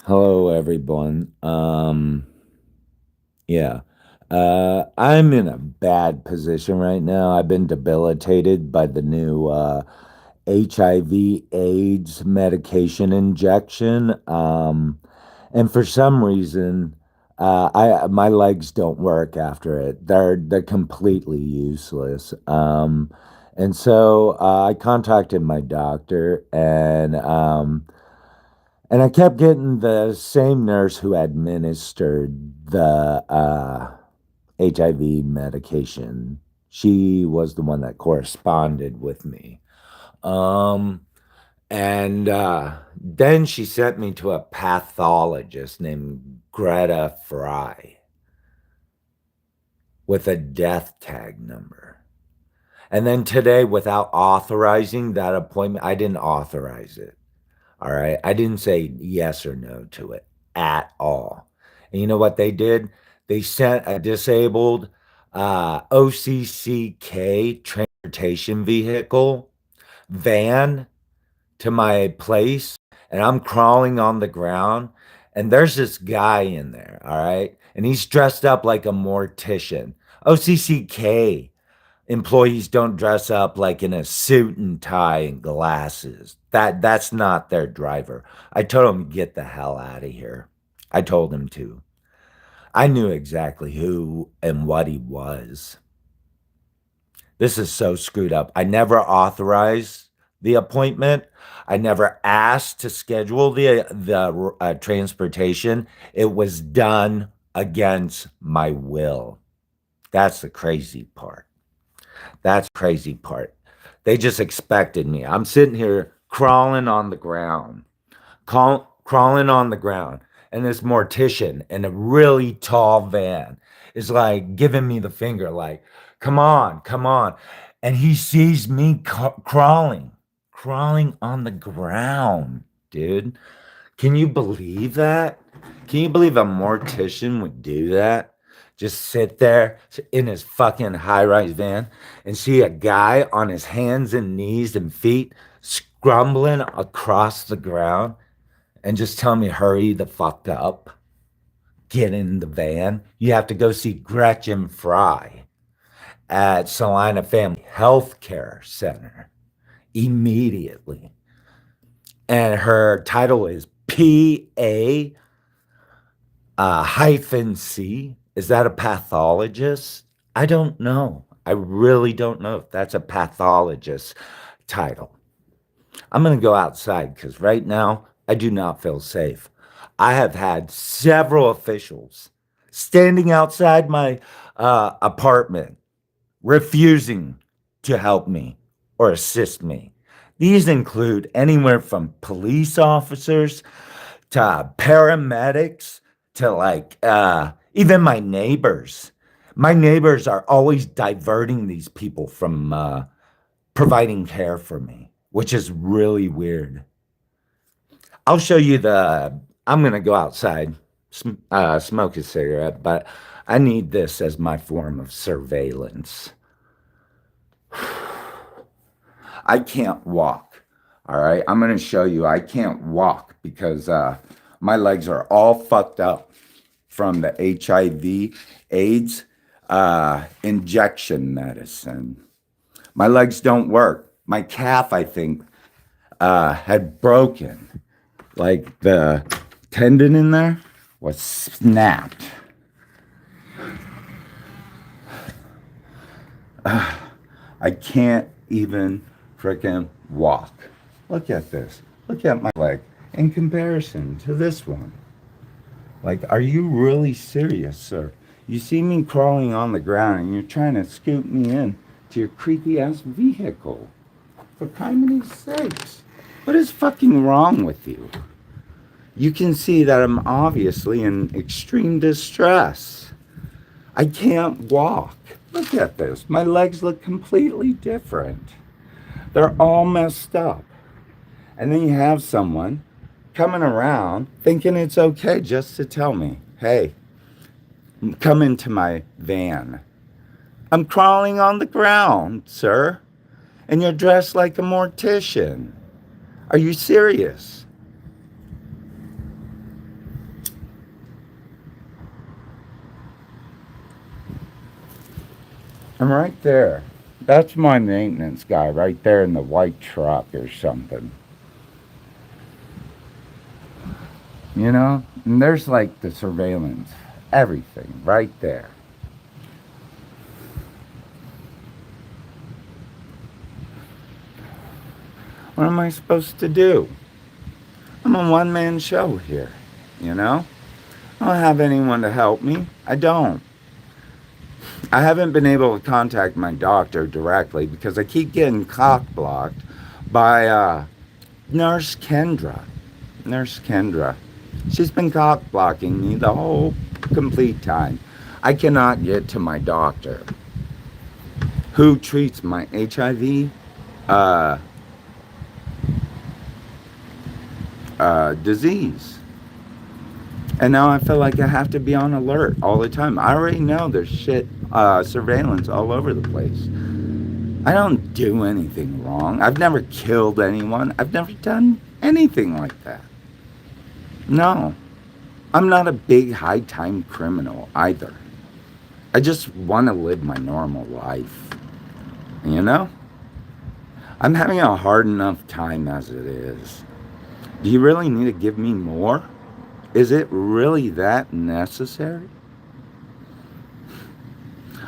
Hello, everyone. Yeah. I'm in a bad position right now. I've been debilitated by the new HIV AIDS medication injection. And for some reason, I my legs don't work after it. They're completely useless. And so I contacted my doctor and I kept getting the same nurse who administered the HIV medication. She was the one that corresponded with me. Um, and then she sent me to a pathologist named Greta Fry with a death tag number. And then today, without authorizing that appointment, I didn't authorize it. All right. I didn't say yes or no to it at all. And you know what they did? They sent a disabled OCCK transportation vehicle van to my place, and I'm crawling on the ground. And there's this guy in there. All right. And he's dressed up like a mortician. OCCK employees don't dress up like in a suit and tie and glasses. That's not their driver. I told him to get the hell out of here. I told him to. I knew exactly who and what he was. This is so screwed up. I never authorized the appointment. I never asked to schedule the transportation. It was done against my will. That's the crazy part. That's the crazy part. They just expected me. I'm sitting here crawling on the ground, crawling on the ground. And this mortician in a really tall van is like giving me the finger, like, come on, come on. And he sees me crawling on the ground, dude. Can you believe that? Can you believe a mortician would do that? Just sit there in his fucking high rise van and see a guy on his hands and knees and feet scrumbling across the ground and just tell me, hurry the fuck up, get in the van. You have to go see Gretchen Fry at Salina Family Health Care Center immediately. And her title is PA hyphen C. Is that a pathologist? I don't know. I really don't know if that's a pathologist title. I'm going to go outside because right now I do not feel safe. I have had several officials standing outside my apartment refusing to help me or assist me. These include anywhere from police officers to paramedics to even my neighbors. My neighbors are always diverting these people from providing care for me, which is really weird. I'll show you the. I'm gonna go outside, smoke a cigarette, but I need this as my form of surveillance. I can't walk. All right. I'm going to show you I can't walk because my legs are all fucked up from the HIV AIDS injection medicine. My legs don't work. My calf, I think, had broken. Like the tendon in there was snapped. I can't even freaking walk. Look at this. Look at my leg in comparison to this one. Like, are you really serious, sir? You see me crawling on the ground and you're trying to scoop me in to your creepy ass vehicle. For criminy sakes. What is fucking wrong with you? You can see that I'm obviously in extreme distress. I can't walk. Look at this. My legs look completely different. They're all messed up. And then you have someone coming around thinking it's okay just to tell me, hey, come into my van. I'm crawling on the ground, sir. And you're dressed like a mortician. Are you serious? And right there, that's my maintenance guy right there in the white truck or something. You know? And there's like the surveillance, everything right there. What am I supposed to do? I'm a one man show here, you know? I don't have anyone to help me. I don't. I haven't been able to contact my doctor directly because I keep getting cock blocked by Nurse Kendra. Nurse Kendra. She's been cock blocking me the whole complete time. I cannot get to my doctor who treats my HIV uh, disease. And now I feel like I have to be on alert all the time. I already know there's surveillance all over the place. I don't do anything wrong. I've never killed anyone. I've never done anything like that. No. I'm not a big high time criminal either. I just want to live my normal life. You know? I'm having a hard enough time as it is. Do you really need to give me more? Is it really that necessary?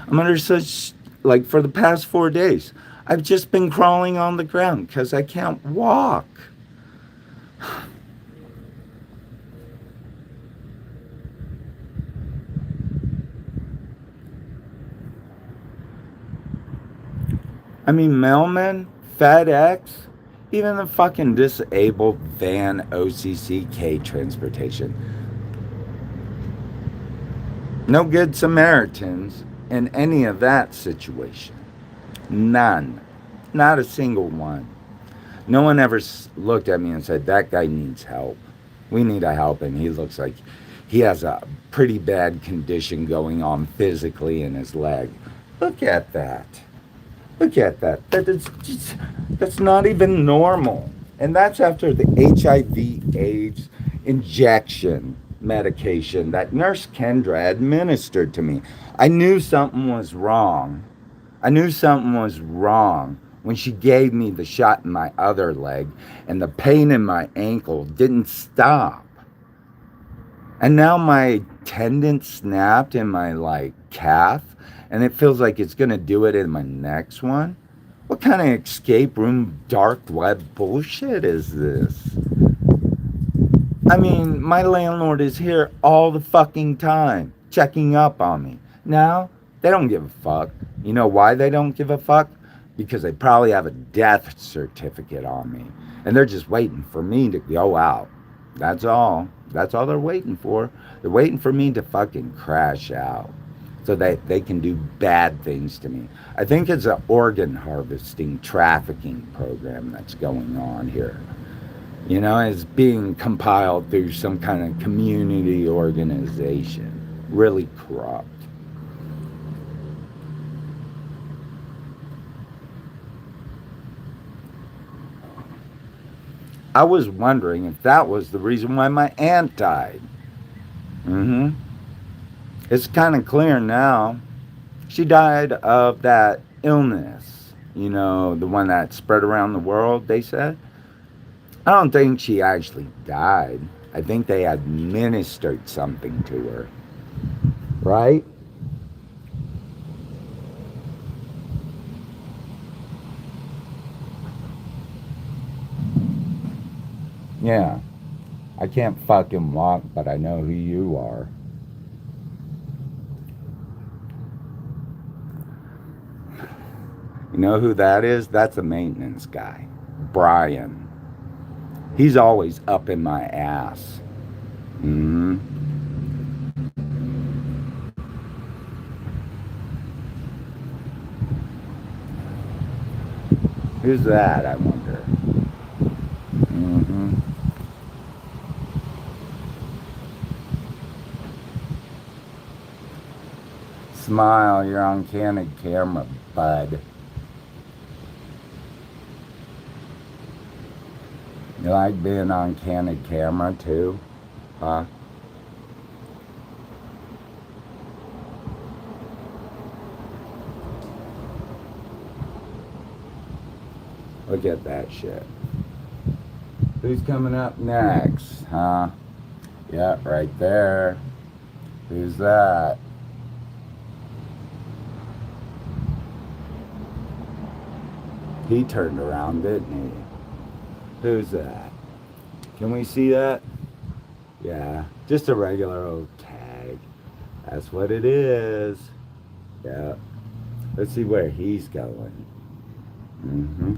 I'm under such, like, for the past 4 days, I've just been crawling on the ground because I can't walk. I mean, mailmen, FedEx, even the fucking disabled van OCCK transportation. No good Samaritans in any of that situation. None. Not a single one. No one ever looked at me and said, that guy needs help. We need to help him. He looks like he has a pretty bad condition going on physically in his leg. Look at that. Look at that. That's not even normal. And that's after the HIV/AIDS injection medication that Nurse Kendra administered to me. I knew something was wrong. I knew something was wrong when she gave me the shot in my other leg, and the pain in my ankle didn't stop. And now my tendon snapped in my like calf, and it feels like it's gonna do it in my next one. What kind of escape room dark web bullshit is this? I mean, my landlord is here all the fucking time, checking up on me. Now, they don't give a fuck. You know why they don't give a fuck? Because they probably have a death certificate on me. And they're just waiting for me to go out. That's all. That's all they're waiting for. They're waiting for me to fucking crash out so that they can do bad things to me. I think it's an organ harvesting trafficking program that's going on here. You know, it's being compiled through some kind of community organization. Really corrupt. I was wondering if that was the reason why my aunt died. Mm-hmm. It's kind of clear now. She died of that illness. You know, the one that spread around the world, they said. I don't think she actually died. I think they administered something to her. Right? Yeah. I can't fucking walk, but I know who you are. You know who that is? That's a maintenance guy. Brian. He's always up in my ass. Mm-hmm. Who's that, I wonder? Mm-hmm. Smile, you're on candid camera, bud. You like being on candid camera too? Huh? Look at that shit. Who's coming up next, huh? Yeah, right there. Who's that? He turned around, didn't he? Who's that? Can we see that? Yeah, just a regular old tag. That's what it is. Yeah. Let's see where he's going. Mm-hmm.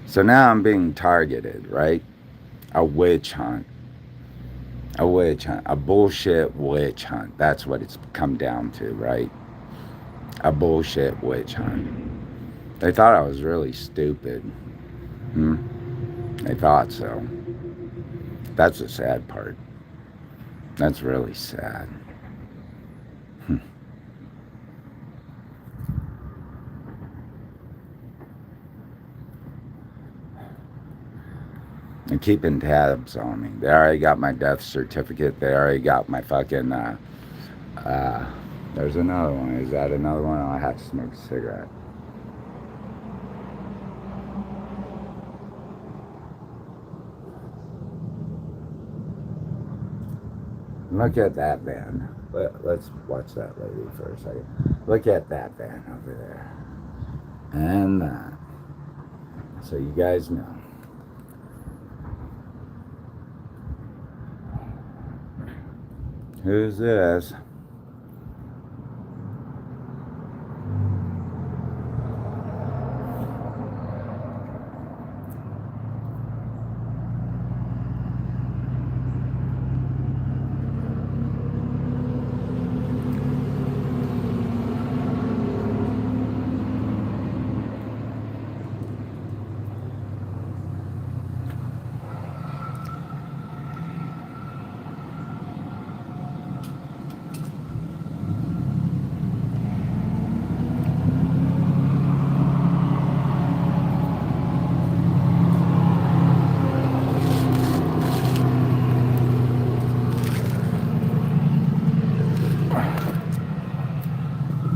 So now I'm being targeted, right? A witch hunt. A witch hunt. A bullshit witch hunt. That's what it's come down to, right? A bullshit witch hunt. They thought I was really stupid. Hmm? They thought so. That's the sad part. That's really sad. And keeping tabs on me. They already got my death certificate. They already got my fucking, there's another one. Is that another one? I have to smoke a cigarette. Look at that van. Let's watch that lady for a second. Look at that van over there. And that. So you guys know. Who's this?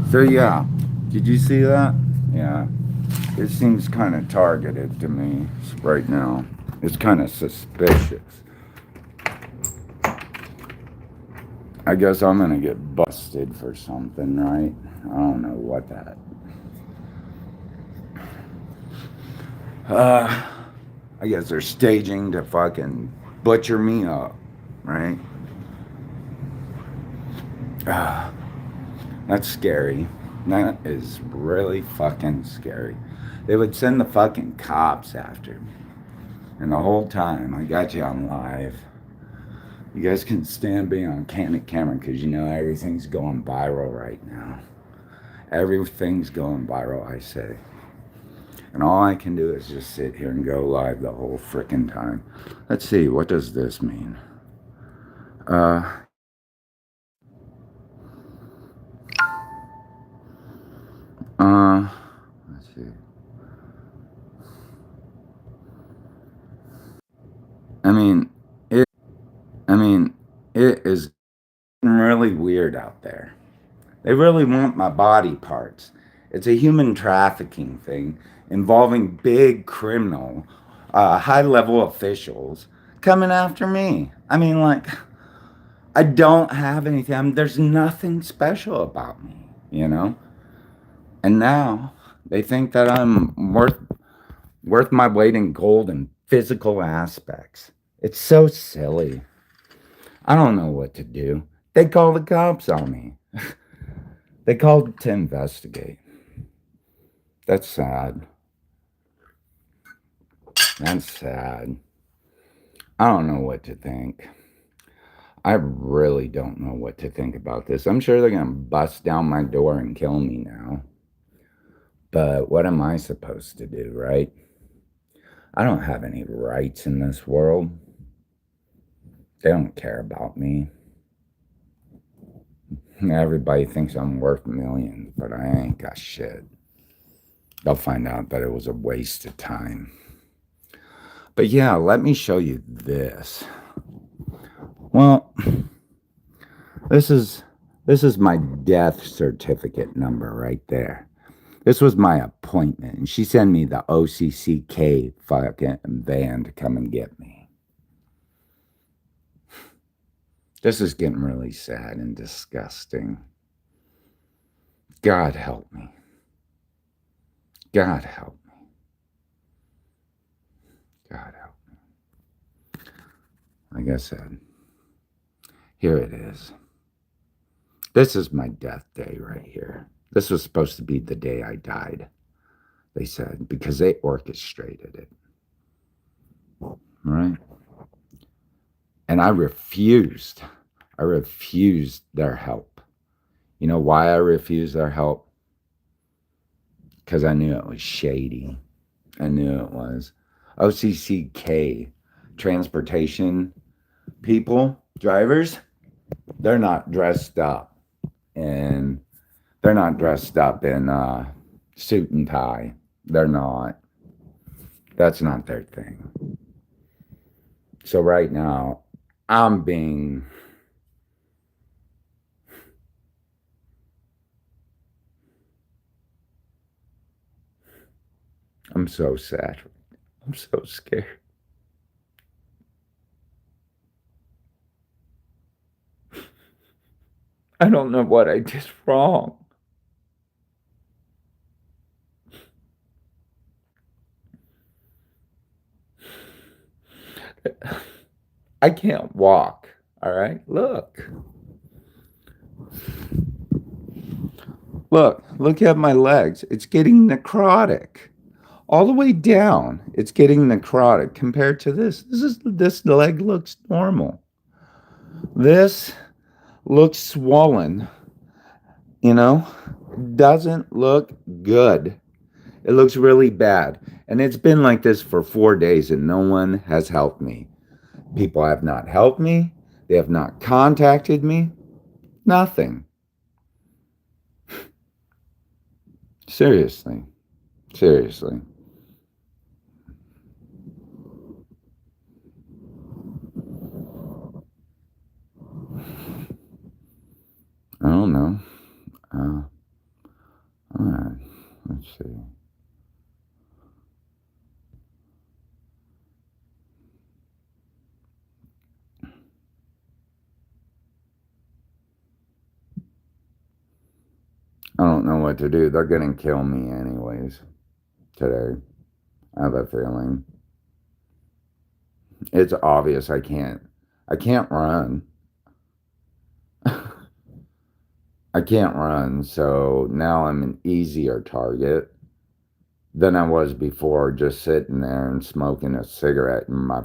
So yeah, did you see that? Yeah, it seems kind of targeted to me right now. It's kind of suspicious. I guess I'm gonna get busted for something, right? I don't know what that. I guess they're staging to fucking butcher me up, right? That's scary. That is really fucking scary. They would send the fucking cops after me. And the whole time, I got you on live. You guys can stand being on candid camera because you know everything's going viral right now. Everything's going viral, I say. And all I can do is just sit here and go live the whole frickin' time. Let's see, what does this mean? Let's see. I mean, it is really weird out there. They really want my body parts. It's a human trafficking thing involving big criminal, high level officials coming after me. I mean, like, I don't have anything. There's nothing special about me, you know? And now they think that I'm worth my weight in gold in physical aspects. It's so silly. I don't know what to do. They call the cops on me. They called to investigate. That's sad. That's sad. I don't know what to think. I really don't know what to think about this. I'm sure they're going to bust down my door and kill me now. But what am I supposed to do, right? I don't have any rights in this world. They don't care about me. Everybody thinks I'm worth millions, but I ain't got shit. They'll find out that it was a waste of time. But yeah, let me show you this. Well, this is this is my death certificate number right there. This was my appointment, and she sent me the OCCK fucking van to come and get me. This is getting really sad and disgusting. God help me. God help me. God help me. Like I said, here it is. This is my death day right here. This was supposed to be the day I died, they said, because they orchestrated it. Right? And I refused. I refused their help. You know why I refused their help? Because I knew it was shady. I knew it was. OCCK, transportation people, drivers, they're not dressed up. And they're not dressed up in suit and tie. They're not. That's not their thing. So right now, I'm being I'm so sad. I'm so scared. I don't know what I did wrong. I can't walk. All right. Look. Look at my legs. It's getting necrotic. All the way down, it's getting necrotic compared to this. This leg looks normal. This looks swollen, you know? Doesn't look good. It looks really bad. And it's been like this for 4 days and no one has helped me. People have not helped me. They have not contacted me. Nothing. Seriously. Seriously. I don't know. All right. Let's see. I don't know what to do. They're going to kill me anyways today. I have a feeling. It's obvious I can't run. I can't run, so now I'm an easier target than I was before, just sitting there and smoking a cigarette in my.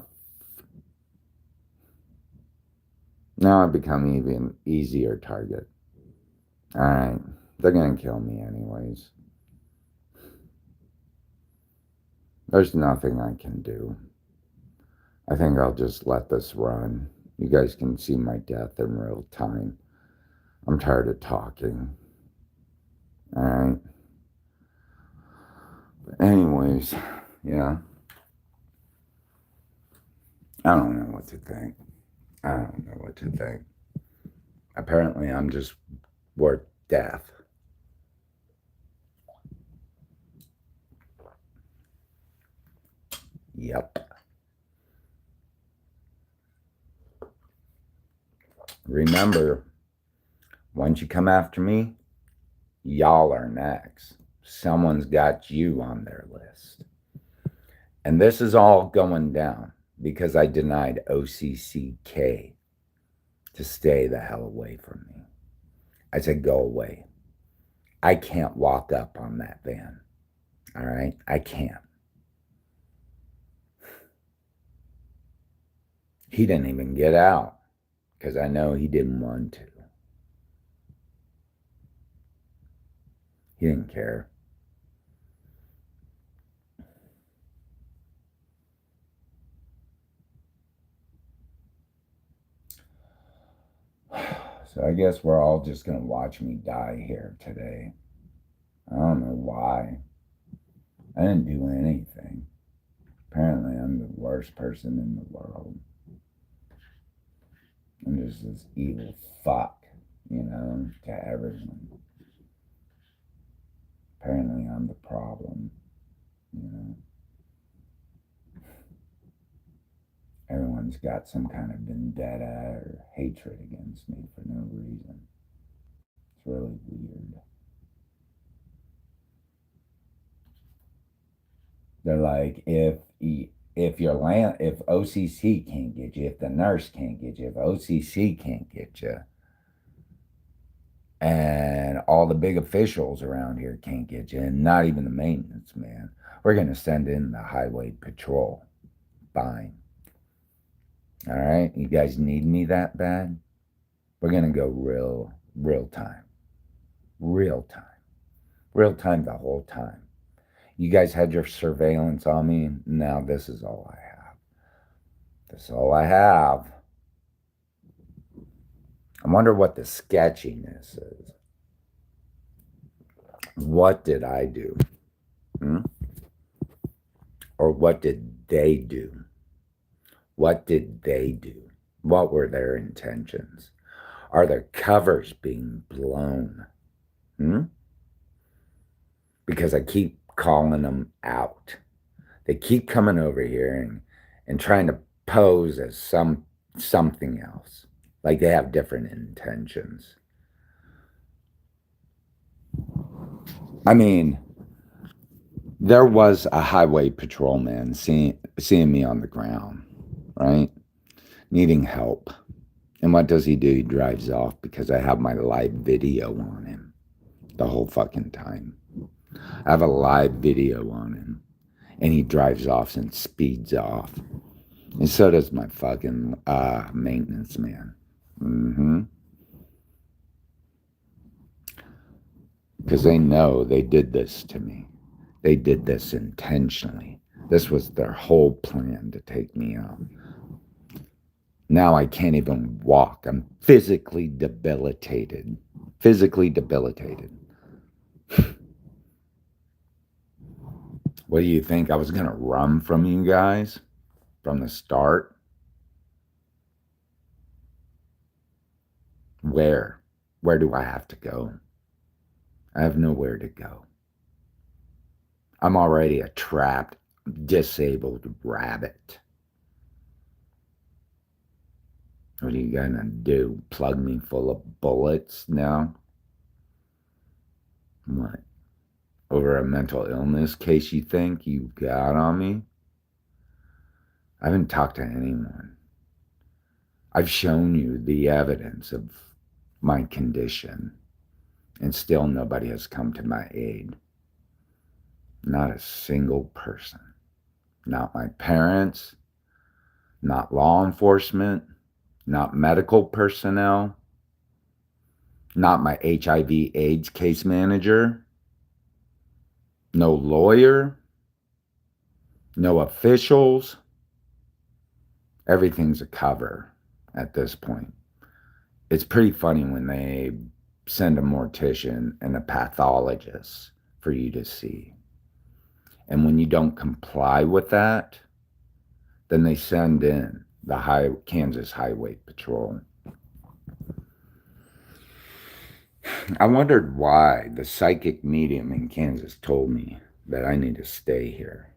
Now I've become even easier target. All right, they're gonna kill me anyways. There's nothing I can do. I think I'll just let this run. You guys can see my death in real time. I'm tired of talking. All right. Anyways, yeah. I don't know what to think. I don't know what to think. Apparently, I'm just worth death. Yep. Remember, once you come after me, y'all are next. Someone's got you on their list. And this is all going down because I denied OCCK to stay the hell away from me. I said, go away. I can't walk up on that van. All right? I can't. He didn't even get out because I know he didn't want to. He didn't care. So I guess we're all just going to watch me die here today. I don't know why. I didn't do anything. Apparently, I'm the worst person in the world. I'm just this evil fuck, to everyone. Apparently I'm the problem, you know. Everyone's got some kind of vendetta or hatred against me for no reason. It's really weird. They're like, if OCC can't get you, if the nurse can't get you, if OCC can't get you, and all the big officials around here can't get you, and not even the maintenance man, we're gonna send in the highway patrol. Fine. All right, you guys need me that bad? We're gonna go real time, real time, real time the whole time. You guys had your surveillance on me. Now this is all I have. This is all I have. I wonder what the sketchiness is. What did I do? Hmm? Or what did they do? What did they do? What were their intentions? Are their covers being blown? Hmm? Because I keep calling them out. They keep coming over here and trying to pose as something else. Like they have different intentions. I mean, there was a highway patrolman seeing me on the ground, right? Needing help. And what does he do? He drives off because I have my live video on him the whole fucking time. I have a live video on him. And he drives off and speeds off. And so does my fucking maintenance man. Mm-hmm. Because they know they did this to me. They did this intentionally. This was their whole plan to take me out. Now I can't even walk. I'm physically debilitated. Physically debilitated. What do you think? I was going to run from you guys from the start? Where? Where do I have to go? I have nowhere to go. I'm already a trapped, disabled rabbit. What are you gonna do? Plug me full of bullets now? What? Over a mental illness case you think you got on me? I haven't talked to anyone. I've shown you the evidence of my condition, and still nobody has come to my aid. Not a single person. Not my parents, not law enforcement, not medical personnel, not my HIV/AIDS case manager, no lawyer, no officials. Everything's a cover at this point. It's pretty funny when they send a mortician and a pathologist for you to see. And when you don't comply with that, then they send in the Kansas Highway Patrol. I wondered why the psychic medium in Kansas told me that I need to stay here.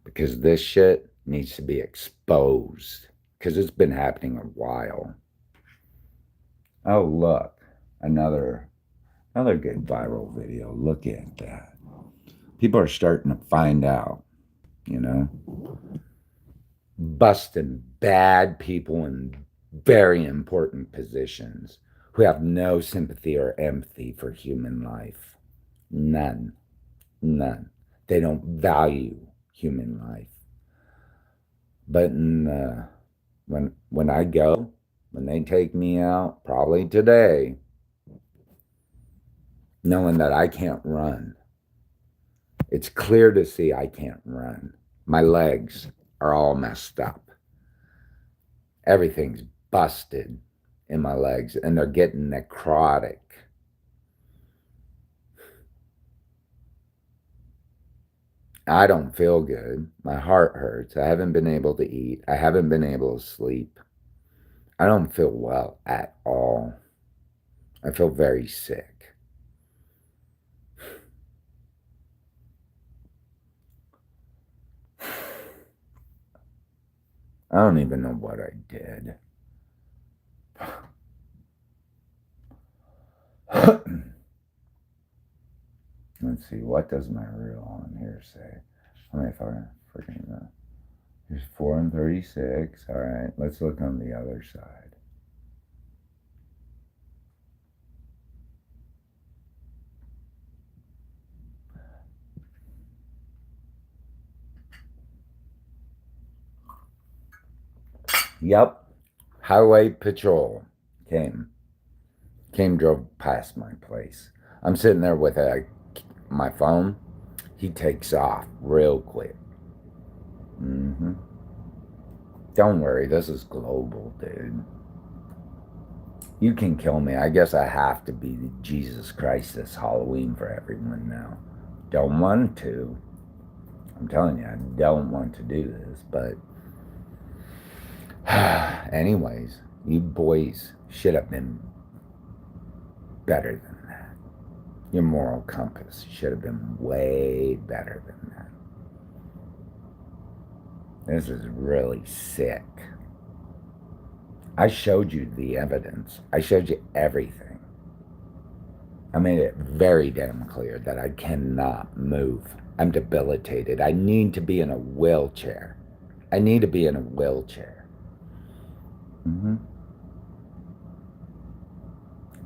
Because this shit needs to be exposed. Because it's been happening a while. Oh, look. Another good viral video. Look at that. People are starting to find out, busting bad people in very important positions who have no sympathy or empathy for human life. None. None. They don't value human life. But when I go, when they take me out, probably today, knowing that I can't run, it's clear to see I can't run. My legs are all messed up. Everything's busted in my legs, and they're getting necrotic. I don't feel good. My heart hurts. I haven't been able to eat. I haven't been able to sleep. I don't feel well at all. I feel very sick. I don't even know what I did. Let's see, what does my rule on here say? How many freaking know? Here's 4 and 36. All right, let's look on the other side. Yep, highway patrol came, drove past my place. I'm sitting there with my phone. He takes off real quick. Don't worry, this is global, dude. You can kill me. I guess I have to be Jesus Christ this Halloween for everyone now. Don't want to. I'm telling you, I don't want to do this, but anyways, you boys should have been better than that. Your moral compass should have been way better than that. This is really sick. I showed you the evidence. I showed you everything. I made it very damn clear that I cannot move. I'm debilitated. I need to be in a wheelchair. I need to be in a wheelchair.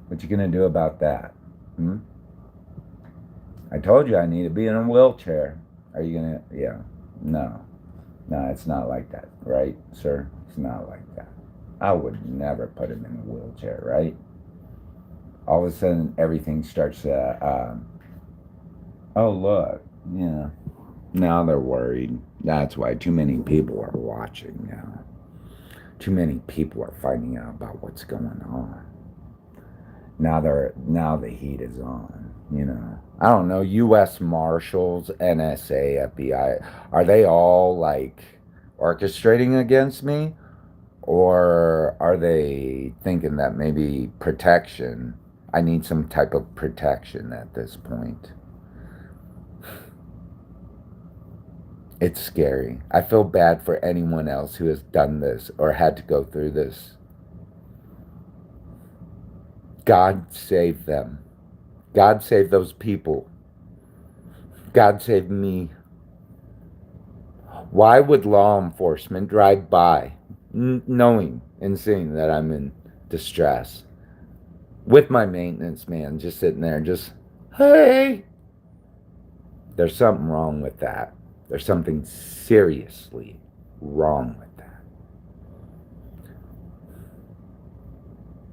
What you gonna do about that? I told you I need to be in a wheelchair. Are you gonna? Yeah. No. No, it's not like that, right, sir? It's not like that. I would never put him in a wheelchair, right? All of a sudden, everything starts to, oh, look, yeah. Now they're worried. That's why too many people are watching now. Too many people are finding out about what's going on. Now the heat is on, you know. I don't know, US Marshals, NSA, FBI, are they all like orchestrating against me? Or are they thinking that maybe protection, I need some type of protection at this point? It's scary. I feel bad for anyone else who has done this or had to go through this. God save them. God save those people. God save me. Why would law enforcement drive by knowing and seeing that I'm in distress with my maintenance man just sitting there just, hey? There's something wrong with that. There's something seriously wrong with that.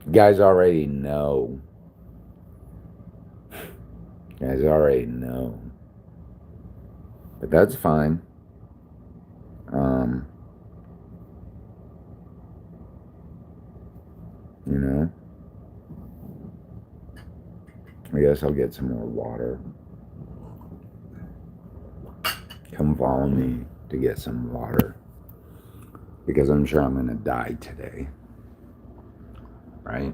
You guys already know. You guys already know. But that's fine. You know, I guess I'll get some more water. Come follow me to get some water. Because I'm sure I'm going to die today. Right?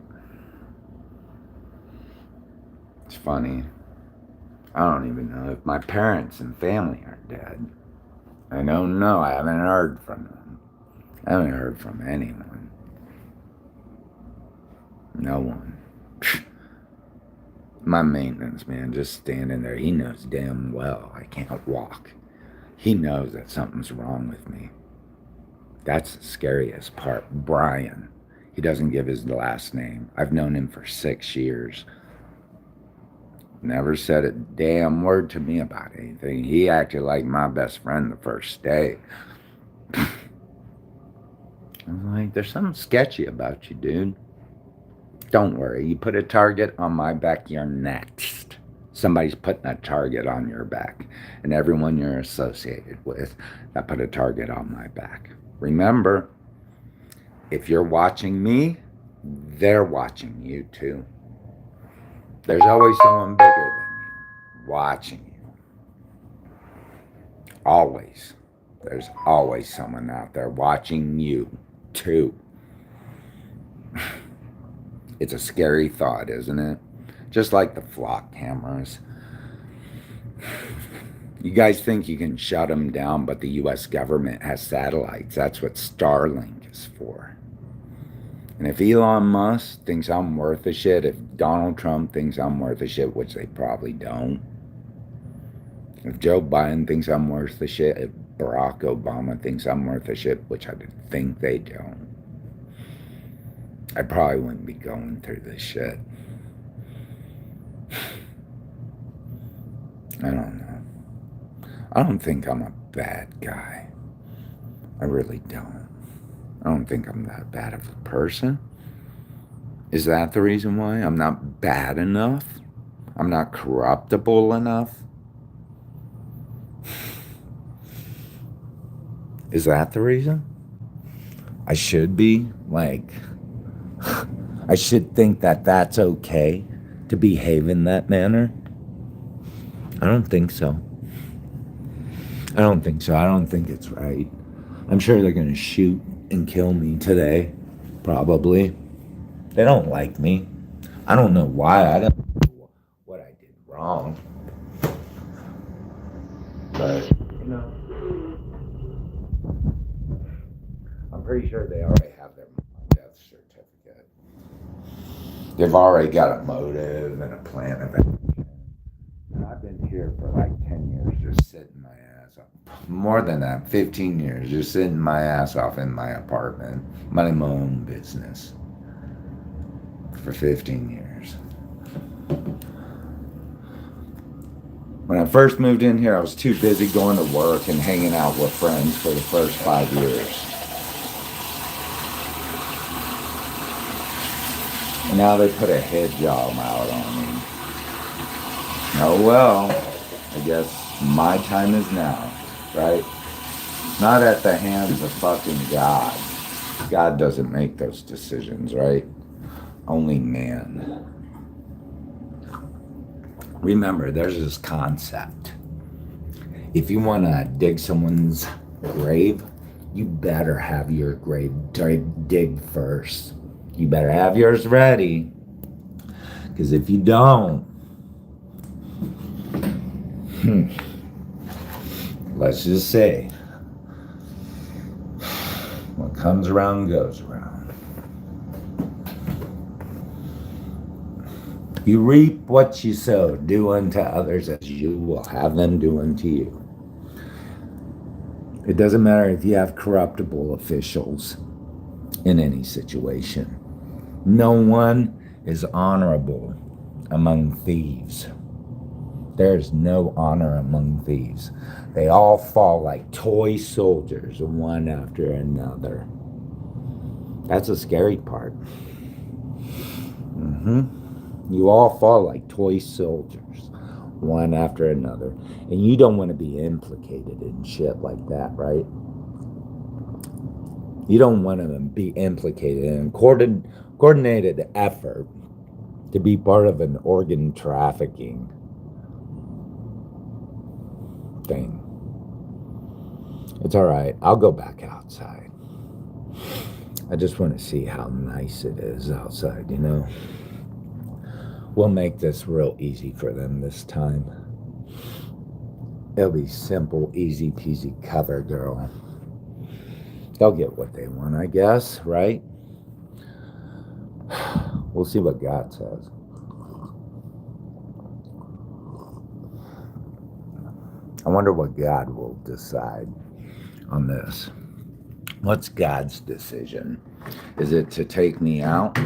It's funny. I don't even know if my parents and family are dead. I don't know. I haven't heard from them. I haven't heard from anyone. No one. My maintenance man just standing there. He knows damn well I can't walk. He knows that something's wrong with me. That's the scariest part. Brian. He doesn't give his last name. I've known him for 6 years. Never said a damn word to me about anything. He acted like my best friend the first day. I'm like, there's something sketchy about you, dude. Don't worry. You put a target on my back, you're next. Somebody's putting a target on your back. And everyone you're associated with that put a target on my back. Remember, if you're watching me, they're watching you too. There's always someone bigger than you watching you. Always. There's always someone out there watching you too. It's a scary thought, isn't it? Just like the flock cameras. You guys think you can shut them down, but the US government has satellites. That's what Starlink is for. And if Elon Musk thinks I'm worth a shit, if Donald Trump thinks I'm worth a shit, which they probably don't, if Joe Biden thinks I'm worth a shit, if Barack Obama thinks I'm worth a shit, which I think they don't, I probably wouldn't be going through this shit. I don't know. I don't think I'm a bad guy. I really don't. I don't think I'm that bad of a person. Is that the reason why? I'm not bad enough? I'm not corruptible enough? Is that the reason? I should be, like, I should think that that's okay to behave in that manner? I don't think so. I don't think so. I don't think it's right. I'm sure they're going to shoot and kill me today. Probably. They don't like me. I don't know why. I don't know what I did wrong. But, you know, I'm pretty sure they already have their death certificate. They've already got a motive and a plan of action. And I've been here for like 10 years just sitting my ass off. More than that, 15 years just sitting my ass off in my apartment, minding my own business for 15 years. When I first moved in here, I was too busy going to work and hanging out with friends for the first 5 years. And now they put a head job out on me. Oh well, I guess my time is now, right? Not at the hands of fucking God. God doesn't make those decisions, right? Only man. Remember, there's this concept. If you want to dig someone's grave, you better have your grave dig first. You better have yours ready. Because if you don't, let's just say, what comes around goes around. You reap what you sow. Do unto others as you will have them do unto you. It doesn't matter if you have corruptible officials in any situation. No one is honorable among thieves. There's no honor among thieves. They all fall like toy soldiers, one after another. That's the scary part. You all fall like toy soldiers, one after another. And you don't want to be implicated in shit like that, right? You don't want to be implicated in coordinated effort to be part of an organ trafficking thing. It's all right. I'll go back outside. I just want to see how nice it is outside, you know? We'll make this real easy for them this time. It'll be simple, easy peasy cover girl. They'll get what they want, I guess, right? We'll see what God says. I wonder what God will decide on this. What's God's decision? Is it to take me out?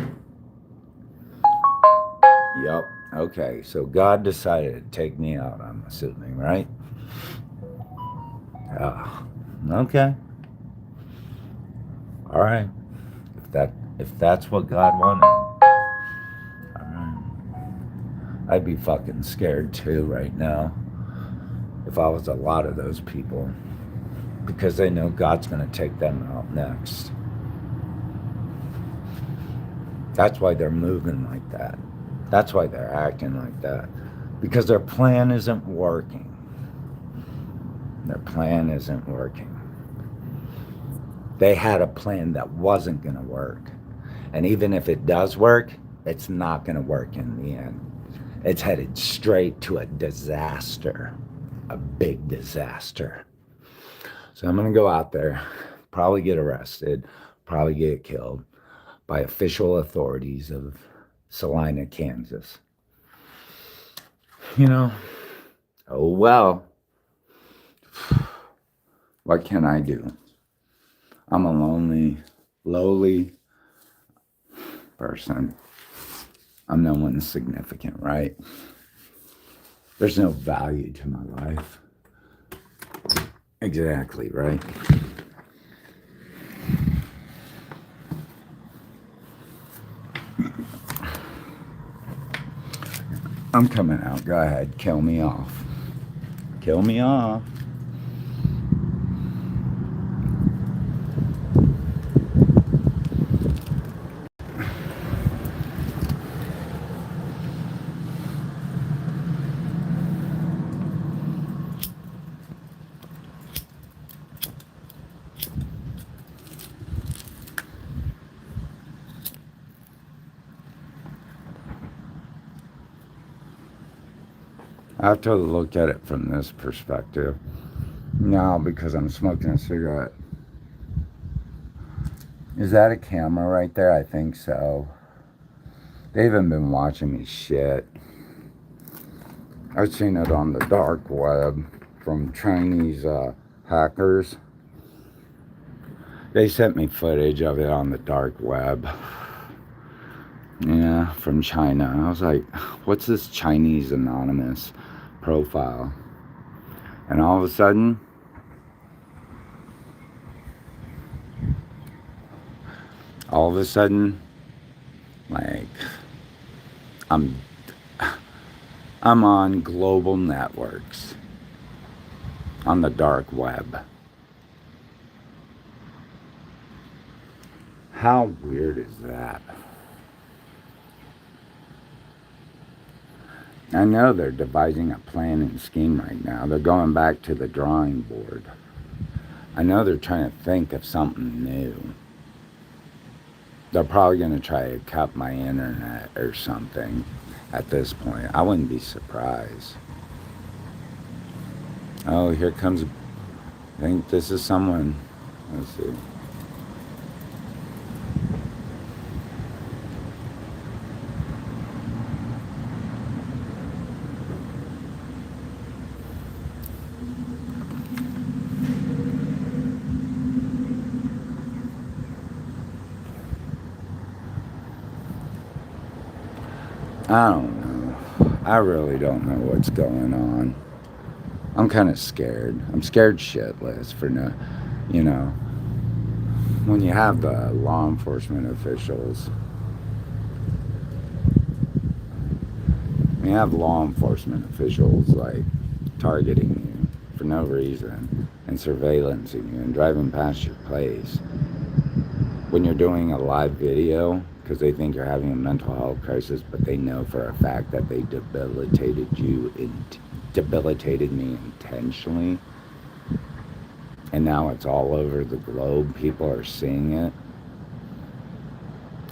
Yep. Okay, so God decided to take me out, I'm assuming, right? Okay. All right. If that's what God wanted, all right. I'd be fucking scared too right now if I was a lot of those people, because they know God's going to take them out next. That's why they're moving like that. That's why they're acting like that. Because their plan isn't working. Their plan isn't working. They had a plan that wasn't going to work. And even if it does work, It's not going to work in the end. It's headed straight to a disaster, a big disaster. So I'm going to go out there, probably get arrested, probably get killed by official authorities of Salina, Kansas. You know, oh well. What can I do? I'm a lonely, lowly person. I'm no one significant, right? There's no value to my life. Exactly, right? I'm coming out. Go ahead. Kill me off. Kill me off. I have to look at it from this perspective. Now, because I'm smoking a cigarette. Is that a camera right there? I think so. They haven't been watching me shit. I've seen it on the dark web from Chinese hackers. They sent me footage of it on the dark web. Yeah, from China. I was like, what's this Chinese anonymous profile? And all of a sudden, like, I'm on global networks on the dark web. How weird is that? I know they're devising a plan and scheme right now. They're going back to the drawing board. I know they're trying to think of something new. They're probably going to try to cut my internet or something at this point. I wouldn't be surprised. Oh, here comes... I think this is someone. Let's see. I don't know. I really don't know what's going on. I'm kind of scared. I'm scared shitless for no, you know, when you have the law enforcement officials, like targeting you for no reason and surveillancing you and driving past your place when you're doing a live video because they think you're having a mental health crisis, but they know for a fact that they debilitated me intentionally, and now it's all over the globe. People are seeing it.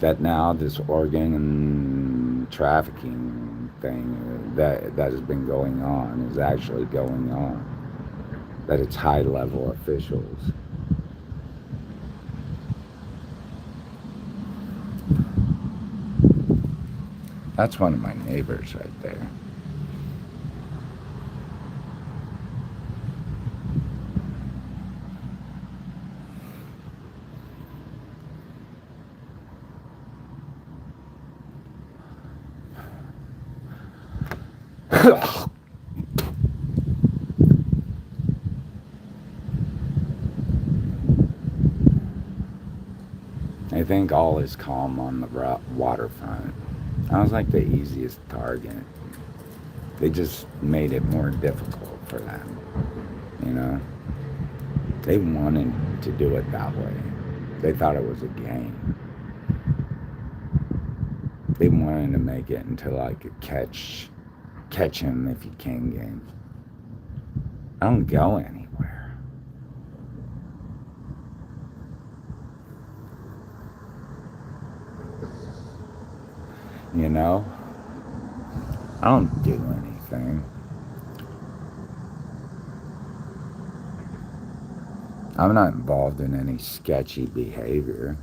That now this organ trafficking thing that has been going on is actually going on. That it's high-level officials. That's one of my neighbors right there. I think all is calm on the waterfront. I was like the easiest target. They just made it more difficult for them, you know? They wanted to do it that way. They thought it was a game. They wanted to make it until I could catch him if he can game. I don't go anywhere. You know? I don't do anything. I'm not involved in any sketchy behavior.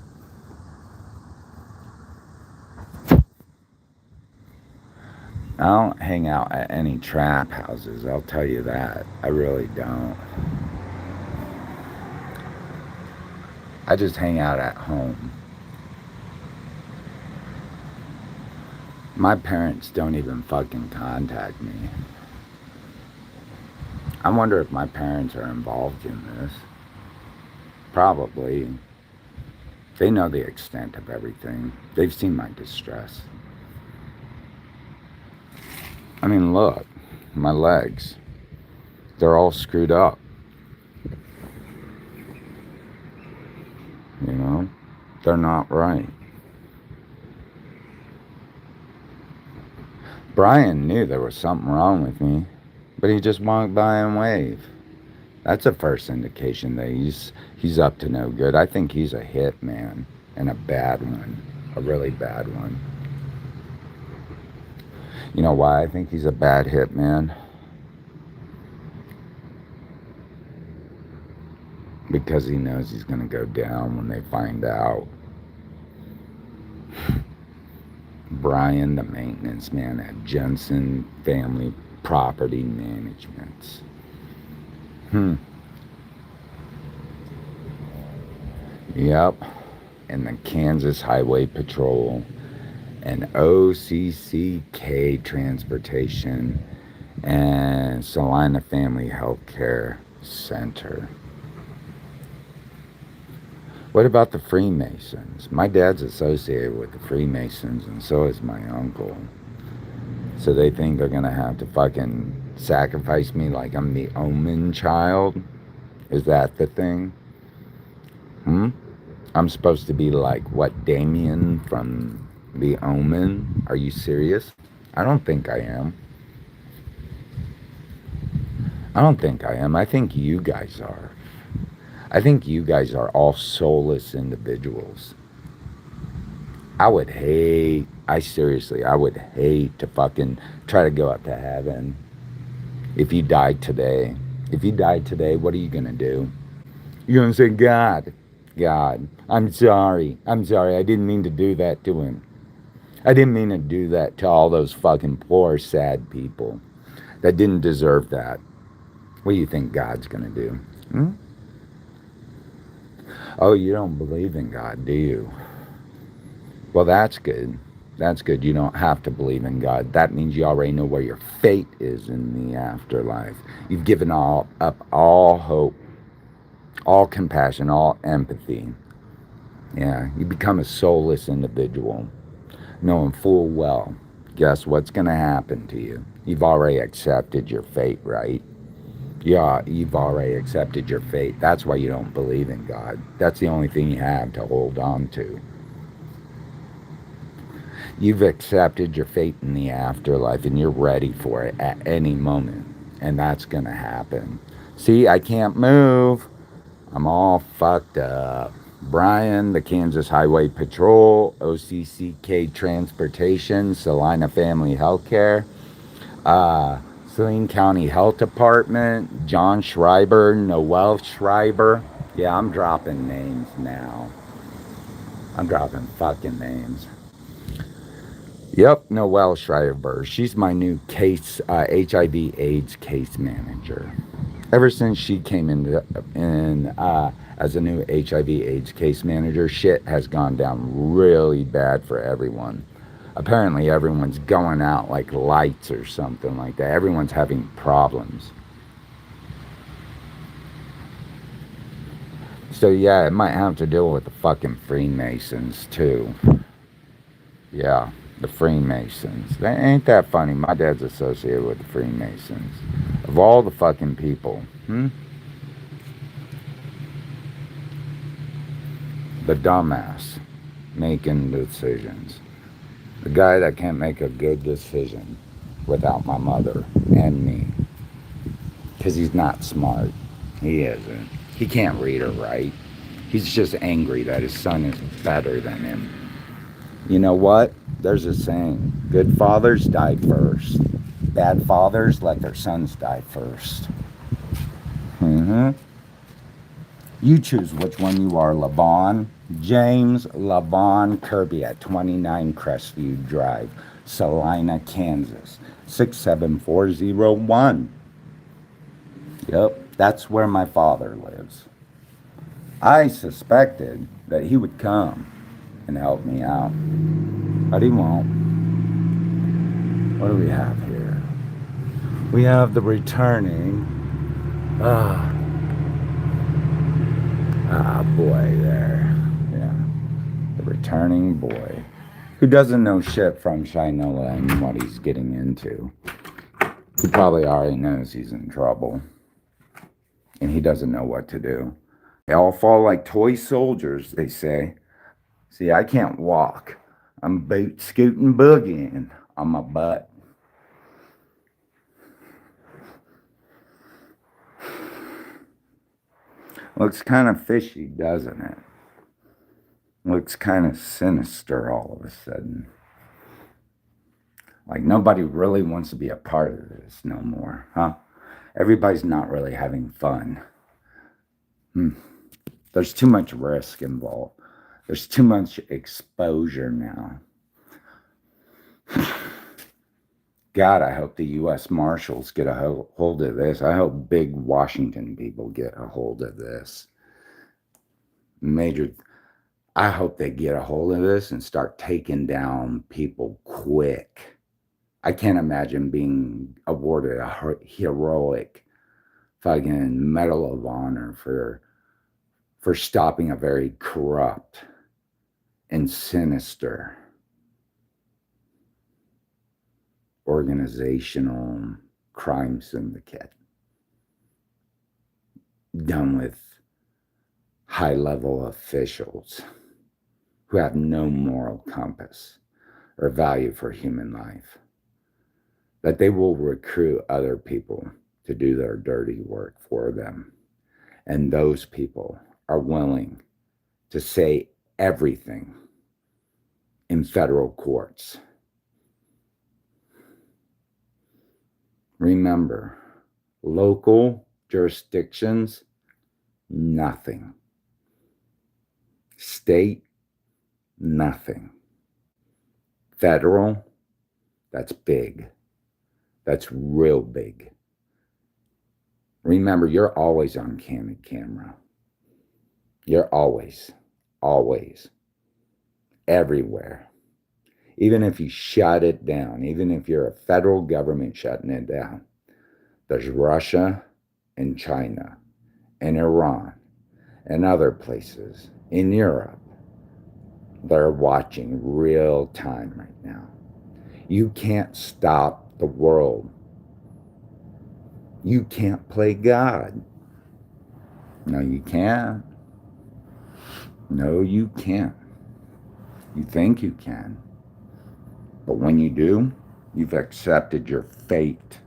I don't hang out at any trap houses, I'll tell you that. I really don't. I just hang out at home. My parents don't even fucking contact me. I wonder if my parents are involved in this. Probably. They know the extent of everything. They've seen my distress. I mean, look, my legs. They're all screwed up. You know? They're not right. Brian knew there was something wrong with me, but he just walked by and waved. That's a first indication that he's up to no good. I think he's a hit man, and a bad one, a really bad one. You know why I think he's a bad hit man? Because he knows he's going to go down when they find out. Brian, the maintenance man at Jensen Family Property Management. Yep. And the Kansas Highway Patrol and OCCK Transportation and Salina Family Healthcare Center. What about the Freemasons? My dad's associated with the Freemasons, and so is my uncle. So they think they're gonna have to fucking sacrifice me like I'm the Omen child? Is that the thing? I'm supposed to be like, what, Damien from The Omen? Are you serious? I don't think I am. I don't think I am. I think you guys are. I think you guys are all soulless individuals. I would hate to fucking try to go up to heaven. If you died today, what are you gonna do? You're gonna say, God, I'm sorry, I didn't mean to do that to him. I didn't mean to do that to all those fucking poor, sad people that didn't deserve that. What do you think God's gonna do? Oh, you don't believe in God, do you? Well, that's good. That's good. You don't have to believe in God. That means you already know where your fate is in the afterlife. You've given up all hope, all compassion, all empathy. Yeah, you become a soulless individual, knowing full well, guess what's going to happen to you? You've already accepted your fate, right? Yeah, you've already accepted your fate. That's why you don't believe in God. That's the only thing you have to hold on to. You've accepted your fate in the afterlife, and you're ready for it at any moment. And that's going to happen. See, I can't move. I'm all fucked up. Brian, the Kansas Highway Patrol, OCCK Transportation, Salina Family Healthcare, Saline County Health Department, John Schreiber, Noel Schreiber. Yeah, I'm dropping names now. I'm dropping fucking names. Yep, Noel Schreiber. She's my new case, HIV/AIDS case manager. Ever since she came in as a new HIV/AIDS case manager, shit has gone down really bad for everyone. Apparently, everyone's going out like lights or something like that. Everyone's having problems. So yeah, it might have to deal with the fucking Freemasons too. Yeah. The Freemasons. Ain't that funny? My dad's associated with the Freemasons. Of all the fucking people. The dumbass making decisions. The guy that can't make a good decision without my mother and me. Because he's not smart. He isn't. He can't read or write. He's just angry that his son is better than him. You know what? There's a saying, good fathers die first. Bad fathers let their sons die first. You choose which one you are, Levon. James Levon Kirby at 29 Crestview Drive, Salina, Kansas, 67401. Yep, that's where my father lives. I suspected that he would come and help me out, but he won't. What do we have here? We have the returning. Boy there. Yeah. The returning boy. Who doesn't know shit from Shinola and what he's getting into. He probably already knows he's in trouble. And he doesn't know what to do. They all fall like toy soldiers, they say. See, I can't walk. I'm boot scooting boogieing on my butt. Looks kind of fishy, doesn't it? Looks kind of sinister all of a sudden. Like nobody really wants to be a part of this no more, huh? Everybody's not really having fun. There's too much risk involved. There's too much exposure now. God, I hope the U.S. Marshals get a hold of this. I hope big Washington people get a hold of this. I hope they get a hold of this and start taking down people quick. I can't imagine being awarded a heroic fucking Medal of Honor for stopping a very corrupt and sinister organizational crime syndicate done with high-level officials who have no moral compass or value for human life. That they will recruit other people to do their dirty work for them. And those people are willing to say everything in federal courts. Remember, local jurisdictions, nothing. State, nothing. Federal, that's big. That's real big. Remember, you're always on candid camera. You're always, everywhere. Even if you shut it down, even if you're a federal government shutting it down, there's Russia and China and Iran and other places in Europe. They're watching real time right now. You can't stop the world. You can't play God. No, you can't. No, you can't. You think you can. But when you do, you've accepted your fate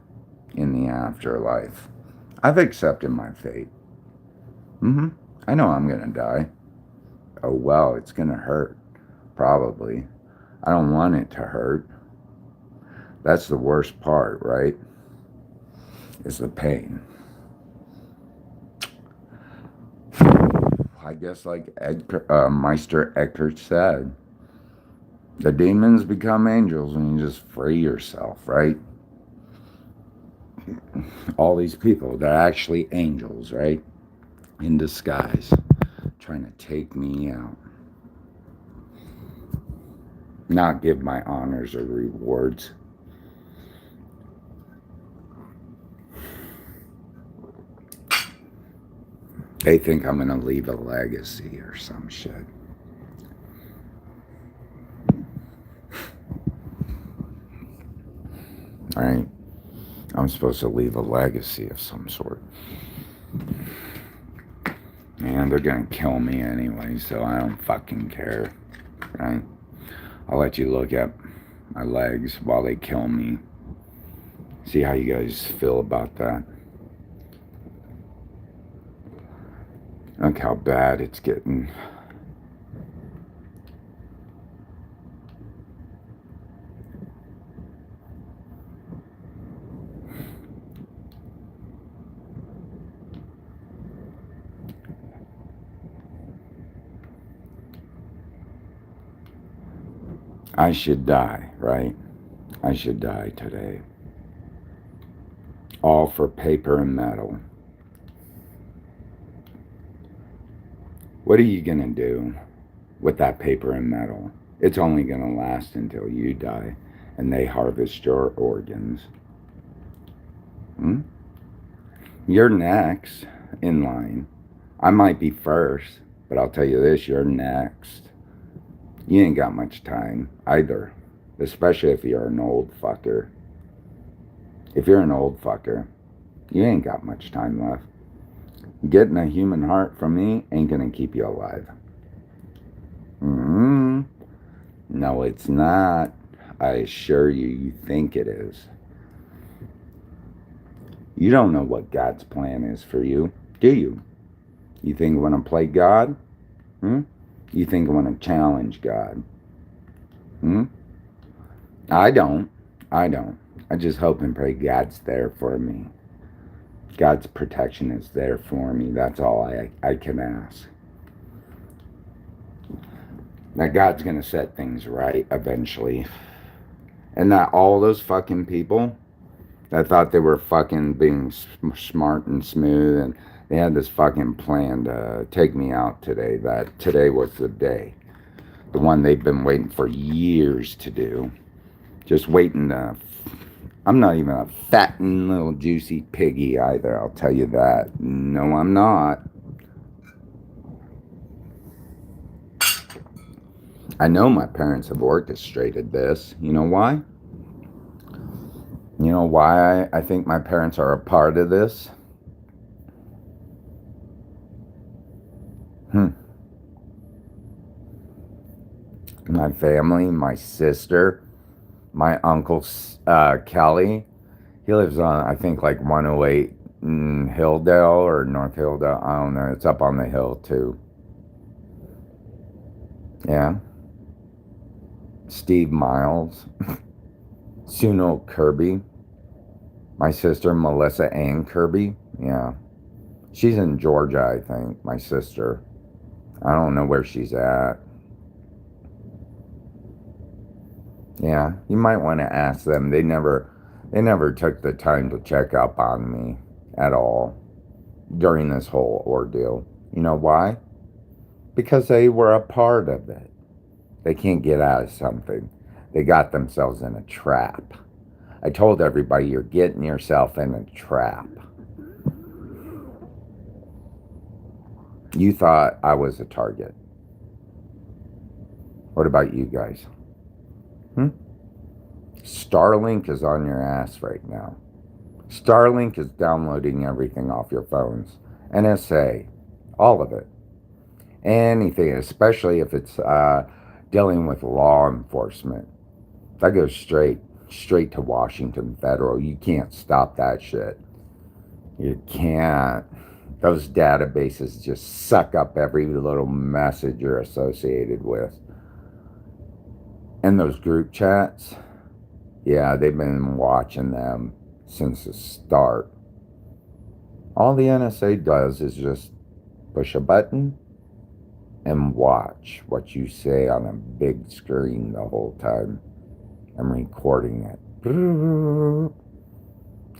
in the afterlife. I've accepted my fate. I know I'm going to die. Oh, well, it's going to hurt. Probably. I don't want it to hurt. That's the worst part, right? Is the pain. I guess like Meister Eckhart said, the demons become angels when you just free yourself, right? All these people, they're actually angels, right? In disguise, trying to take me out. Not give my honors or rewards. They think I'm going to leave a legacy or some shit. All right? I'm supposed to leave a legacy of some sort. Man, they're going to kill me anyway, so I don't fucking care. Right? I'll let you look at my legs while they kill me. See how you guys feel about that. Look how bad it's getting. I should die, right? I should die today. All for paper and metal. What are you going to do with that paper and metal? It's only going to last until you die and they harvest your organs. Hmm? You're next in line. I might be first, but I'll tell you this, you're next. You ain't got much time either, especially if you're an old fucker. If you're an old fucker, you ain't got much time left. Getting a human heart from me ain't gonna keep you alive. No, it's not. I assure you, you think it is. You don't know what God's plan is for you, do you? You think you want to play God? You think you want to challenge God? I don't. I don't. I just hope and pray God's there for me. God's protection is there for me. That's all I can ask. That God's going to set things right eventually. And that all those fucking people that thought they were fucking being smart and smooth and they had this fucking plan to take me out today, that today was the day. The one they've been waiting for years to do. Just waiting to... I'm not even a fattened little juicy piggy either, I'll tell you that. No, I'm not. I know my parents have orchestrated this. You know why? You know why I think my parents are a part of this? My family, my sister, my uncle Kelly. He lives on, I think, like 108 in Hilldale or North Hilldale. I don't know. It's up on the hill, too. Yeah. Steve Miles. Yong Kerby. My sister, Melissa Ann Kerby. Yeah. She's in Georgia, I think, my sister. I don't know where she's at. Yeah, you might want to ask them. They never took the time to check up on me at all during this whole ordeal. You know why? Because they were a part of it. They can't get out of something. They got themselves in a trap. I told everybody, you're getting yourself in a trap. You thought I was a target. What about you guys? Starlink is on your ass right now. Starlink is downloading everything off your phones. NSA, all of it. Anything, especially if it's dealing with law enforcement. That goes straight to Washington Federal. You can't stop that shit. You can't. Those databases just suck up every little message you're associated with. And those group chats, yeah, they've been watching them since the start. All the NSA does is just push a button and watch what you say on a big screen the whole time. I'm recording it.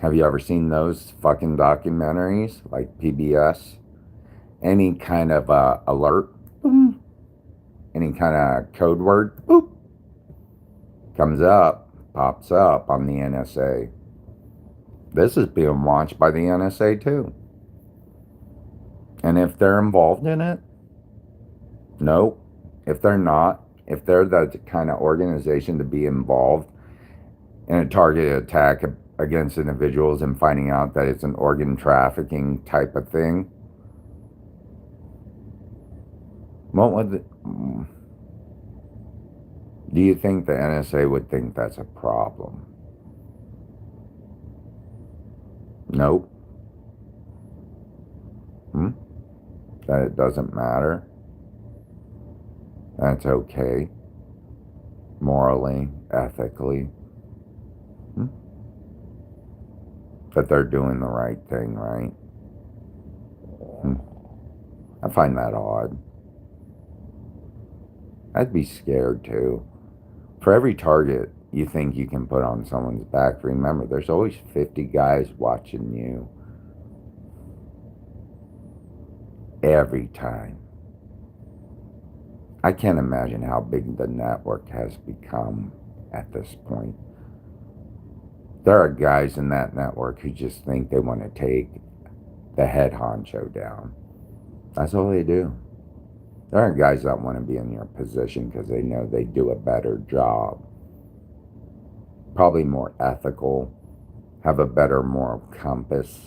Have you ever seen those fucking documentaries like PBS? Any kind of alert, boom, any kind of code word, boop, comes up, pops up on the NSA. This is being watched by the NSA too. And if they're involved in it, no. If they're not, if they're the kind of organization to be involved in a targeted attack against individuals and finding out that it's an organ trafficking type of thing, what would do you think the NSA would think that's a problem? Nope. That it doesn't matter. That's okay. Morally, ethically. That they're doing the right thing, right? I find that odd. I'd be scared too. For every target you think you can put on someone's back, remember there's always 50 guys watching you every time. I can't imagine how big the network has become at this point. There are guys in that network who just think they want to take the head honcho down. That's all they do. There are guys that want to be in your position because they know they do a better job, probably more ethical, have a better moral compass.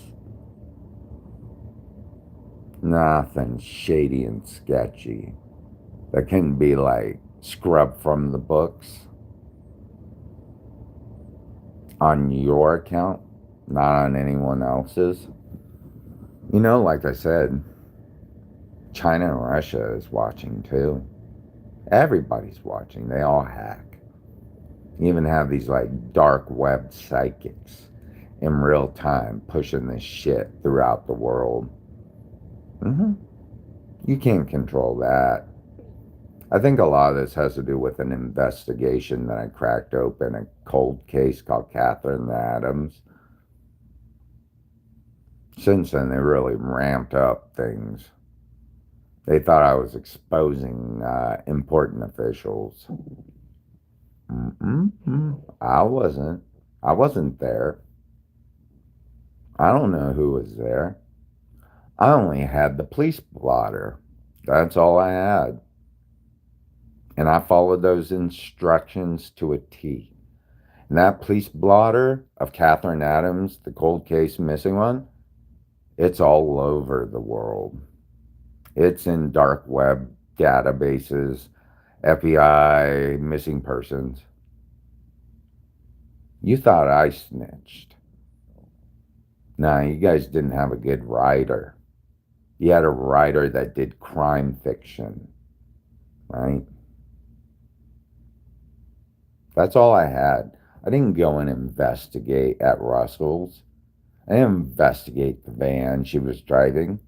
Nothing shady and sketchy that can be like scrubbed from the books on your account, not on anyone else's. You know, like I said, China and Russia is watching too. Everybody's watching. They all hack. You even have these like dark web psychics in real time pushing this shit throughout the world. You can't control that. I think a lot of this has to do with an investigation that I cracked open, a cold case called Catherine Adams. Since then, they really ramped up things. They thought I was exposing important officials. I wasn't. I wasn't there. I don't know who was there. I only had the police blotter. That's all I had. And I followed those instructions to a T. And that police blotter of Catherine Adams, the cold case missing one, it's all over the world. It's in dark web databases, FBI, missing persons. You thought I snitched. Nah, you guys didn't have a good writer. You had a writer that did crime fiction, right? That's all I had. I didn't go and investigate at Russell's. I didn't investigate the van she was driving.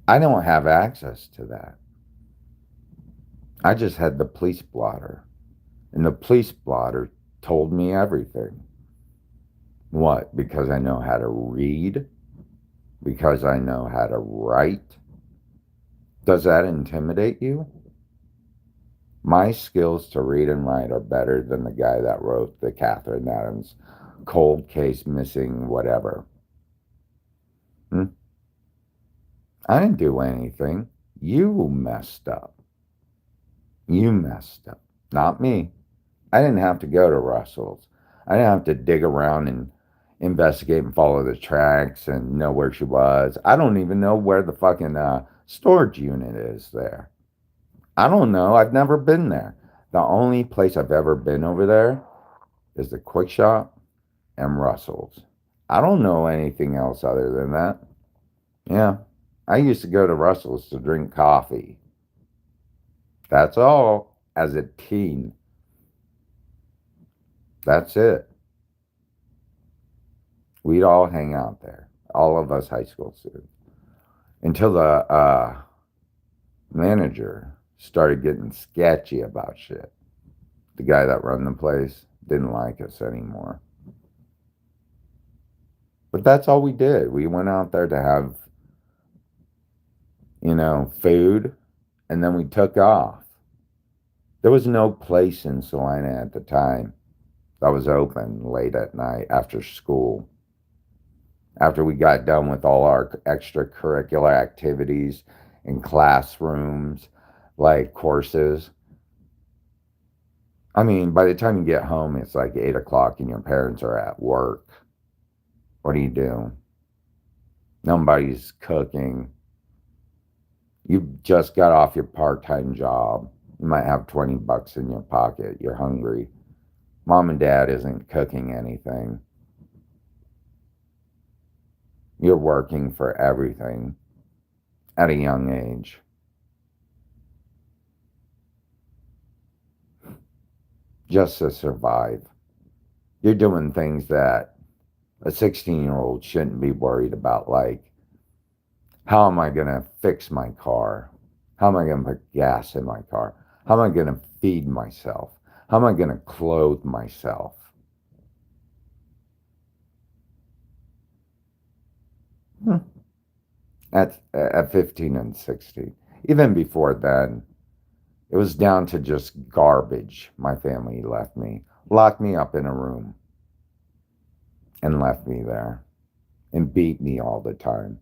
I don't have access to that. I just had the police blotter. And the police blotter told me everything. What? Because I know how to read? Because I know how to write? Does that intimidate you? My skills to read and write are better than the guy that wrote the Catherine Adams cold case missing whatever. I didn't do anything. You messed up. You messed up. Not me. I didn't have to go to Russell's. I didn't have to dig around and investigate and follow the tracks and know where she was. I don't even know where the fucking storage unit is there. I don't know. I've never been there. The only place I've ever been over there is the Quick Shop and Russell's. I don't know anything else other than that. Yeah. I used to go to Russell's to drink coffee. That's all. As a teen. That's it. We'd all hang out there. All of us high school students. Until the manager started getting sketchy about shit. The guy that run the place didn't like us anymore. But that's all we did. We went out there to have, food, and then we took off. There was no place in Salina at the time that was open late at night after school. After we got done with all our extracurricular activities in classrooms, like courses. I mean, by the time you get home, it's like 8 o'clock and your parents are at work. What do you do? Nobody's cooking. You just got off your part-time job. You might have 20 bucks in your pocket. You're hungry. Mom and dad isn't cooking anything. You're working for everything at a young age. Just to survive. You're doing things that a 16-year-old shouldn't be worried about, like, how am I going to fix my car? How am I going to put gas in my car? How am I going to feed myself? How am I going to clothe myself? Hmm. At 15 and 16. Even before then, it was down to just garbage my family left me. Locked me up in a room and left me there and beat me all the time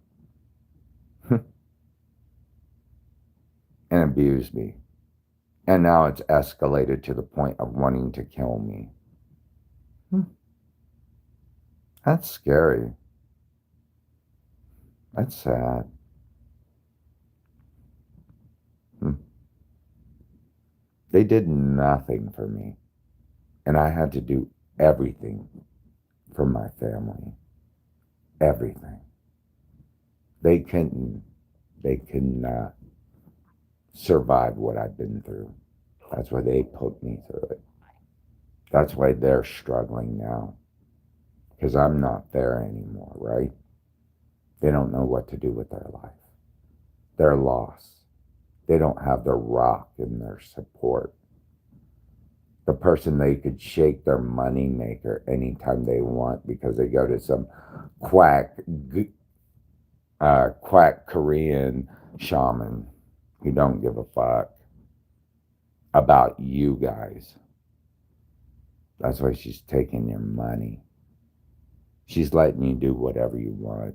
and abused me. And now it's escalated to the point of wanting to kill me. Hmm. That's scary. That's sad. Hmm. They did nothing for me, and I had to do everything for my family. Everything. They couldn't, they could not survive what I've been through. That's why they put me through it. That's why they're struggling now, because I'm not there anymore, right? They don't know what to do with their life. They're lost. They don't have their rock in their support. The person they could shake their money maker anytime they want because they go to some quack, quack Korean shaman who don't give a fuck about you guys. That's why she's taking your money. She's letting you do whatever you want.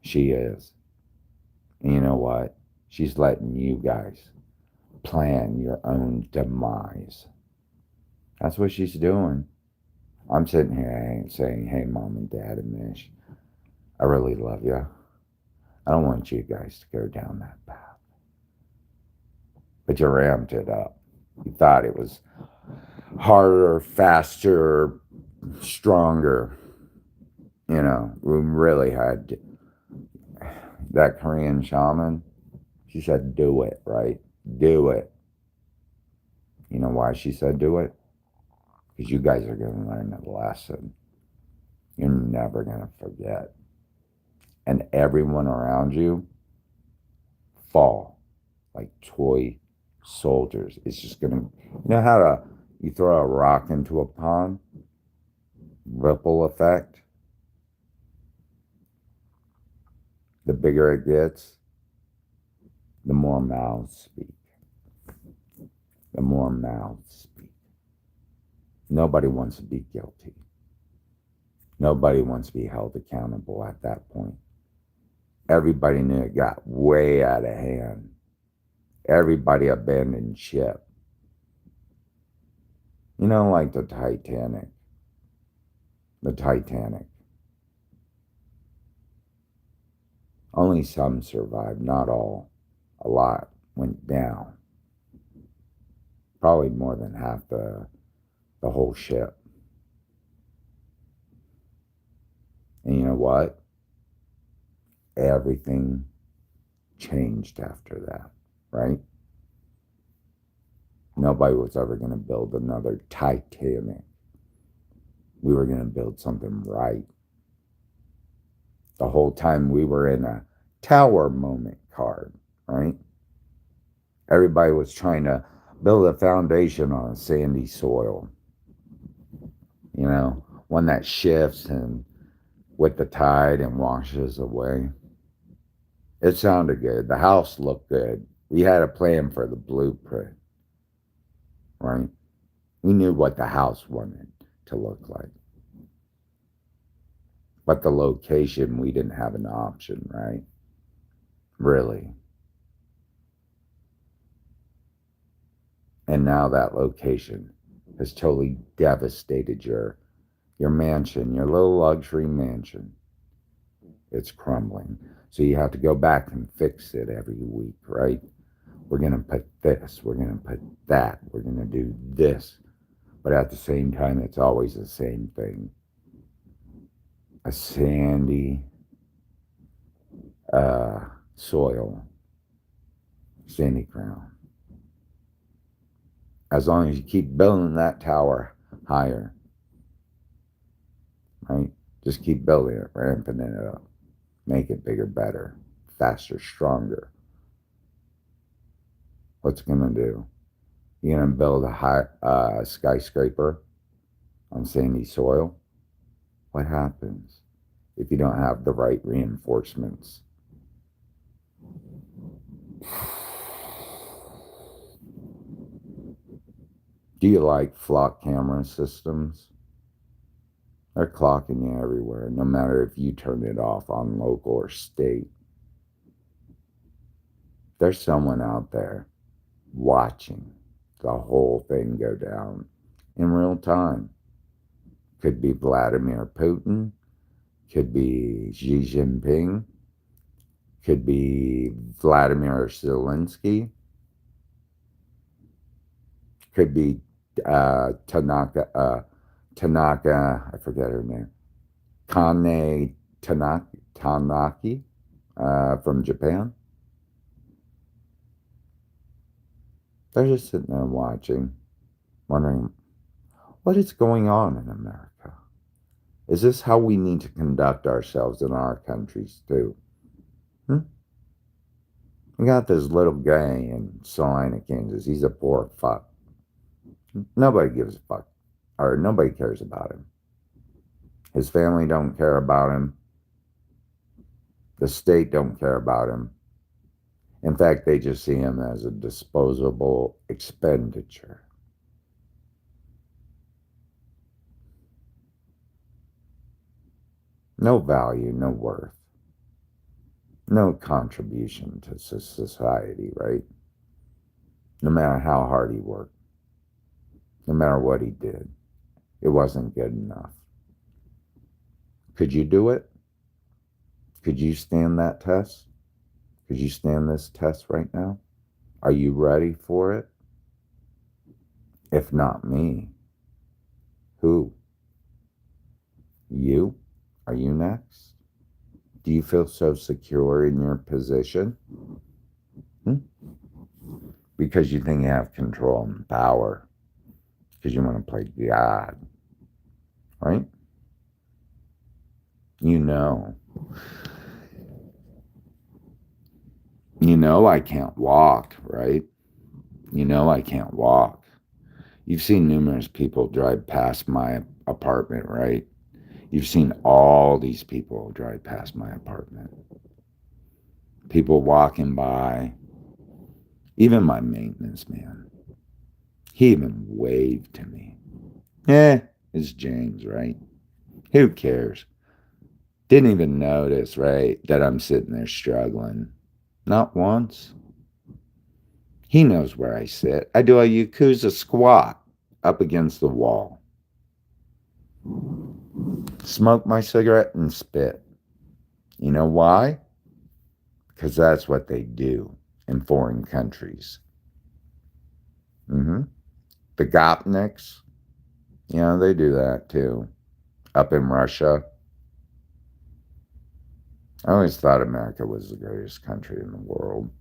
She is. And you know what? She's letting you guys plan your own demise. That's what she's doing. I'm sitting here saying, hey, mom and dad and Mish, I really love you. I don't want you guys to go down that path. But you ramped it up. You thought it was harder, faster, stronger. You know, we really had that Korean shaman. She said, do it, right? Do it. You know why she said do it? Because you guys are going to learn a lesson. You're never going to forget. And everyone around you fall like toy soldiers. It's just going to, you know how you throw a rock into a pond? Ripple effect. The bigger it gets, the more mouths speak. The more mouths speak. Nobody wants to be guilty. Nobody wants to be held accountable at that point. Everybody knew it got way out of hand. Everybody abandoned ship. You know, like the Titanic. The Titanic. Only some survived, not all. A lot went down. Probably more than half the whole ship. And you know what? Everything changed after that, right? Nobody was ever going to build another Titanic. We were going to build something right. The whole time we were in a tower moment card, right? Everybody was trying to build a foundation on a sandy soil, you know, one that shifts and with the tide and washes away. It sounded good. The house looked good. We had a plan for the blueprint, right? We knew what the house wanted to look like. But the location, we didn't have an option, right? Really. And now that location has totally devastated your mansion, your little luxury mansion. It's crumbling. So you have to go back and fix it every week, right? We're going to put this, we're going to put that, we're going to do this. But at the same time, it's always the same thing. A sandy soil, sandy ground. As long as you keep building that tower higher, right? Just keep building it, ramping it up. Make it bigger, better, faster, stronger. What's it going to do? You're going to build a high skyscraper on sandy soil. What happens if you don't have the right reinforcements? Do you like flock camera systems? They're clocking you everywhere, no matter if you turn it off on local or state. There's someone out there watching the whole thing go down in real time. Could be Vladimir Putin, could be Xi Jinping, could be Vladimir Zelensky, could be Tanaka, I forget her name, Kane Tanaki from Japan. They're just sitting there watching, wondering, what is going on in America? Is this how we need to conduct ourselves in our countries too? We got this little guy in Salina, Kansas. He's a poor fuck. Nobody gives a fuck. Or nobody cares about him. His family don't care about him. The state don't care about him. In fact, they just see him as a disposable expenditure. No value, no worth. No contribution to society, right? No matter how hard he worked. No matter what he did. It wasn't good enough. Could you do it? Could you stand that test? Could you stand this test right now? Are you ready for it? If not me, who? You? Are you next? Do you feel so secure in your position? Because you think you have control and power. Because you want to play God. Right? You know I can't walk, right? You know I can't walk. You've seen numerous people drive past my apartment, right? You've seen all these people drive past my apartment. People walking by. Even my maintenance man. He even waved to me. It's James, right? Who cares? Didn't even notice, right, that I'm sitting there struggling. Not once. He knows where I sit. I do a Yakuza squat up against the wall. Smoke my cigarette and spit. You know why? Because that's what they do in foreign countries. The Gopniks, they do that too. Up in Russia. I always thought America was the greatest country in the world.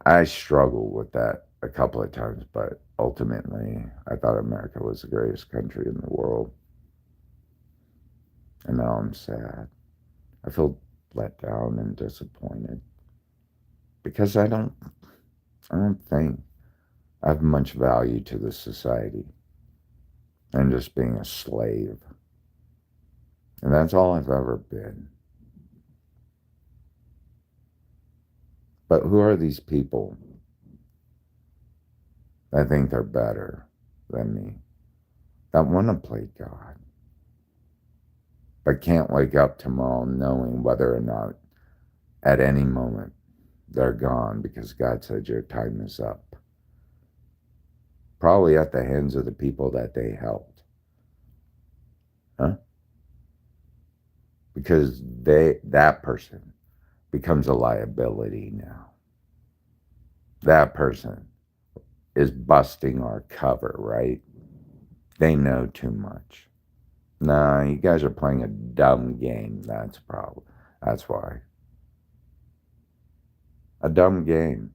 I struggled with that a couple of times, but ultimately, I thought America was the greatest country in the world. And now I'm sad. I feel let down and disappointed because I don't think I have much value to the society. I'm just being a slave. And that's all I've ever been. But who are these people that think they're better than me, that want to play God, but can't wake up tomorrow knowing whether or not at any moment they're gone because God said your time is up? Probably at the hands of the people that they helped. Because that person becomes a liability now. That person is busting our cover, right? They know too much. Nah, you guys are playing a dumb game. That's a problem. That's why. A dumb game.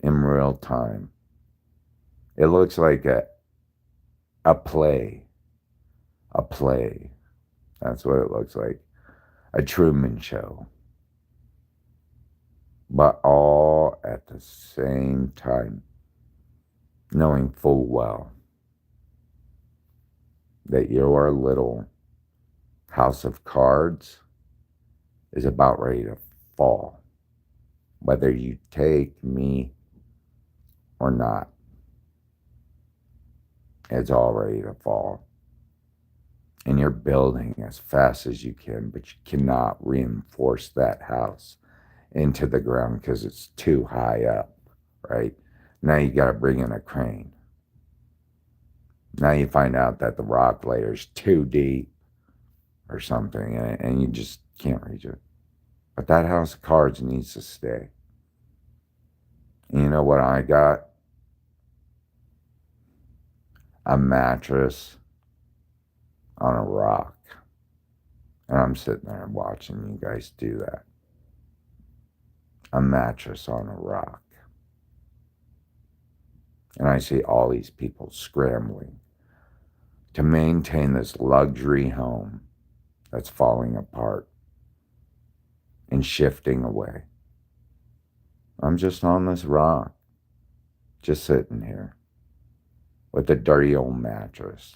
In real time. It looks like a play. A play. That's what it looks like. A Truman Show. but all at the same time, knowing full well that your little house of cards is about ready to fall, whether you take me or not. It's all ready to fall. And you're building as fast as you can, but you cannot reinforce that house into the ground because it's too high up, right? Now you got to bring in a crane. Now you find out that the rock layer's too deep or something, and you just can't reach it. But that house of cards needs to stay. And you know what I got? A mattress on a rock. And I'm sitting there watching you guys do that. A mattress on a rock. And I see all these people scrambling to maintain this luxury home that's falling apart and shifting away. I'm just on this rock, just sitting here with a dirty old mattress,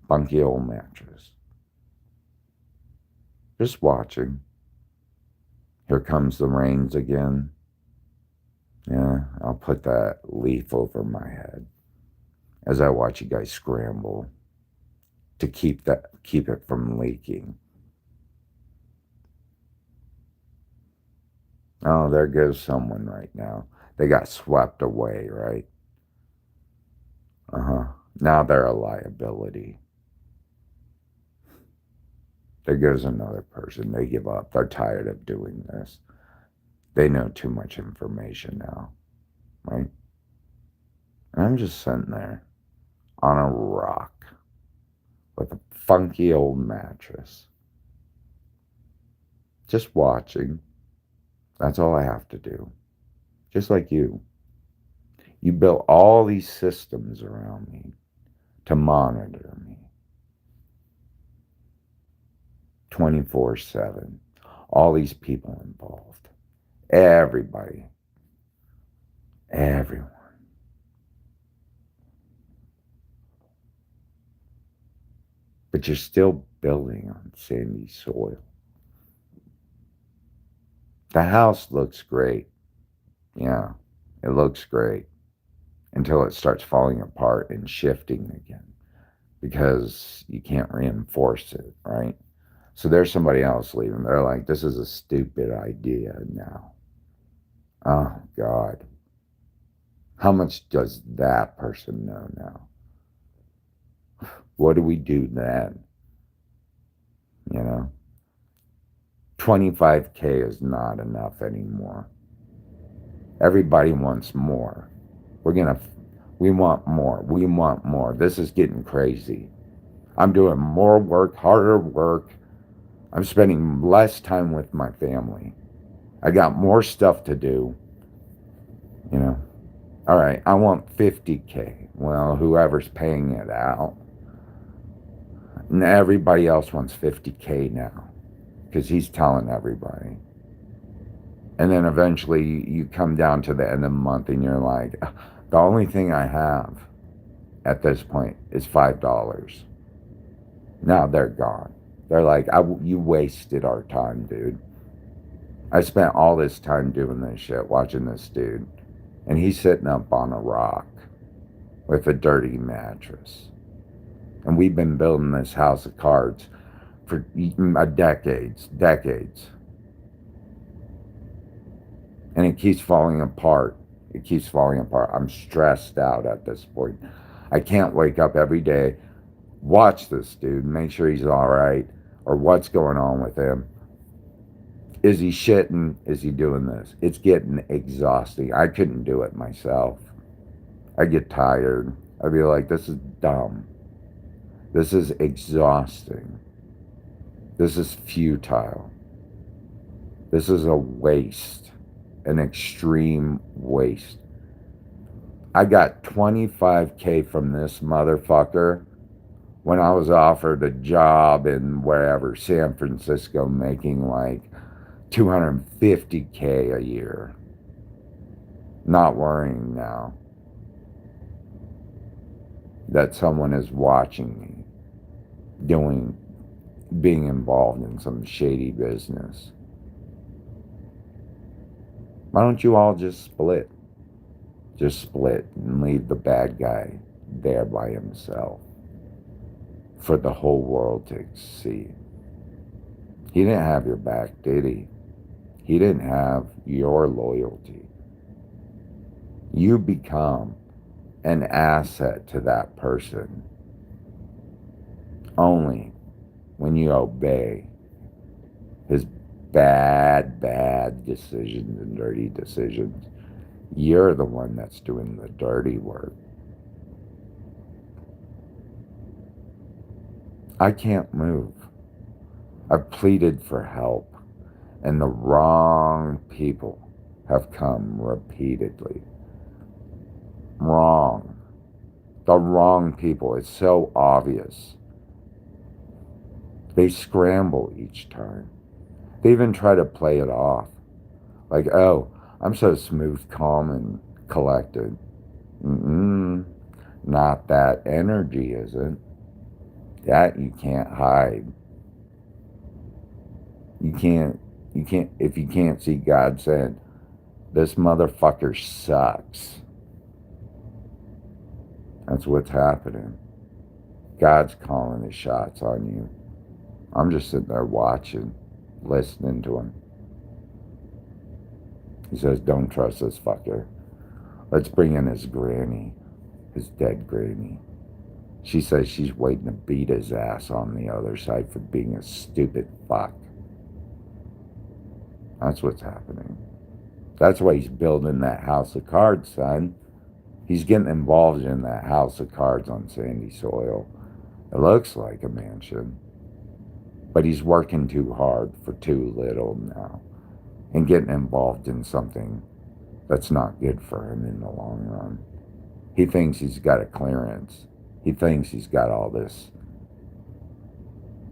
funky old mattress. Just watching. Here comes the rains again. Yeah, I'll put that leaf over my head as I watch you guys scramble to keep it from leaking. Oh, there goes someone right now. They got swept away, right? Now they're a liability. There goes another person. They give up. They're tired of doing this. They know too much information now, right? And I'm just sitting there on a rock with a funky old mattress, just watching. That's all I have to do. Just like you. You built all these systems around me to monitor me 24/7. All these people involved. Everybody. Everyone. But you're still building on sandy soil. The house looks great. Yeah, it looks great until it starts falling apart and shifting again because you can't reinforce it, right? So there's somebody else leaving. They're like, this is a stupid idea now. Oh, God. How much does that person know now? What do we do then? You know? 25K is not enough anymore. Everybody wants more. We want more. We want more. This is getting crazy. I'm doing more work, harder work. I'm spending less time with my family. I got more stuff to do. You know, all right, I want 50K. Well, whoever's paying it out. And everybody else wants 50K now because he's telling everybody. And then eventually you come down to the end of the month and you're like, the only thing I have at this point is $5. Now they're gone. They're like, you wasted our time, dude. I spent all this time doing this shit, watching this dude. And he's sitting up on a rock with a dirty mattress. And we've been building this house of cards for decades. And it keeps falling apart. It keeps falling apart. I'm stressed out at this point. I can't wake up every day, watch this dude, make sure he's all right, or what's going on with him. Is he shitting? Is he doing this? It's getting exhausting. I couldn't do it myself. I get tired. I'd be like, this is dumb. This is exhausting. This is futile. This is a waste, an extreme waste. I got 25K from this motherfucker when I was offered a job in wherever, San Francisco, making like 250K a year. Not worrying now that someone is watching me being involved in some shady business. Why don't you all just split? Just split and leave the bad guy there by himself for the whole world to see. He didn't have your back, did he? He didn't have your loyalty. You become an asset to that person only when you obey his bad decisions and dirty decisions. You're the one that's doing the dirty work. I can't move. I've pleaded for help, and the wrong people have come repeatedly. Wrong. The wrong people. It's so obvious. They scramble each time. They even try to play it off. Like, oh, I'm so smooth, calm, and collected. Not that energy, is it? That you can't hide. You can't, if you can't see God saying, this motherfucker sucks. That's what's happening. God's calling his shots on you. I'm just sitting there watching, listening to him. He says, don't trust this fucker. Let's bring in his granny, his dead granny. She says she's waiting to beat his ass on the other side for being a stupid fuck. That's what's happening. That's why he's building that house of cards, son. He's getting involved in that house of cards on sandy soil. It looks like a mansion. But he's working too hard for too little now. And getting involved in something that's not good for him in the long run. He thinks he's got a clearance. He thinks he's got all this.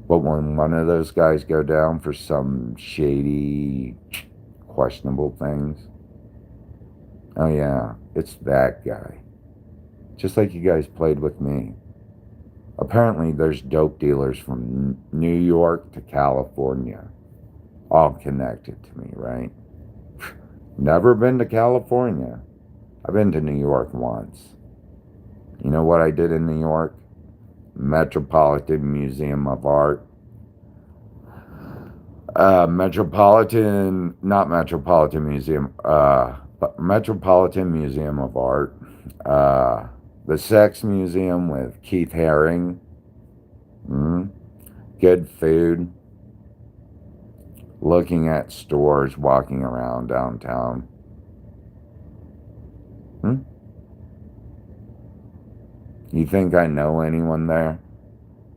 But when one of those guys go down for some shady, questionable things, oh yeah, it's that guy. Just like you guys played with me. Apparently there's dope dealers from New York to California, all connected to me, right? Never been to California. I've been to New York once. You know what I did in New York? Metropolitan Museum of Art. Not Metropolitan Museum, but Metropolitan Museum of Art. The Sex Museum with Keith Haring. Good food. Looking at stores, walking around downtown. You think I know anyone there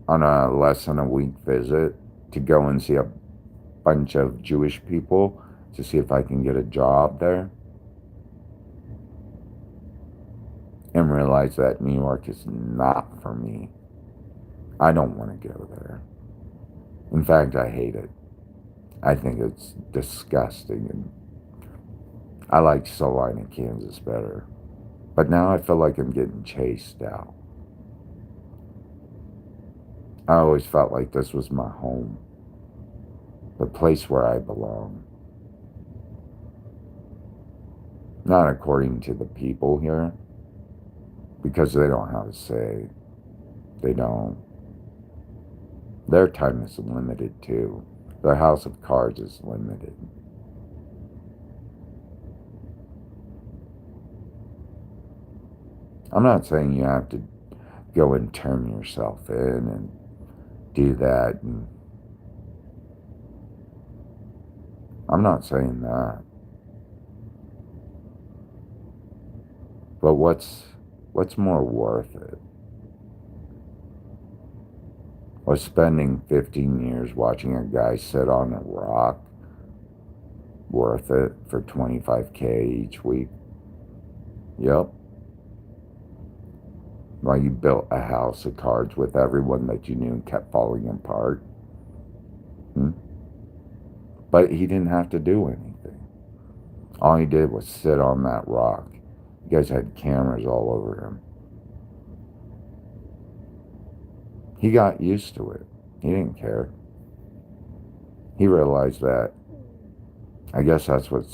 on a less than a week visit to go and see a bunch of Jewish people to see if I can get a job there? And realize that New York is not for me. I don't want to go there. In fact, I hate it. I think it's disgusting, and I like Salina, Kansas better. But now I feel like I'm getting chased out. I always felt like this was my home, the place where I belong. Not according to the people here, because they don't have a say. They don't. Their time is limited too. Their house of cards is limited. I'm not saying you have to go and turn yourself in and do that. And I'm not saying that. But what's more worth it? Or spending 15 years watching a guy sit on a rock worth it for $25K each week? Yep. While you built a house of cards with everyone that you knew and kept falling apart. But he didn't have to do anything. All he did was sit on that rock. You guys had cameras all over him. He got used to it. He didn't care. He realized that. I guess that's what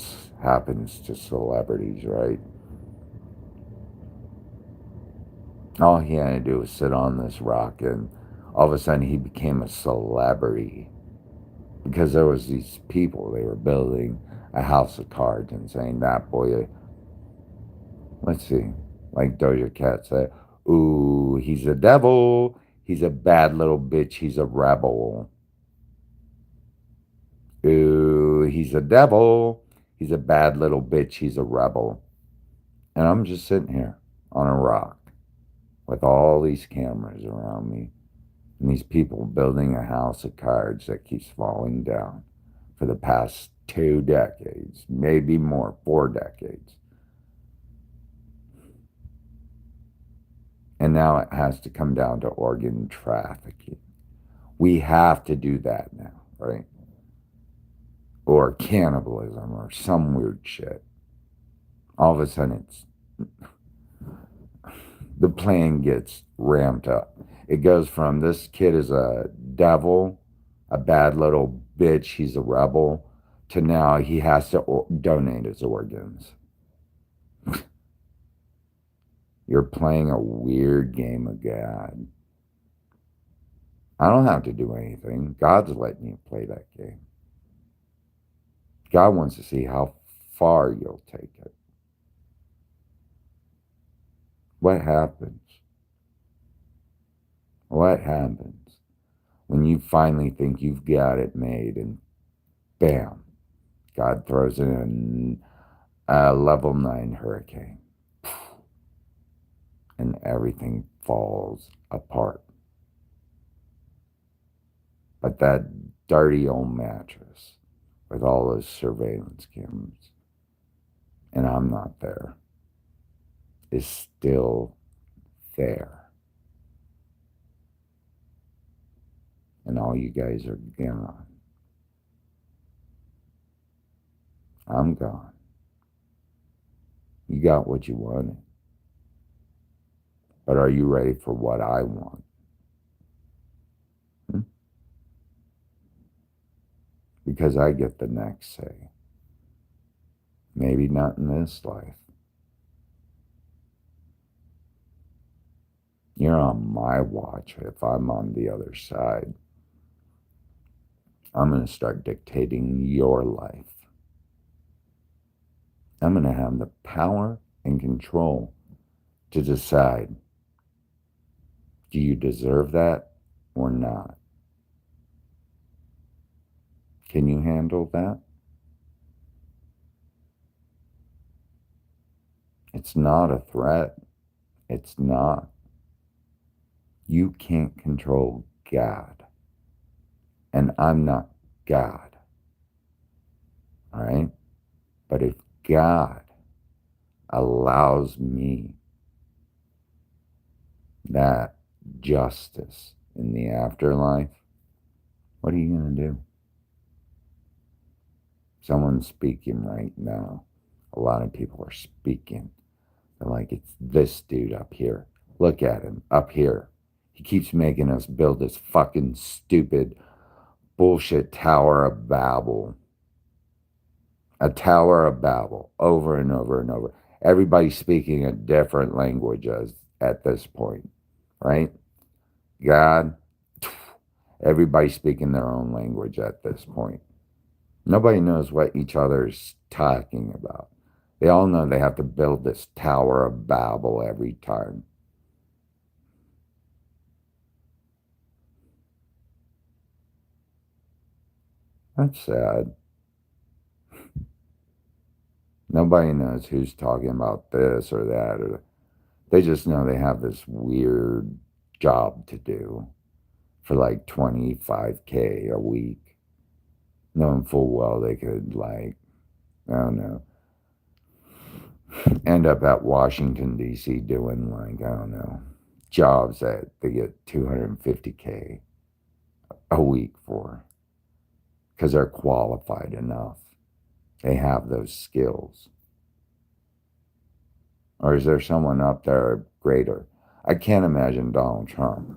happens to celebrities, right? All he had to do was sit on this rock, and all of a sudden he became a celebrity because there was these people. They were building a house of cards and saying that boy, let's see, like Doja Cat said, "Ooh, he's a devil. He's a bad little bitch. He's a rebel. Ooh, he's a devil. He's a bad little bitch. He's a rebel." And I'm just sitting here on a rock with all these cameras around me and these people building a house of cards that keeps falling down for the past 2 decades, maybe more, 4 decades. And now it has to come down to organ trafficking. We have to do that now, right? Or cannibalism or some weird shit. All of a sudden, the plan gets ramped up. It goes from this kid is a devil, a bad little bitch, he's a rebel, to now he has to donate his organs. You're playing a weird game of God. I don't have to do anything. God's letting you play that game. God wants to see how far you'll take it. What happens? What happens when you finally think you've got it made and bam, God throws in a level 9 hurricane and everything falls apart? But that dirty old mattress with all those surveillance cameras, and I'm not there, is still there. And all you guys are gone. I'm gone. You got what you wanted. But are you ready for what I want? Because I get the next say. Maybe not in this life. You're on my watch if I'm on the other side. I'm going to start dictating your life. I'm going to have the power and control to decide, do you deserve that or not? Can you handle that? It's not a threat. It's not. You can't control God. And I'm not God. All right? But if God allows me that justice in the afterlife, what are you going to do? Someone's speaking right now. A lot of people are speaking. They're like, it's this dude up here. Look at him up here. He keeps making us build this fucking stupid bullshit Tower of Babel. A Tower of Babel over and over and over. Everybody's speaking a different language at this point, right? God, everybody's speaking their own language at this point. Nobody knows what each other's talking about. They all know they have to build this Tower of Babel every time. That's sad. Nobody knows who's talking about this or that, or they just know they have this weird job to do for like 25K a week, knowing full well they could, like, I don't know, end up at Washington, D.C. doing, like, I don't know, jobs that they get 250K a week for. because they're qualified enough. They have those skills. Or is there someone up there greater? I can't imagine Donald Trump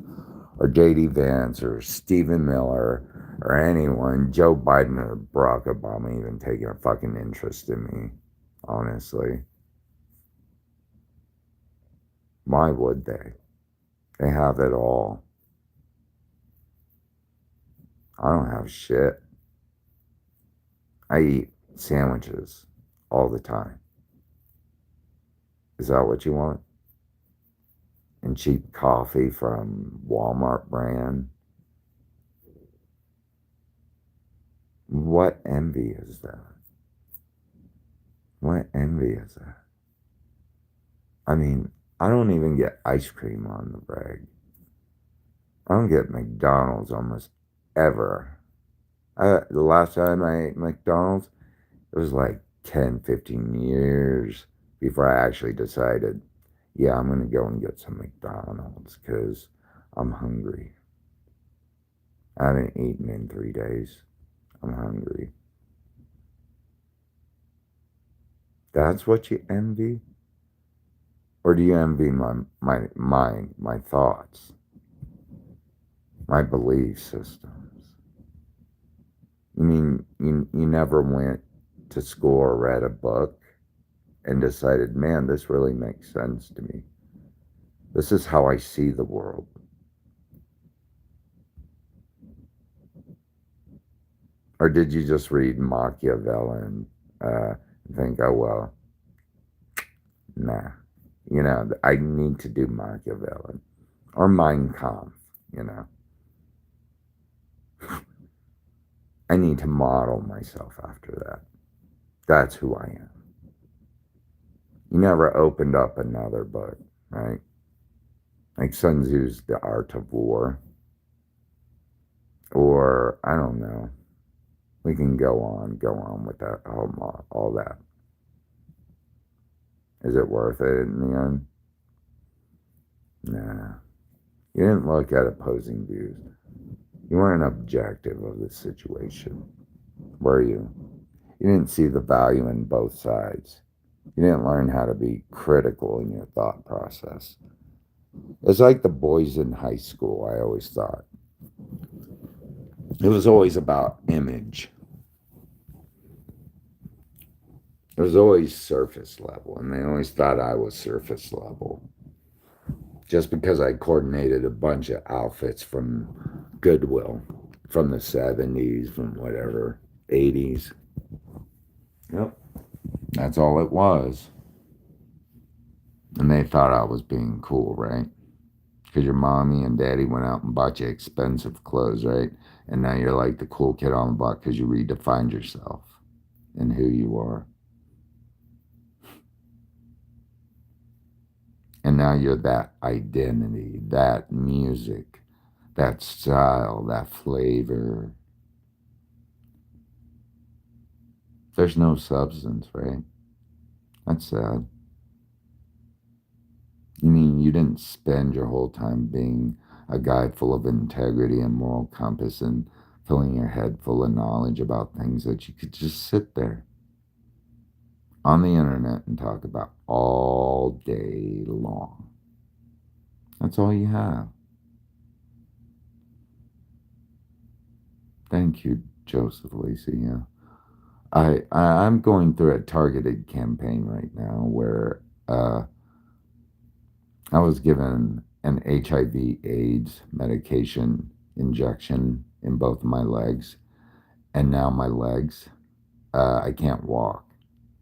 or J.D. Vance or Stephen Miller or anyone, Joe Biden or Barack Obama even taking a fucking interest in me, honestly. Why would they? They have it all. I don't have shit. I eat sandwiches all the time. Is that what you want? And cheap coffee from Walmart brand? What envy is that? What envy is that? I mean, I don't even get ice cream on the reg. I don't get McDonald's almost ever. The last time I ate McDonald's, it was like 10, 15 years before I actually decided, yeah, I'm going to go and get some McDonald's because I'm hungry. I haven't eaten in 3 days. I'm hungry. That's what you envy? Or do you envy my thoughts, my belief systems? You mean you never went to school or read a book and decided, man, this really makes sense to me. This is how I see the world. Or did you just read Machiavelli and think, oh, well, nah. You know, I need to do Machiavelli or Mein Kampf, you know. I need to model myself after that. That's who I am. You never opened up another book, right? Like Sun Tzu's The Art of War. Or, I don't know. We can go on with that, all that. Is it worth it in the end? Nah. You didn't look at opposing views. You weren't objective of the situation, were you? You didn't see the value in both sides. You didn't learn how to be critical in your thought process. It's like the boys in high school, I always thought. It was always about image. It was always surface level, and they always thought I was surface level. Just because I coordinated a bunch of outfits from Goodwill, from the 70s, from whatever, 80s. Yep. That's all it was. And they thought I was being cool, right? Because your mommy and daddy went out and bought you expensive clothes, right? And now you're like the cool kid on the block because you redefined yourself and who you are. And now you're that identity, that music, that style, that flavor. There's no substance, right? That's sad. You mean you didn't spend your whole time being a guy full of integrity and moral compass and filling your head full of knowledge about things that you could just sit there on the internet and talk about all day long. That's all you have. Thank you, Joseph Lacey. Yeah. I'm going through a targeted campaign right now where I was given an HIV/AIDS medication injection in both of my legs, and now my legs, I can't walk.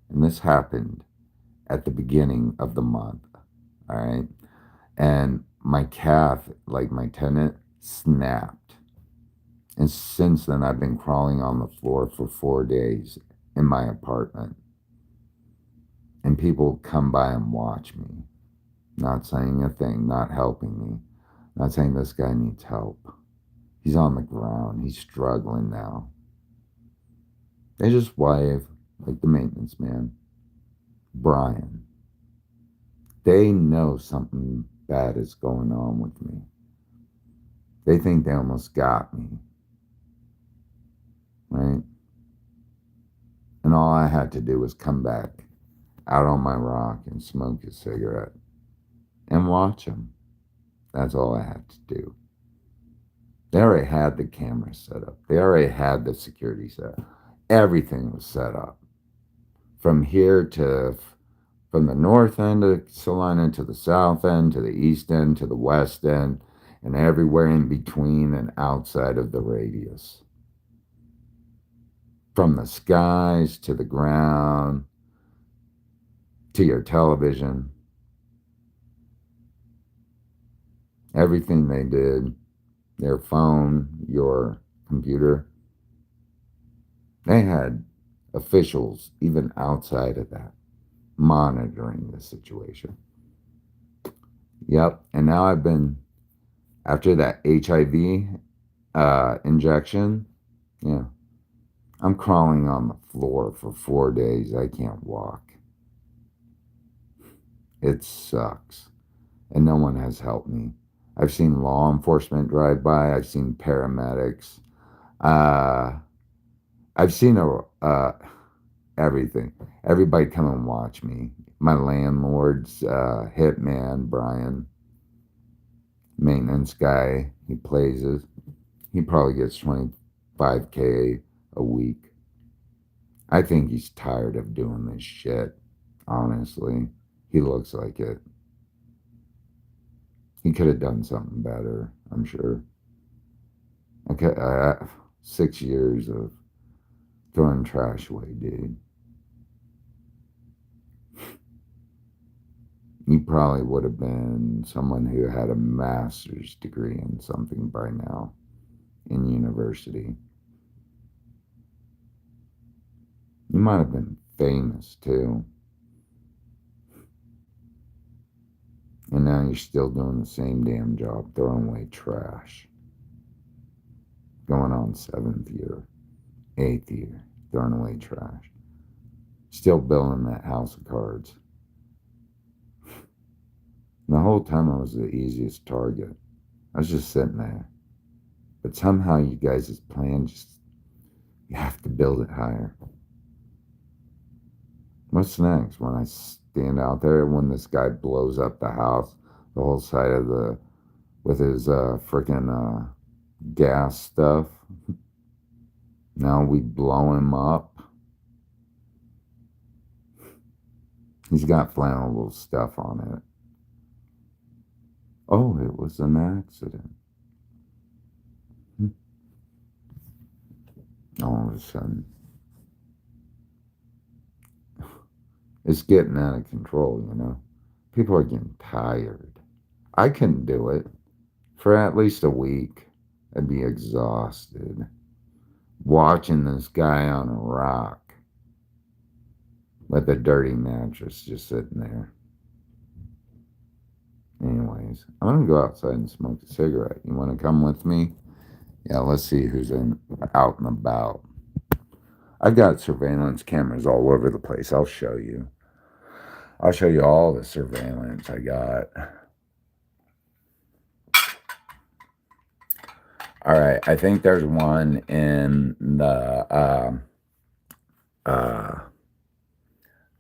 And this happened at the beginning of the month, all right? And my calf, like my tendon, snapped. And since then, I've been crawling on the floor for 4 days in my apartment. And people come by and watch me, not saying a thing, not helping me, not saying this guy needs help. He's on the ground. He's struggling now. They just wave like the maintenance man, Brian. They know something bad is going on with me. They think they almost got me. right? And all I had to do was come back out on my rock and smoke a cigarette and watch them. That's all I had to do. They already had the camera set up. They already had the security set up. Everything was set up. From here to, from the north end of Salina to the south end, to the east end, to the west end, and everywhere in between and outside of the radius. From the skies to the ground, to your television. Everything they did, their phone, your computer, they had officials even outside of that monitoring the situation. Yep. And now I've been, after that HIV injection, yeah, I'm crawling on the floor for 4 days. I can't walk. It sucks. And no one has helped me. I've seen law enforcement drive by. I've seen paramedics. I've seen everything. Everybody come and watch me. My landlord's hitman, Brian, maintenance guy. He plays it. He probably gets $25K a week. I think he's tired of doing this shit, honestly. He looks like it. He could have done something better, I'm sure. Okay, 6 years of throwing trash away, dude. You probably would have been someone who had a master's degree in something by now in university. You might have been famous too. And now you're still doing the same damn job, throwing away trash. Going on 7th year, 8th year, throwing away trash. Still building that house of cards. And the whole time I was the easiest target. I was just sitting there. But somehow you guys' plan just, you have to build it higher. What's next? When I stand out there, when this guy blows up the house, the whole side of the, with his freaking gas stuff. Now we blow him up. He's got flammable stuff on it. Oh, it was an accident. All of a sudden. It's getting out of control, you know. People are getting tired. I couldn't do it. For at least a week, I'd be exhausted. Watching this guy on a rock with a dirty mattress just sitting there. Anyways, I'm going to go outside and smoke a cigarette. You want to come with me? Yeah, let's see who's out and about. I've got surveillance cameras all over the place. I'll show you. I'll show you all the surveillance I got. All right, I think there's one in the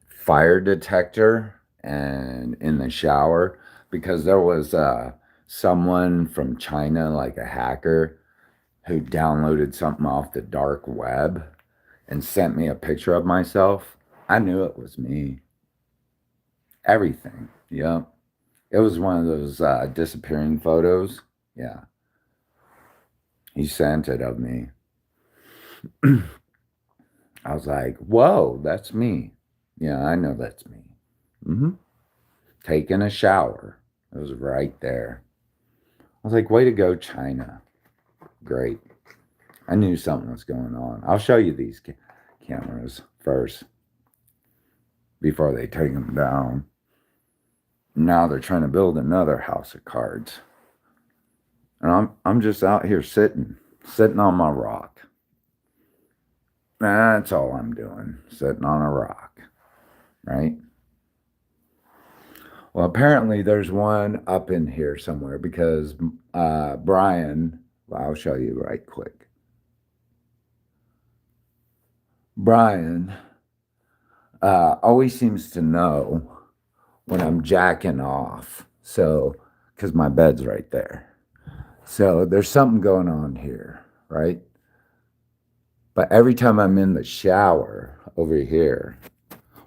fire detector and in the shower, because there was someone from China, like a hacker, who downloaded something off the dark web and sent me a picture of myself. I knew it was me. Everything. Yep. It was one of those disappearing photos. Yeah. He sent it of me. I was like, whoa, that's me. Yeah, I know that's me. Taking a shower. It was right there. I was like, way to go, China. Great. I knew something was going on. I'll show you these cameras first before they take them down. Now they're trying to build another house of cards. And I'm just out here sitting on my rock. That's all I'm doing, sitting on a rock, right? Well, apparently there's one up in here somewhere, because Brian, well, I'll show you right quick. Brian always seems to know when I'm jacking off. So, because my bed's right there. So there's something going on here, right? But every time I'm in the shower over here,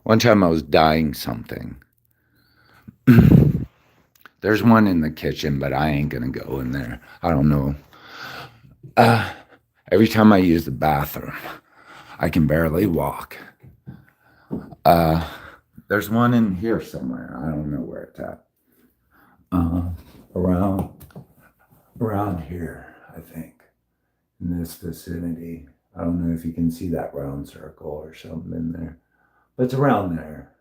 one time I was dyeing something. There's one in the kitchen, but I ain't gonna go in there. I don't know. Every time I use the bathroom, I can barely walk. There's one in here somewhere. I don't know where it's at. Around here, I think, in this vicinity. I don't know if you can see that round circle or something in there, but it's around there.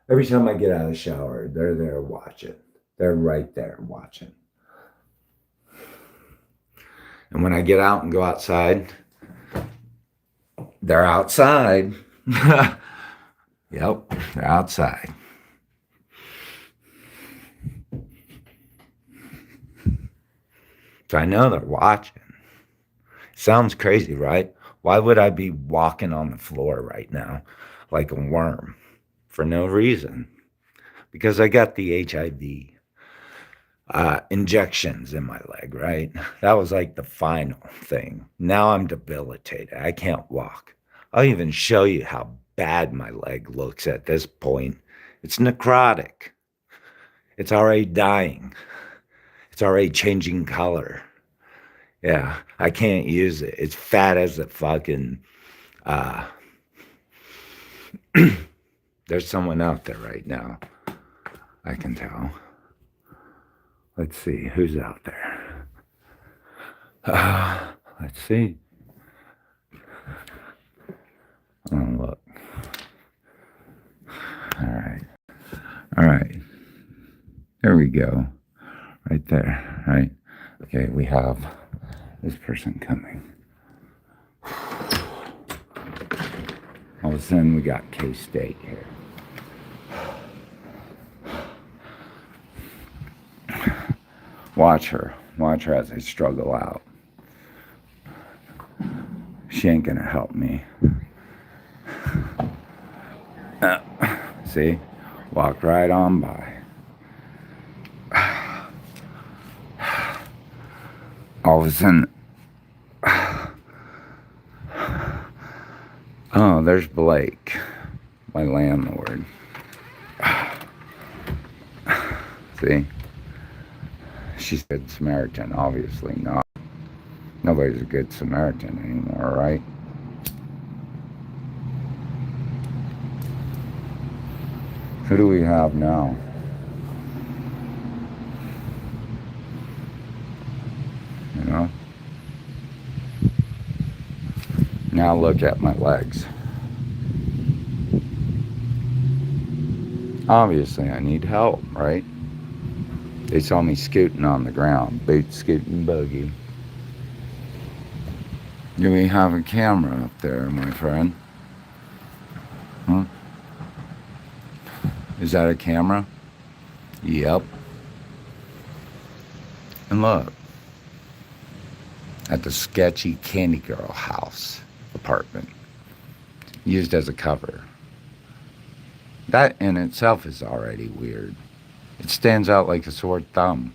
Every time I get out of the shower, they're there watching. They're right there watching. And when I get out and go outside, they're outside. Yep, they're outside. So I know they're watching. Sounds crazy, right? Why would I be walking on the floor right now like a worm for no reason? Because I got the HIV injections in my leg, right? That was like the final thing. Now I'm debilitated. I can't walk. I'll even show you how bad my leg looks at this point. It's necrotic. It's already dying. It's already changing color. Yeah, I can't use it. It's fat as a fucking. There's someone out there right now. I can tell. Let's see who's out there. Let's see. Oh, look. All right. All right. There we go. Right there. Right. Okay, we have this person coming. All of a sudden, we got K-State here. Watch her. Watch her as I struggle out. She ain't gonna help me. See? Walked right on by. All of a sudden, oh, there's Blake, my landlord. See? She's a good Samaritan, obviously not. Nobody's a good Samaritan anymore, right? Who do we have now? You know? Now look at my legs. Obviously, I need help, right? They saw me scooting on the ground. Boot scooting boogie. Do we have a camera up there, my friend? Huh? Is that a camera? Yep. And look. At the sketchy Candy Girl house apartment. Used as a cover. That in itself is already weird. It stands out like a sore thumb.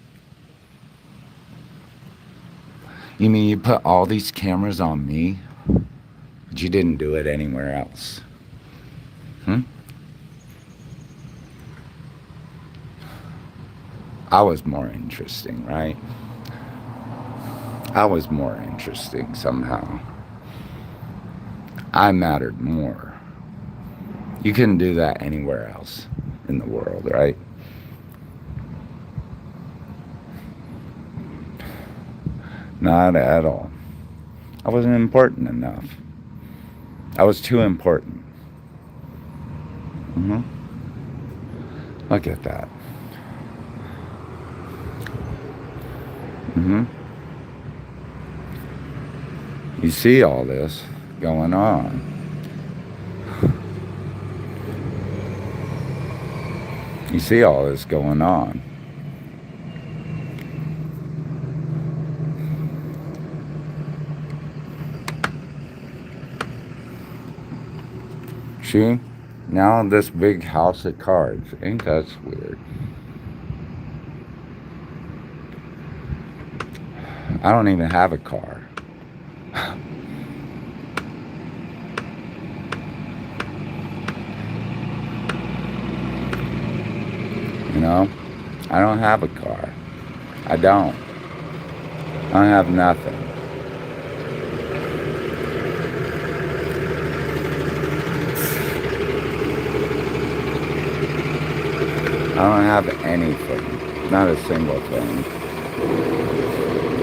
You mean you put all these cameras on me, but you didn't do it anywhere else? I was more interesting, right? I was more interesting somehow. I mattered more. You couldn't do that anywhere else in the world, right? Not at all. I wasn't important enough. I was too important. Look at that. You see all this going on. You see all this going on. See? Now this big house of cards. Ain't that weird? I don't even have a car. You know? I don't have a car. I don't. I don't have nothing. I don't have anything. Not a single thing.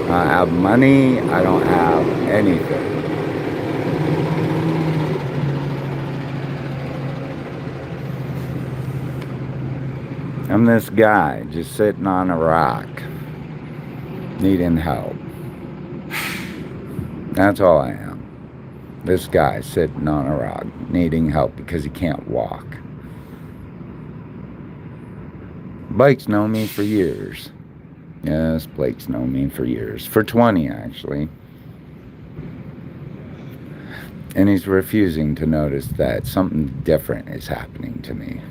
I don't have money. I don't have anything. I'm this guy just sitting on a rock, needing help. That's all I am. This guy sitting on a rock, needing help because he can't walk. Blake's known me for years. Yes, Blake's known me for years. For 20, actually. And he's refusing to notice that something different is happening to me.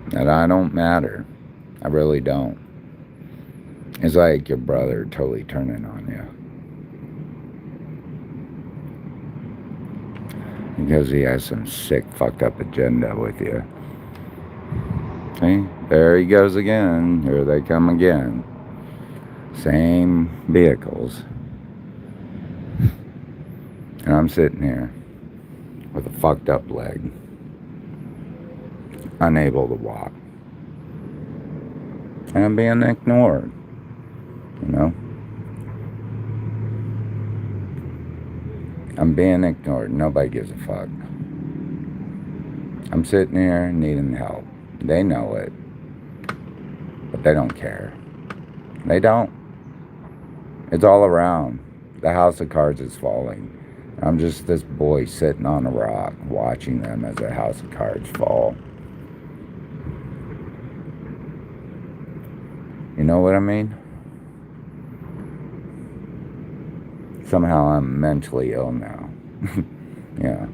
That I don't matter. I really don't. It's like your brother totally turning on you. Because he has some sick, fucked up agenda with you. See? There he goes again. Here they come again. Same vehicles. And I'm sitting here with a fucked up leg. Unable to walk. And I'm being ignored. You know? I'm being ignored. Nobody gives a fuck. I'm sitting here needing help. They know it. But they don't care. They don't. It's all around. The house of cards is falling. I'm just this boy sitting on a rock watching them as the house of cards fall. You know what I mean? Somehow I'm mentally ill now. Yeah.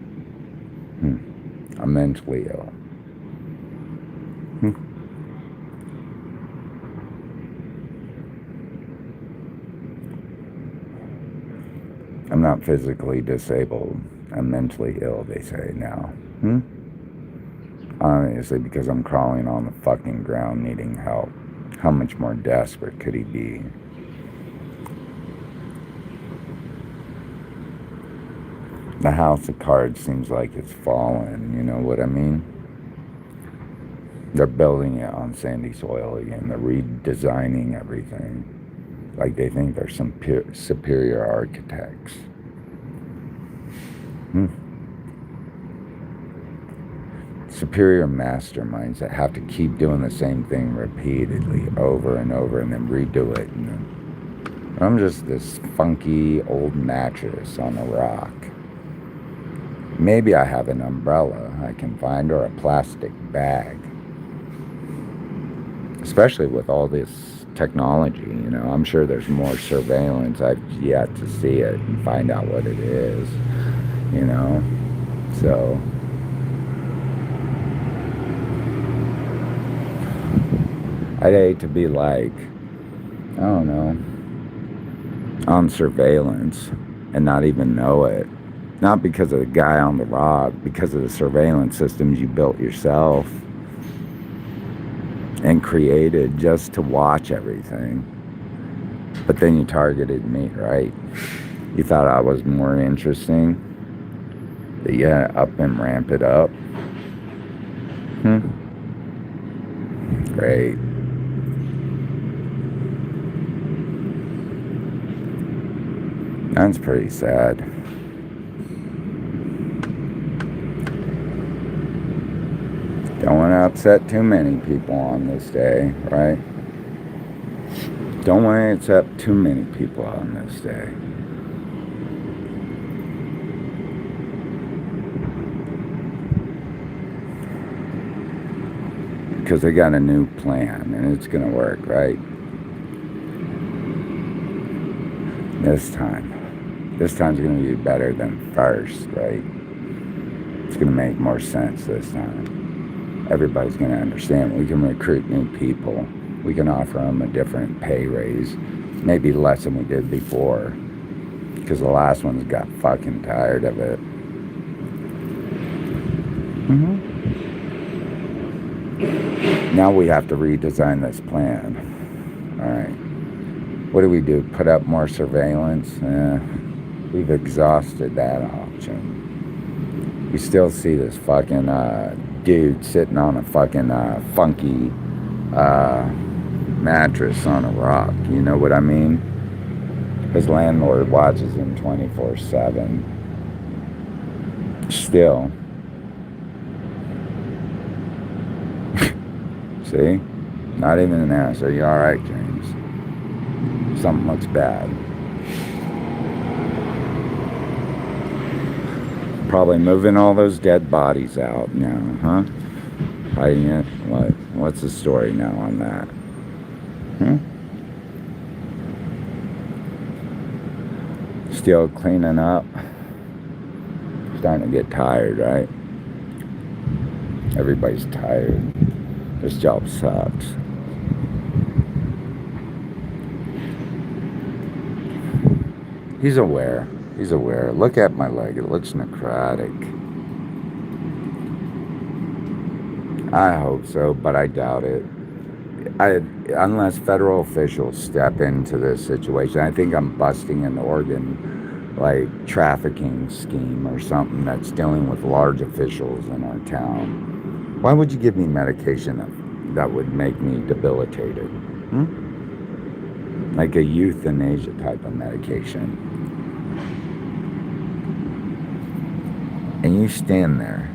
I'm mentally ill. I'm not physically disabled. I'm mentally ill, they say now. Obviously, because I'm crawling on the fucking ground needing help. How much more desperate could he be? The house of cards seems like it's fallen, you know what I mean? They're building it on sandy soil again. They're redesigning everything. Like they think they're some superior architects. Superior masterminds that have to keep doing the same thing repeatedly over and over and then redo it. And I'm just this funky old mattress on a rock. Maybe I have an umbrella I can find or a plastic bag. Especially with all this technology, you know. I'm sure there's more surveillance. I've yet to see it and find out what it is, you know. So I'd hate to be like, I don't know, on surveillance and not even know it. Not because of the guy on the rock, because of the surveillance systems you built yourself and created just to watch everything. But then you targeted me, right? You thought I was more interesting? That you had to up and ramp it up? Great. That's pretty sad. Don't want to upset too many people on this day, right? Don't want to upset too many people on this day. Because they got a new plan and it's going to work, right? This time's going to be better than first, right? It's going to make more sense this time. Everybody's going to understand. We can recruit new people. We can offer them a different pay raise. Maybe less than we did before. Because the last ones got fucking tired of it. Now we have to redesign this plan. Alright. What do we do? Put up more surveillance? We've exhausted that option. We still see this fucking dude sitting on a fucking funky mattress on a rock. You know what I mean? His landlord watches him 24/7. Still. See? Not even an answer. You alright, James? Something looks bad. Probably moving all those dead bodies out now, huh? Hiding it? What? What's the story now on that? Still cleaning up. Starting to get tired, right? Everybody's tired. This job sucks. He's aware. He's aware. Look at my leg. It looks necrotic. I hope so, but I doubt it. Unless federal officials step into this situation, I think I'm busting an organ, like trafficking scheme or something that's dealing with large officials in our town. Why would you give me medication that would make me debilitated? Like a euthanasia type of medication. And you stand there,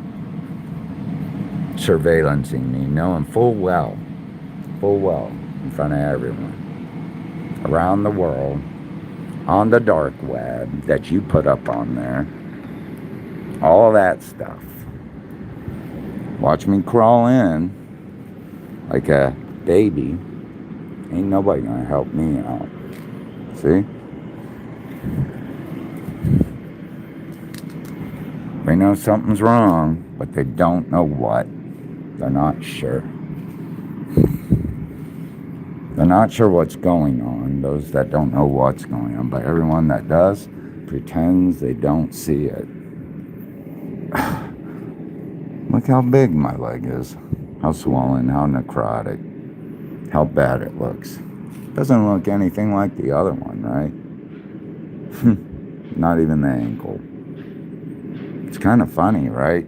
surveillancing me, knowing full well, in front of everyone, around the world, on the dark web that you put up on there, all of that stuff. Watch me crawl in like a baby. Ain't nobody gonna help me out. See? They know something's wrong, but they don't know what. They're not sure. They're not sure what's going on, those that don't know what's going on. But everyone that does pretends they don't see it. Look how big my leg is. How swollen, how necrotic. How bad it looks. Doesn't look anything like the other one, right? Not even the ankle. It's kind of funny, right?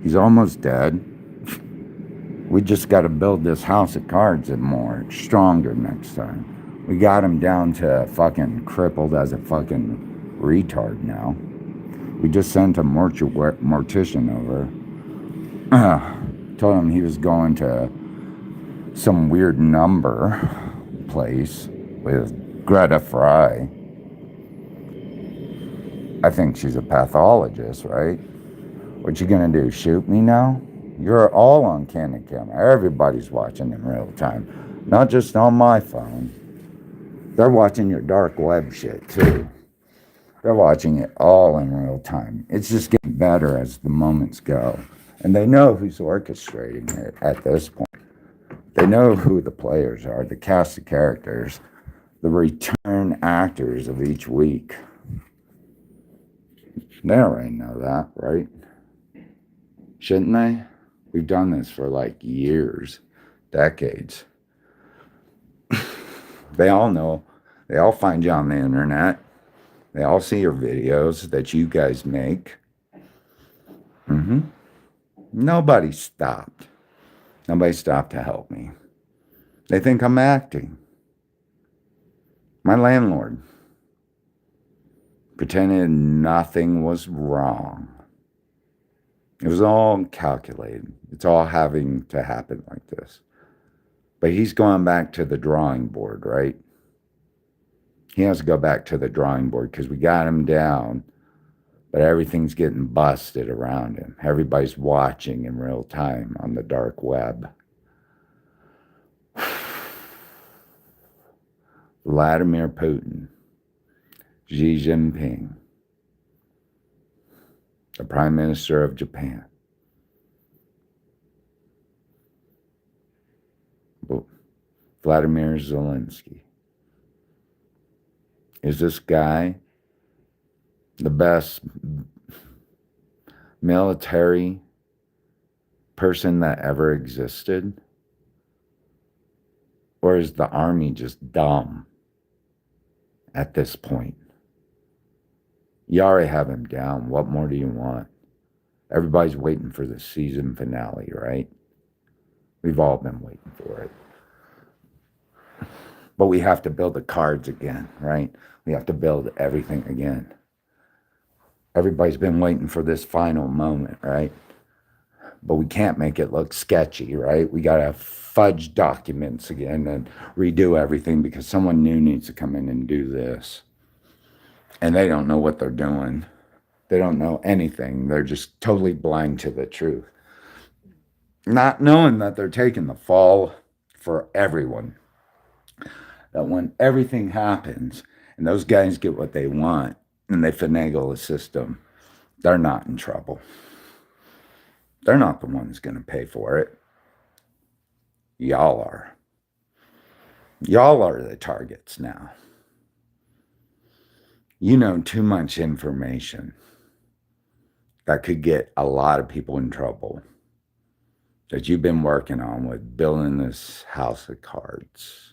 He's almost dead. We just got to build this house of cards and more stronger next time. We got him down to fucking crippled as a fucking retard now. We just sent a mortician over. Told him he was going to some weird number place with Greta Fry. I think she's a pathologist, right? What you gonna do, shoot me now? You're all on candid camera. Everybody's watching in real time. Not just on my phone. They're watching your dark web shit too. They're watching it all in real time. It's just getting better as the moments go. And they know who's orchestrating it at this point. They know who the players are, the cast of characters, the return actors of each week. They already know that, right? Shouldn't they? We've done this for like years, decades. They all know. They all find you on the internet. They all see your videos that you guys make. Nobody stopped. Nobody stopped to help me. They think I'm acting. My landlord pretended nothing was wrong. It was all calculated. It's all having to happen like this. But he's going back to the drawing board, right? He has to go back to the drawing board because we got him down, but everything's getting busted around him. Everybody's watching in real time on the dark web. Vladimir Putin, Xi Jinping. the Prime Minister of Japan. Vladimir Zelensky. Is this guy the best military person that ever existed? Or is the army just dumb at this point? You already have him down. What more do you want? Everybody's waiting for the season finale, right? We've all been waiting for it. But we have to build the cards again, right? We have to build everything again. Everybody's been waiting for this final moment, right? But we can't make it look sketchy, right? We got to fudge documents again and redo everything because someone new needs to come in and do this. And they don't know what they're doing. They don't know anything. They're just totally blind to the truth. Not knowing that they're taking the fall for everyone. That when everything happens and those guys get what they want and they finagle the system, they're not in trouble. They're not the ones going to pay for it. Y'all are. Y'all are the targets now. You know too much information that could get a lot of people in trouble that you've been working on with building this house of cards.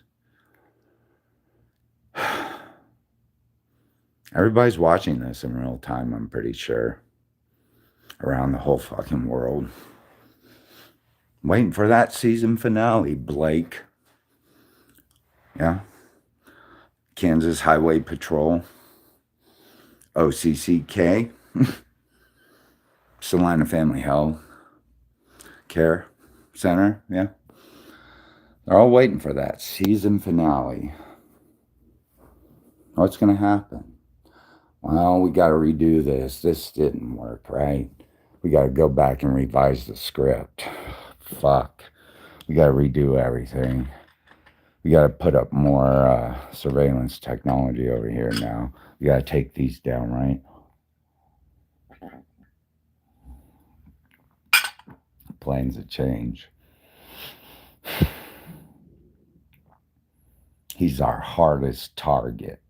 Everybody's watching this in real time, I'm pretty sure. Around the whole fucking world. Waiting for that season finale, Blake. Yeah. Kansas Highway Patrol. OCCK. Salina Family Health Care Center. Yeah. They're all waiting for that season finale. What's going to happen? Well, we got to redo this. This didn't work, right? We got to go back and revise the script. Fuck. We got to redo everything. We got to put up more surveillance technology over here now. We got to take these down, right? Plans have changed. He's our hardest target.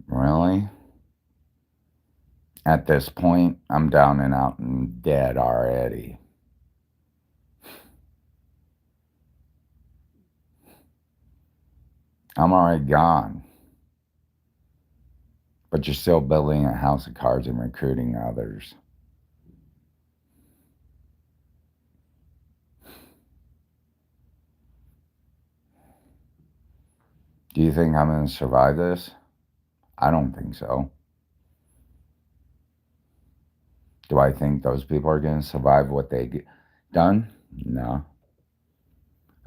Really? At this point, I'm down and out and dead already. I'm already gone. But you're still building a house of cards and recruiting others. Do you think I'm going to survive this? I don't think so. Do I think those people are going to survive what they done? No.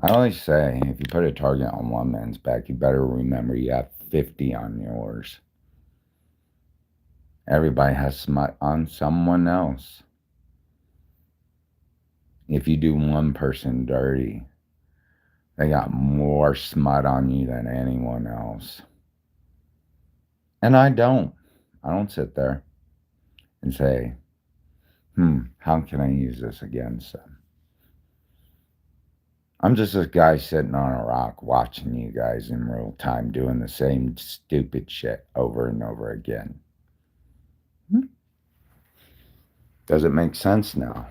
I always say, if you put a target on one man's back, you better remember you have 50 on yours. Everybody has smut on someone else. If you do one person dirty, they got more smut on you than anyone else. And I don't sit there and say, how can I use this against them? I'm just a guy sitting on a rock watching you guys in real time doing the same stupid shit over and over again. Does it make sense now?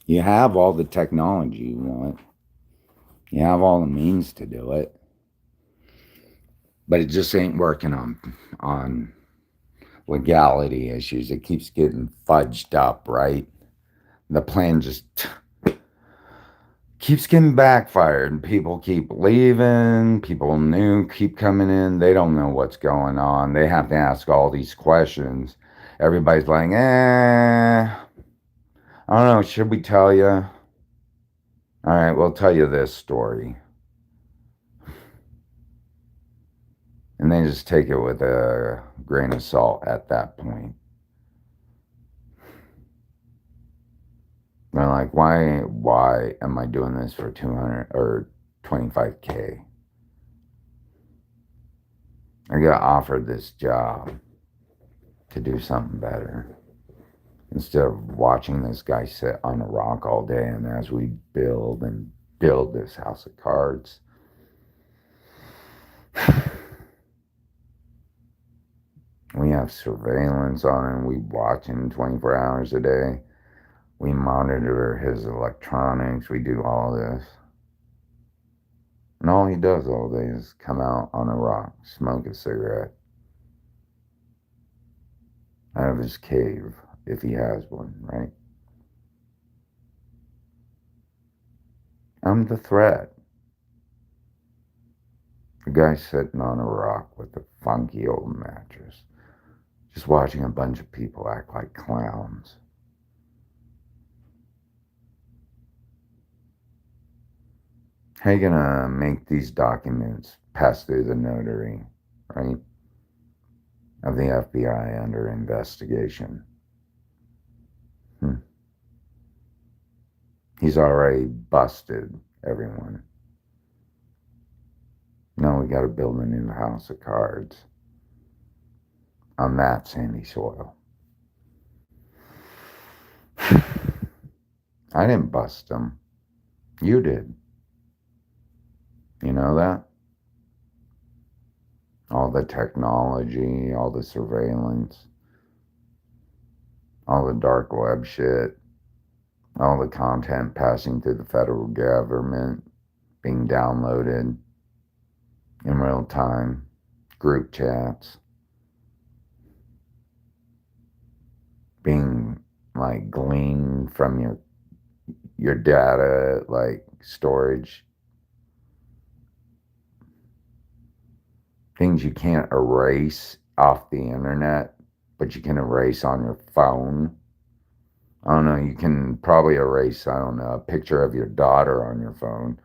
You have all the technology you want. You have all the means to do it. But it just ain't working on legality issues. It keeps getting fudged up, right? The plan just keeps getting backfired, and people keep leaving. People new keep coming in. They don't know what's going on. They have to ask all these questions. Everybody's like, I don't know, should we tell you? All right, we'll tell you this story. And they just take it with a grain of salt at that point. They're like, why am I doing this for 200 or 25K? I got offered this job to do something better. Instead of watching this guy sit on a rock all day, and as we build and build this house of cards, we have surveillance on him. We watch him 24 hours a day. We monitor his electronics. We do all this. And all he does all day is come out on a rock, smoke a cigarette out of his cave, if he has one, right? I'm the threat. The guy sitting on a rock with a funky old mattress, just watching a bunch of people act like clowns. How you gonna make these documents pass through the notary, right? Of the FBI under investigation. He's already busted everyone. Now we gotta build a new house of cards on that sandy soil. I didn't bust him. You did. You know that? All the technology, all the surveillance, all the dark web shit, all the content passing through the federal government, being downloaded in real time, group chats, being like gleaned from your data, like storage, things you can't erase off the internet, but you can erase on your phone. I don't know, you can probably erase, I don't know, a picture of your daughter on your phone,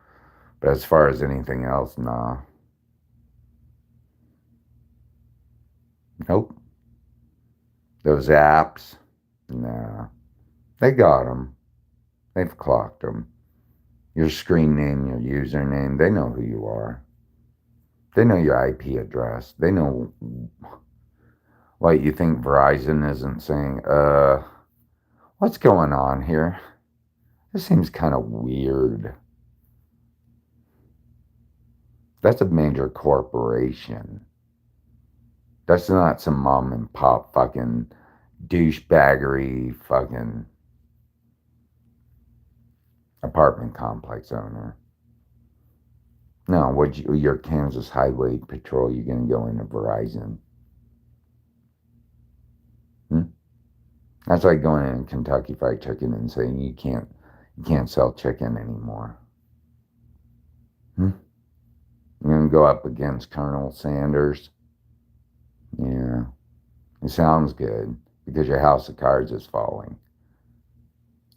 but as far as anything else, nah. Nope. Those apps, nah. They got them. They've clocked them. Your screen name, your username, they know who you are. They know your IP address. They know what you think Verizon isn't saying, what's going on here? This seems kind of weird. That's a major corporation. That's not some mom and pop fucking douchebaggery fucking apartment complex owner. No, your Kansas Highway Patrol, you're gonna go into Verizon. That's like going in Kentucky Fried Chicken and saying you can't sell chicken anymore. You're gonna go up against Colonel Sanders. Yeah, it sounds good because your house of cards is falling.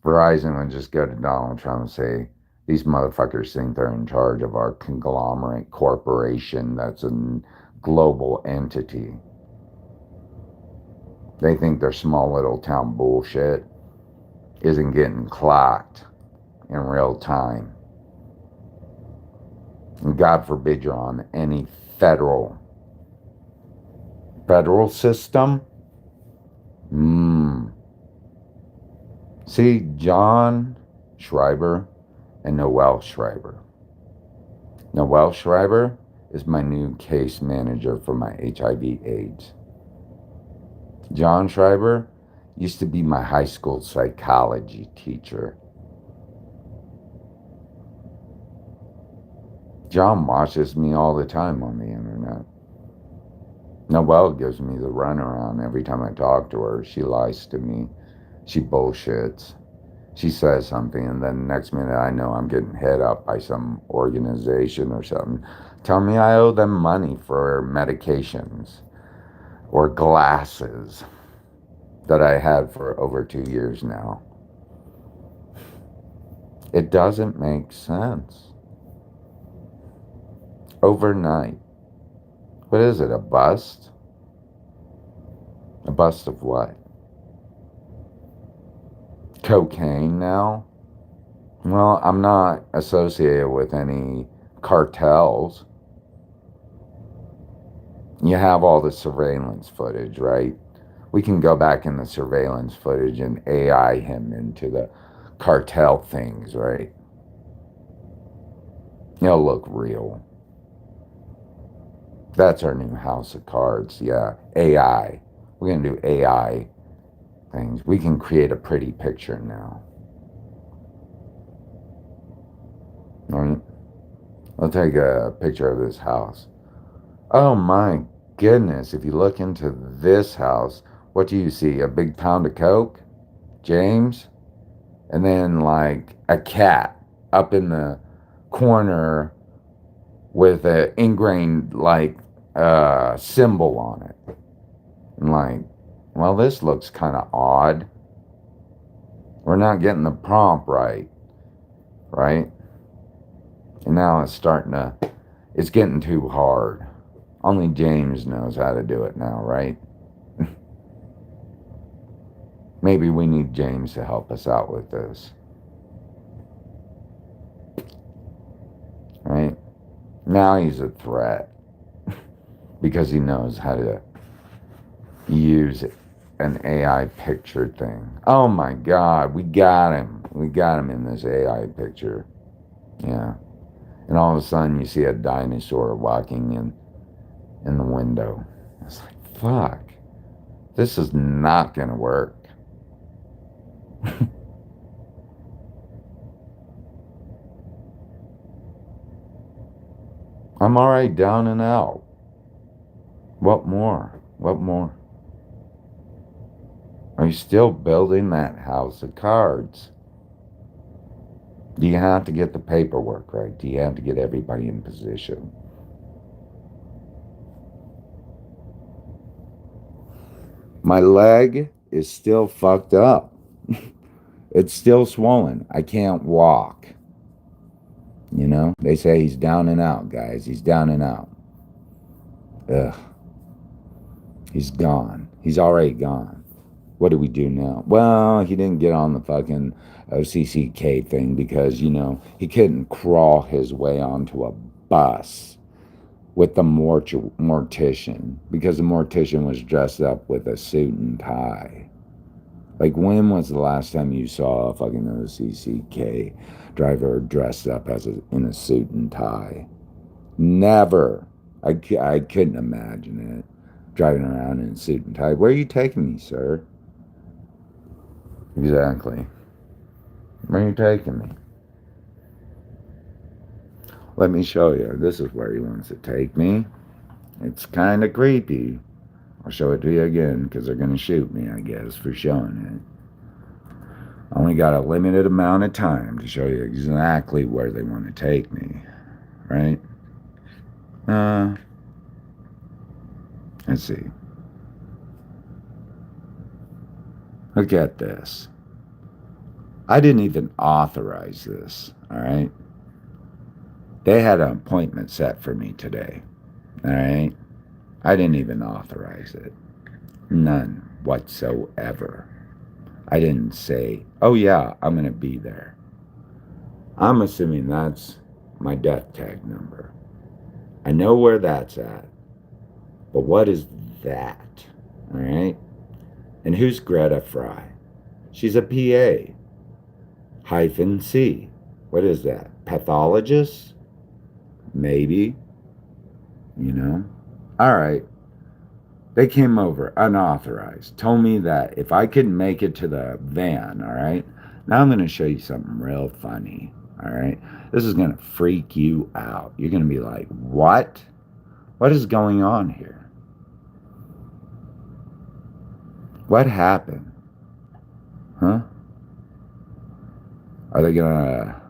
Verizon would just go to Donald Trump and say, these motherfuckers think they're in charge of our conglomerate corporation that's a global entity. They think their small little town bullshit isn't getting clocked in real time. And God forbid you're on any federal system. See, John Schreiber and Noel Schreiber. Noel Schreiber is my new case manager for my HIV/AIDS. John Schreiber used to be my high school psychology teacher. John watches me all the time on the internet. Noelle gives me the runaround every time I talk to her. She lies to me. She bullshits. She says something, and then the next minute I know I'm getting hit up by some organization or something. Tell me I owe them money for medications or glasses that I had for over 2 years now. It doesn't make sense. Overnight. What is it, a bust? A bust of what? Cocaine now? Well, I'm not associated with any cartels. You have all the surveillance footage, right? We can go back in the surveillance footage and AI him into the cartel things, right? He'll look real. That's our new house of cards. Yeah, AI. We're going to do AI things. We can create a pretty picture now. All right? I'll take a picture of this house. Oh my goodness. If you look into this house, what do you see? A big pound of Coke? James? And then like a cat up in the corner with an ingrained like symbol on it. And like, well, this looks kind of odd. We're not getting the prompt right, right? And now it's getting too hard. Only James knows how to do it now, right? Maybe we need James to help us out with this. Right? Now he's a threat because he knows how to use an AI picture thing. Oh my God, we got him. We got him in this AI picture. Yeah. And all of a sudden you see a dinosaur walking in the window. It's like, fuck. This is not gonna work. I'm alright down and out. What more? What more? Are you still building that house of cards? Do you have to get the paperwork right? Do you have to get everybody in position? My leg is still fucked up. It's still swollen. I can't walk. You know, they say he's down and out, guys. He's down and out. Ugh. He's gone. He's already gone. What do we do now? Well, he didn't get on the fucking OCCK thing because, you know, he couldn't crawl his way onto a bus with the mortician because the mortician was dressed up with a suit and tie. Like, when was the last time you saw a fucking OCCK driver dressed up in a suit and tie? Never. I couldn't imagine it. Driving around in a suit and tie. Where are you taking me, sir? Exactly. Where are you taking me? Let me show you. This is where he wants to take me. It's kind of creepy. I'll show it to you again because they're going to shoot me, I guess, for showing it. I only got a limited amount of time to show you exactly where they want to take me. Right? Let's see. Look at this. I didn't even authorize this, all right? They had an appointment set for me today, all right? I didn't even authorize it. None whatsoever. I didn't say, oh yeah, I'm going to be there. I'm assuming that's my death tag number. I know where that's at. But what is that? All right? And who's Greta Fry? She's a PA. Hyphen C. What is that? Pathologist? Maybe. You know? All right. They came over unauthorized, told me that if I couldn't make it to the van, all right? Now I'm going to show you something real funny, all right? This is going to freak you out. You're going to be like, what? What is going on here? What happened? Huh? Are they going to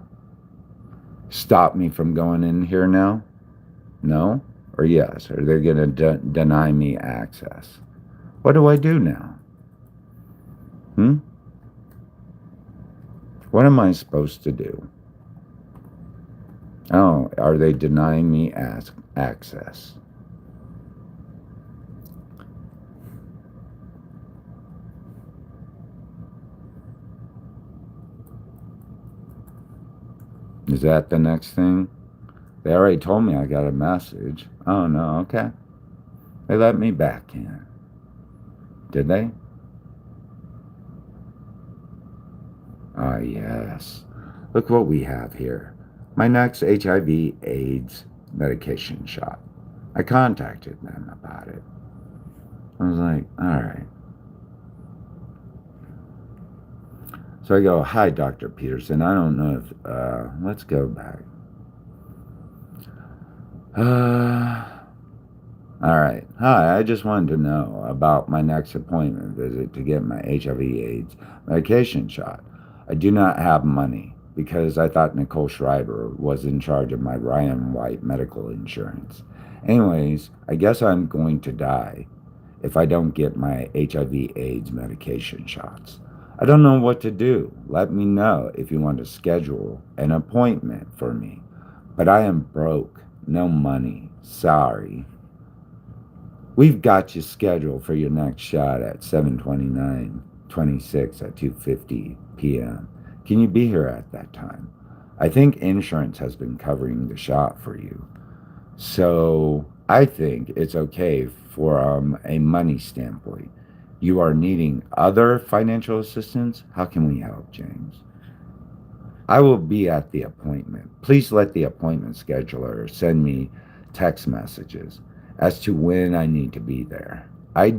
stop me from going in here now? No? Or yes? Are they going to deny me access? What do I do now? What am I supposed to do? Oh, are they denying me access? Is that the next thing? They already told me I got a message. Oh, no, okay. They let me back in. Did they? Ah, yes. Look what we have here. My next HIV/AIDS medication shot. I contacted them about it. I was like, all right. So I go, hi, Dr. Peterson. I don't know if, let's go back. Uh, all right. Hi, I just wanted to know about my next appointment visit to get my HIV/AIDS medication shot. I do not have money because I thought Nicole Schreiber was in charge of my Ryan White medical insurance. Anyways, I guess I'm going to die if I don't get my HIV/AIDS medication shots. I don't know what to do. Let me know if you want to schedule an appointment for me. But I am broke. No money. Sorry. We've got you scheduled for your next shot at 7:29:26 at 2:50 p.m. Can you be here at that time? I think insurance has been covering the shot for you. So I think it's okay from a money standpoint. You are needing other financial assistance? How can we help, James? I will be at the appointment. Please let the appointment scheduler send me text messages as to when I need to be there. I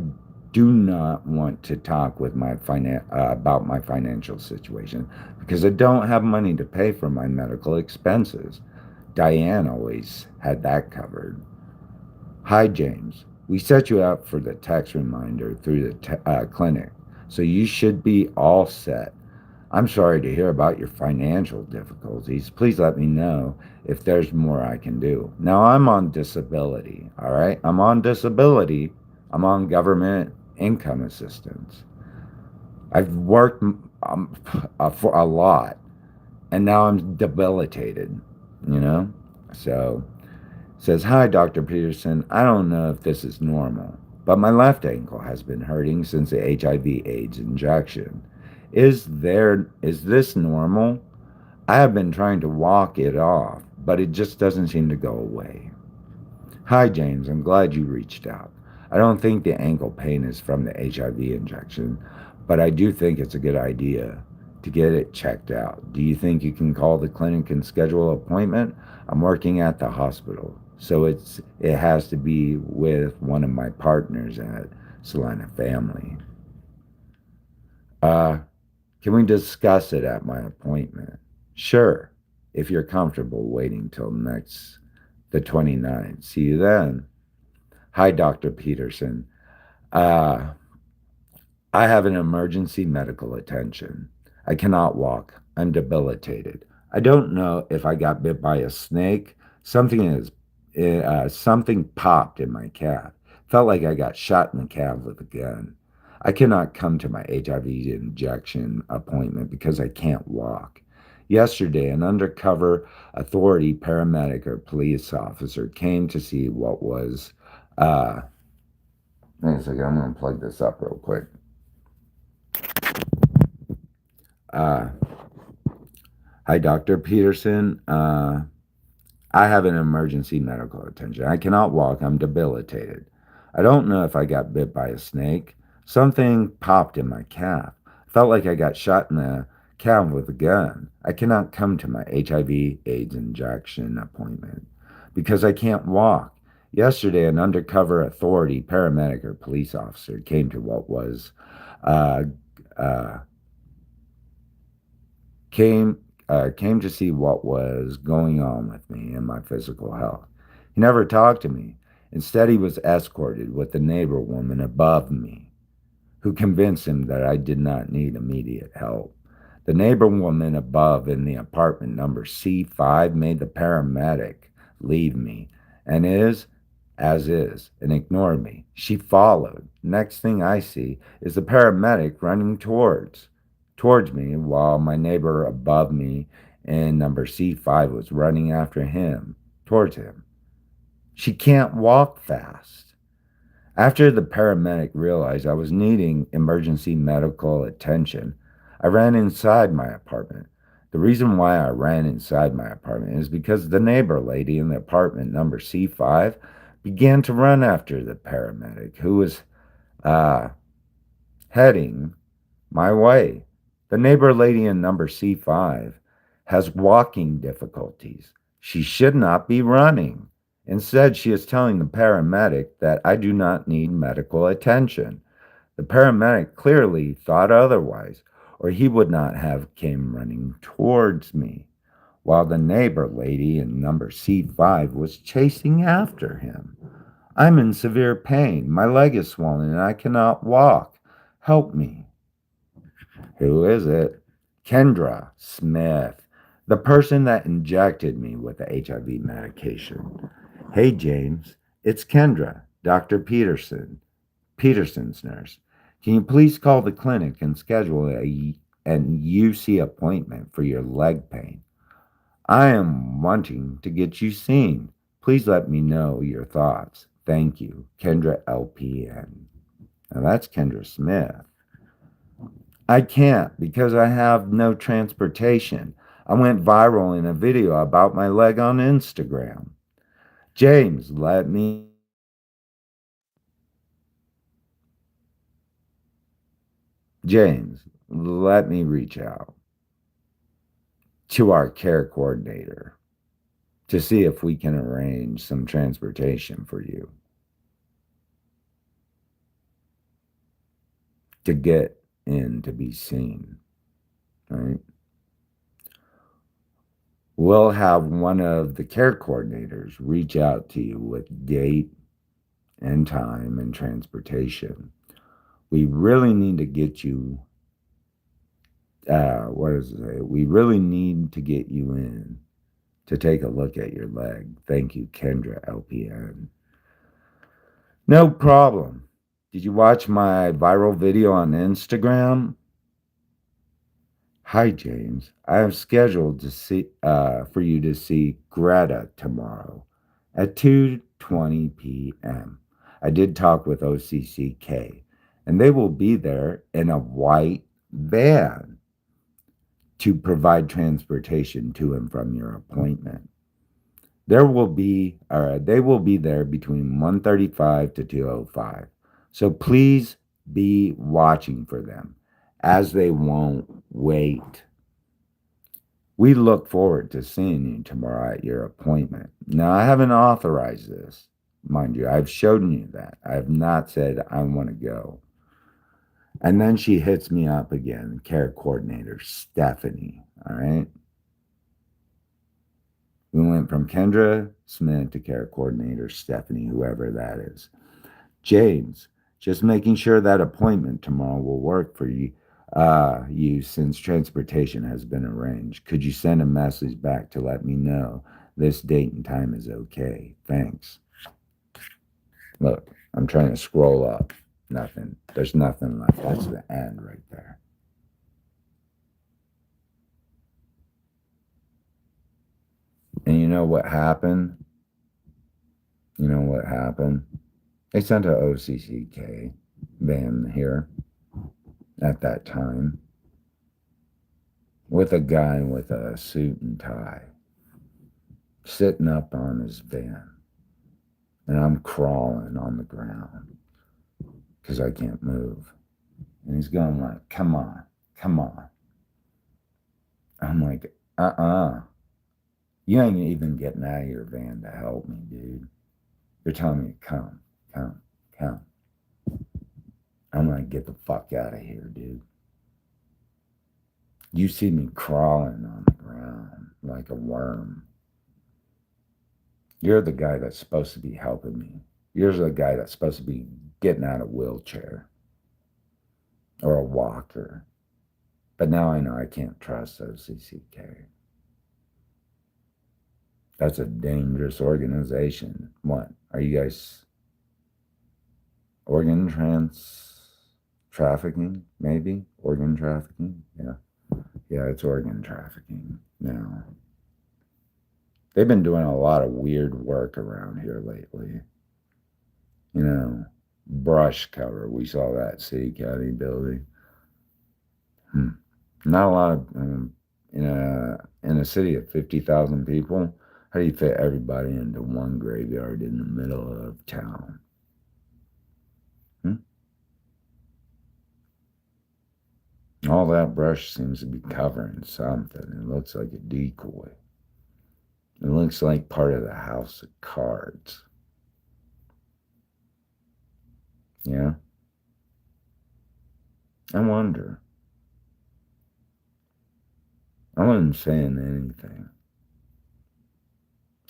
do not want to talk with about my financial situation because I don't have money to pay for my medical expenses. Diane always had that covered. Hi, James. We set you up for the text reminder through the clinic, so you should be all set. I'm sorry to hear about your financial difficulties. Please let me know if there's more I can do. Now, I'm on disability, all right? I'm on disability. I'm on government income assistance. I've worked for a lot, and now I'm debilitated, you know? So, says, hi, Dr. Peterson. I don't know if this is normal, but my left ankle has been hurting since the HIV/AIDS injection. Is this normal? I have been trying to walk it off, but it just doesn't seem to go away. Hi, James. I'm glad you reached out. I don't think the ankle pain is from the HIV injection, but I do think it's a good idea to get it checked out. Do you think you can call the clinic and schedule an appointment? I'm working at the hospital, so it has to be with one of my partners at Salina Family. Uh, can we discuss it at my appointment? Sure, if you're comfortable waiting till the 29th. See you then. Hi, Dr. Peterson. Uh, I have an emergency medical attention. I cannot walk. I'm debilitated. I don't know if I got bit by a snake. Something popped in my calf. Felt like I got shot in the calf with a gun. I cannot come to my HIV injection appointment because I can't walk. Yesterday, an undercover authority, paramedic, or police officer came to see what was. Wait a second, I'm going to plug this up real quick. Uh, Hi, Dr. Peterson. I have an emergency medical attention. I cannot walk. I'm debilitated. I don't know if I got bit by a snake. Something popped in my calf. Felt like I got shot in the calf with a gun. I cannot come to my HIV/AIDS injection appointment because I can't walk. Yesterday, an undercover authority, paramedic, or police officer came to what was uh, uh, came came to see what was going on with me and my physical health. He never talked to me. Instead, he was escorted with the neighbor woman above me, who convinced him that I did not need immediate help. The neighbor woman above in the apartment number C5 made the paramedic leave me, and and ignored me. She followed. Next thing I see is the paramedic running towards me while my neighbor above me in number C5 was running after him, towards him. She can't walk fast. After the paramedic realized I was needing emergency medical attention, I ran inside my apartment. The reason why I ran inside my apartment is because the neighbor lady in the apartment number C5 began to run after the paramedic who was uh, heading my way. The neighbor lady in number C5 has walking difficulties. She should not be running. Instead, she is telling the paramedic that I do not need medical attention. The paramedic clearly thought otherwise, or he would not have came running towards me, while the neighbor lady in number C5 was chasing after him. I'm in severe pain. My leg is swollen and I cannot walk. Help me. Who is it? Kendra Smith, the person that injected me with the HIV medication. Hey, James, it's Kendra, Dr. Peterson's nurse. Can you please call the clinic and schedule an UC appointment for your leg pain? I am wanting to get you seen. Please let me know your thoughts. Thank you, Kendra LPN. Now that's Kendra Smith. I can't because I have no transportation. I went viral in a video about my leg on Instagram. James, let me reach out to our care coordinator to see if we can arrange some transportation for you to get in to be seen. Right? We'll have one of the care coordinators reach out to you with date and time and transportation. We really need to get you, what does it say? We really need to get you in to take a look at your leg. Thank you, Kendra LPN. No problem. Did you watch my viral video on Instagram? Hi, James. I have scheduled to see for you to see Greta tomorrow at 2:20 p.m. I did talk with OCCK, and they will be there in a white van to provide transportation to and from your appointment. They will be there between 1:35 to 2:05. So please be watching for them as they won't wait. We look forward to seeing you tomorrow at your appointment. Now, I haven't authorized this, mind you. I've shown you that. I have not said I want to go. And then she hits me up again, care coordinator Stephanie. All right. We went from Kendra Smith to care coordinator Stephanie, whoever that is. James, just making sure that appointment tomorrow will work for you since transportation has been arranged. Could you send a message back to let me know this date and time is okay? Thanks. Look, I'm trying to scroll up. Nothing. There's nothing left. That's the end right there. And you know what happened? You know what happened? They sent a OCCK van here at that time with a guy with a suit and tie sitting up on his van. And I'm crawling on the ground because I can't move. And he's going like, come on, come on. I'm like, you ain't even getting out of your van to help me, dude. You're telling me, come, come, come. I'm like, get the fuck out of here, dude. You see me crawling on the ground like a worm. You're the guy that's supposed to be helping me. You're the guy that's supposed to be getting out of a wheelchair or a walker. But now I know I can't trust OCCK. That's a dangerous organization. What? Are you guys organ trafficking? Maybe? Organ trafficking? Yeah. Yeah, it's organ trafficking now. They've been doing a lot of weird work around here lately. You know, brush cover. We saw that city county building. Not a lot of in a city of 50,000 people. How do you fit everybody into one graveyard in the middle of town? Hmm? All that brush seems to be covering something. It looks like a decoy. It looks like part of the house of cards. Yeah? I wonder. I wasn't saying anything.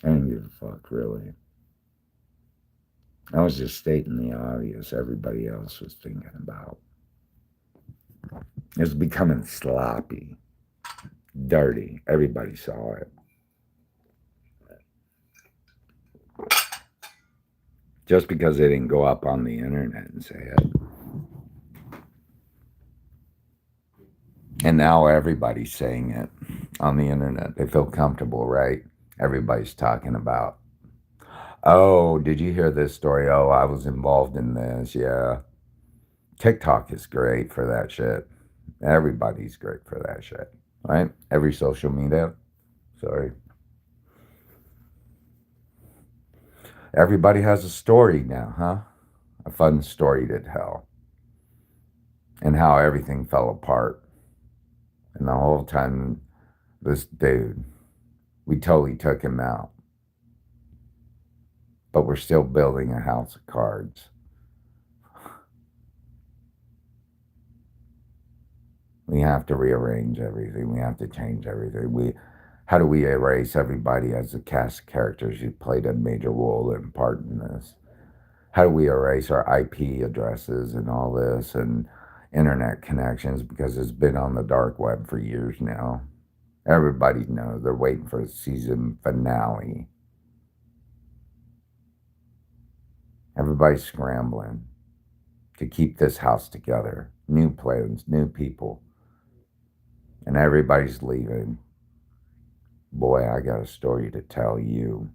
I didn't give a fuck, really. I was just stating the obvious everybody else was thinking about. It was becoming sloppy, dirty. Everybody saw it. Just because they didn't go up on the internet and say it. And now everybody's saying it on the internet. They feel comfortable, right? Everybody's talking about, oh, did you hear this story? Oh, I was involved in this. Yeah. TikTok is great for that shit. Everybody's great for that shit, right? Every social media. Sorry. Everybody has a story now, huh? A fun story to tell. And how everything fell apart. And the whole time, this dude, we totally took him out. But we're still building a house of cards. We have to rearrange everything. We have to change everything. How do we erase everybody as a cast of characters who played a major role and part in this? How do we erase our IP addresses and all this and internet connections because it's been on the dark web for years now? Everybody knows they're waiting for a season finale. Everybody's scrambling to keep this house together. New plans, new people. And everybody's leaving. Boy, I got a story to tell you.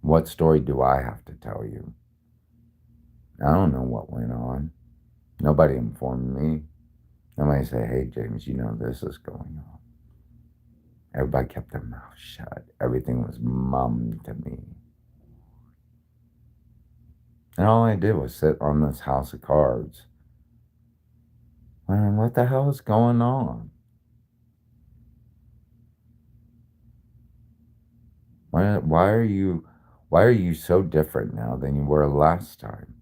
What story do I have to tell you? I don't know what went on. Nobody informed me. Nobody said, hey, James, you know this is going on. Everybody kept their mouth shut. Everything was mum to me. And all I did was sit on this house of cards. Man, what the hell is going on? Why are you so different now than you were last time?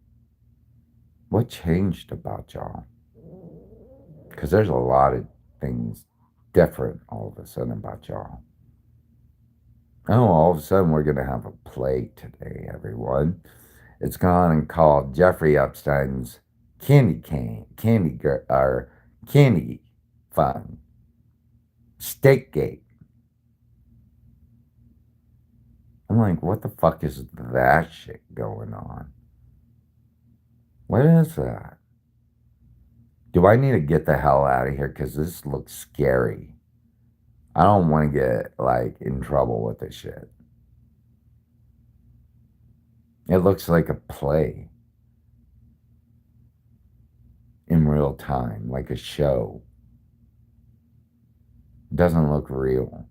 What changed about y'all? Because there's a lot of things different all of a sudden about y'all. Oh, all of a sudden we're going to have a play today, everyone. It's gone and called Jeffrey Epstein's Candy Fun, Steakgate. I'm like, what the fuck is that shit going on? What is that? Do I need to get the hell out of here? Because this looks scary. I don't want to get, like, in trouble with this shit. It looks like a play in real time, like a show. It doesn't look real.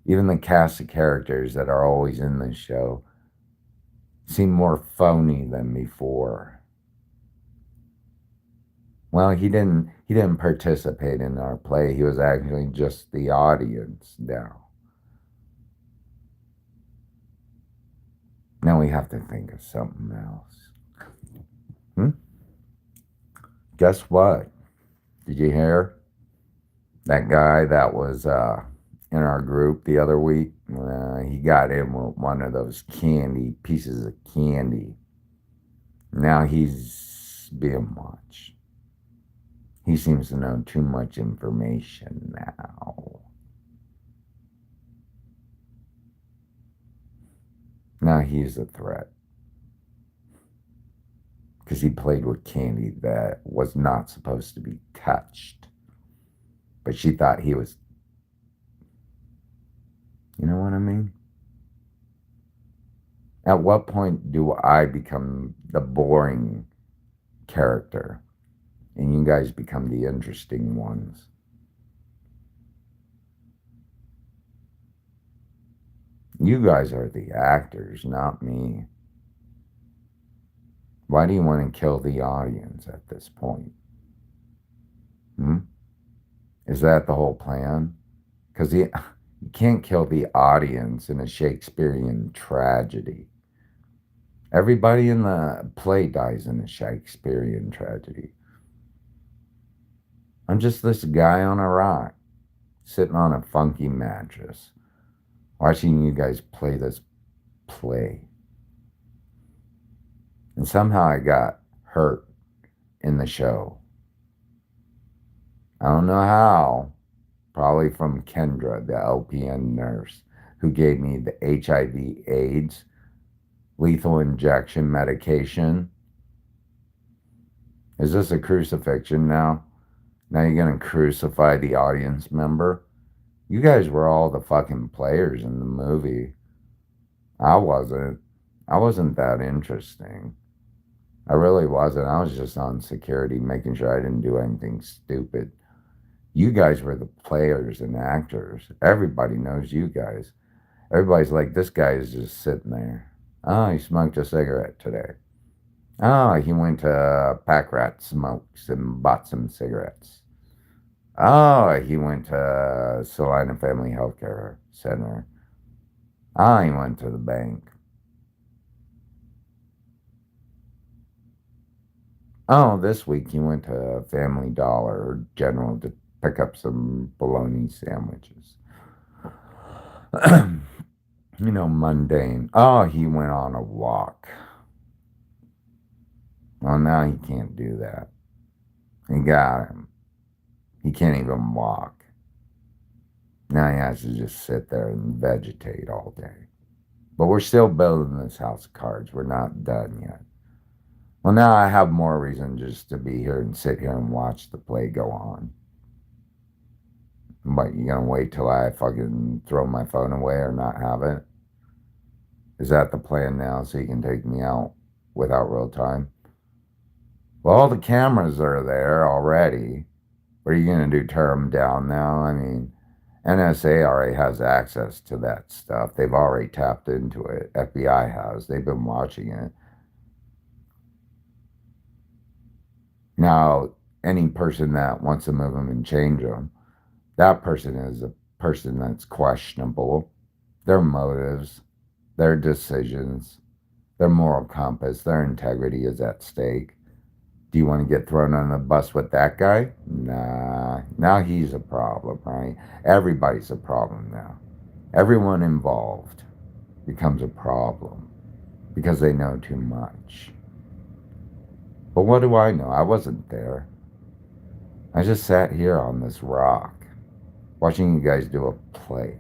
Even the cast of characters that are always in this show seem more phony than before. Well, he didn't participate in our play. He was actually just the audience now. Now we have to think of something else. Guess what? Did you hear? That guy that was in our group the other week, he got in with one of those pieces of candy. Now he's being watched. He seems to know too much information now. Now he's a threat. Because he played with candy that was not supposed to be touched. But she thought he was, you know what I mean? At what point do I become the boring character and you guys become the interesting ones? You guys are the actors, not me. Why do you want to kill the audience at this point? Hmm? Is that the whole plan? Because you can't kill the audience in a Shakespearean tragedy. Everybody in the play dies in a Shakespearean tragedy. I'm just this guy on a rock, sitting on a funky mattress, watching you guys play this play. And somehow I got hurt in the show. I don't know how. Probably from Kendra, the LPN nurse, who gave me the HIV/AIDS lethal injection medication. Is this a crucifixion now? Now you're going to crucify the audience member? You guys were all the fucking players in the movie. I wasn't. I wasn't that interesting. I really wasn't. I was just on security, making sure I didn't do anything stupid. You guys were the players and actors. Everybody knows you guys. Everybody's like, this guy is just sitting there. Oh, he smoked a cigarette today. Oh, he went to Pack Rat Smokes and bought some cigarettes. Oh, he went to Salina Family Healthcare Center. Oh, he went to the bank. Oh, this week he went to Family Dollar or General to pick up some bologna sandwiches. Mundane. Oh, he went on a walk. Well, now he can't do that. He got him. He can't even walk. Now he has to just sit there and vegetate all day. But we're still building this house of cards. We're not done yet. Well, now I have more reason just to be here and sit here and watch the play go on. But you gonna wait till I fucking throw my phone away or not have it? Is that the plan now so you can take me out without real time? Well, all the cameras are there already. What are you gonna do, tear them down now? I mean, NSA already has access to that stuff. They've already tapped into it. FBI has. They've been watching it. Now, any person that wants to move them and change them, that person is a person that's questionable. Their motives, their decisions, their moral compass, their integrity is at stake. Do you want to get thrown on the bus with that guy? Nah. Now he's a problem, right? Everybody's a problem now. Everyone involved becomes a problem because they know too much. But what do I know? I wasn't there. I just sat here on this rock watching you guys do a play.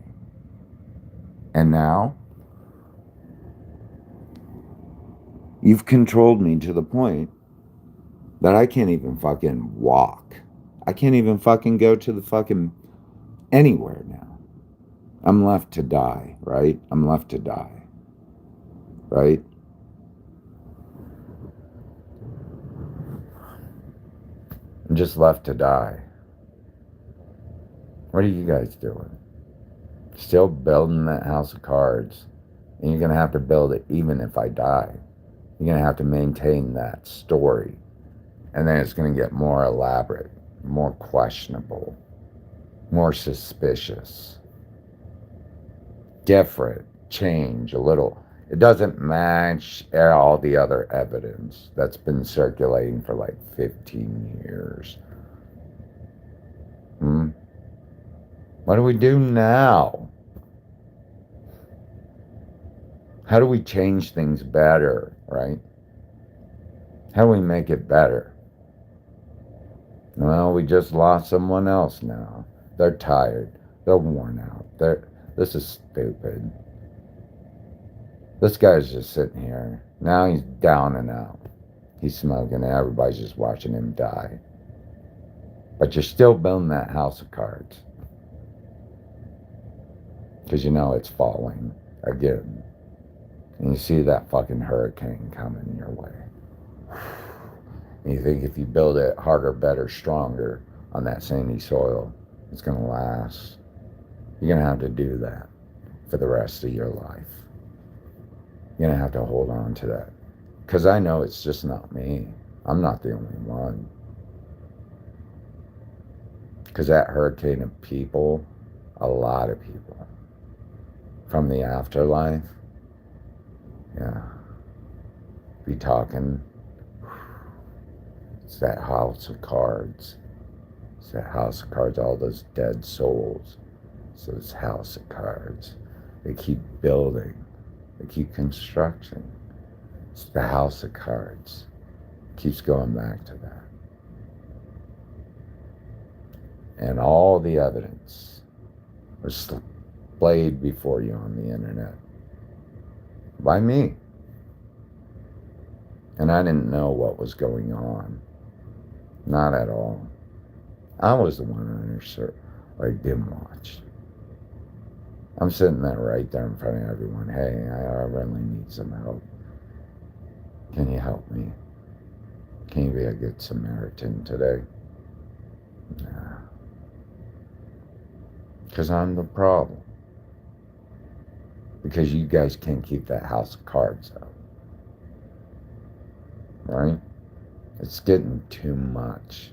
And now you've controlled me to the point that I can't even fucking walk. I can't even fucking go to the fucking anywhere now. I'm left to die, right? I'm left to die, right? I'm just left to die. What are you guys doing? Still building that house of cards. And you're going to have to build it even if I die. You're going to have to maintain that story. And then it's going to get more elaborate, more questionable, more suspicious, different, change a little. It doesn't match all the other evidence that's been circulating for like 15 years. What do we do now? How do we change things better, right? How do we make it better? Well, we just lost someone else now. They're tired. They're worn out. This is stupid. This guy's just sitting here. Now he's down and out. He's smoking and everybody's just watching him die. But you're still building that house of cards. Because you know it's falling again. And you see that fucking hurricane coming your way. And you think if you build it harder, better, stronger on that sandy soil, it's going to last. You're going to have to do that. for the rest of your life. You're going to have to hold on to that. Because I know it's just not me. I'm not the only one. Because that hurricane of people, a lot of people from the afterlife, yeah, be talking. It's that house of cards. It's that house of cards, all those dead souls. It's those house of cards. They keep building. They keep construction. It's the house of cards. It keeps going back to that. And all the evidence was displayed before you on the internet by me. And I didn't know what was going on. Not at all. I was the one I dim watched. I'm sitting there right there in front of everyone. Hey, I really need some help. Can you help me? Can you be a good Samaritan today? Nah. Because I'm the problem. Because you guys can't keep that house of cards up. Right? It's getting too much.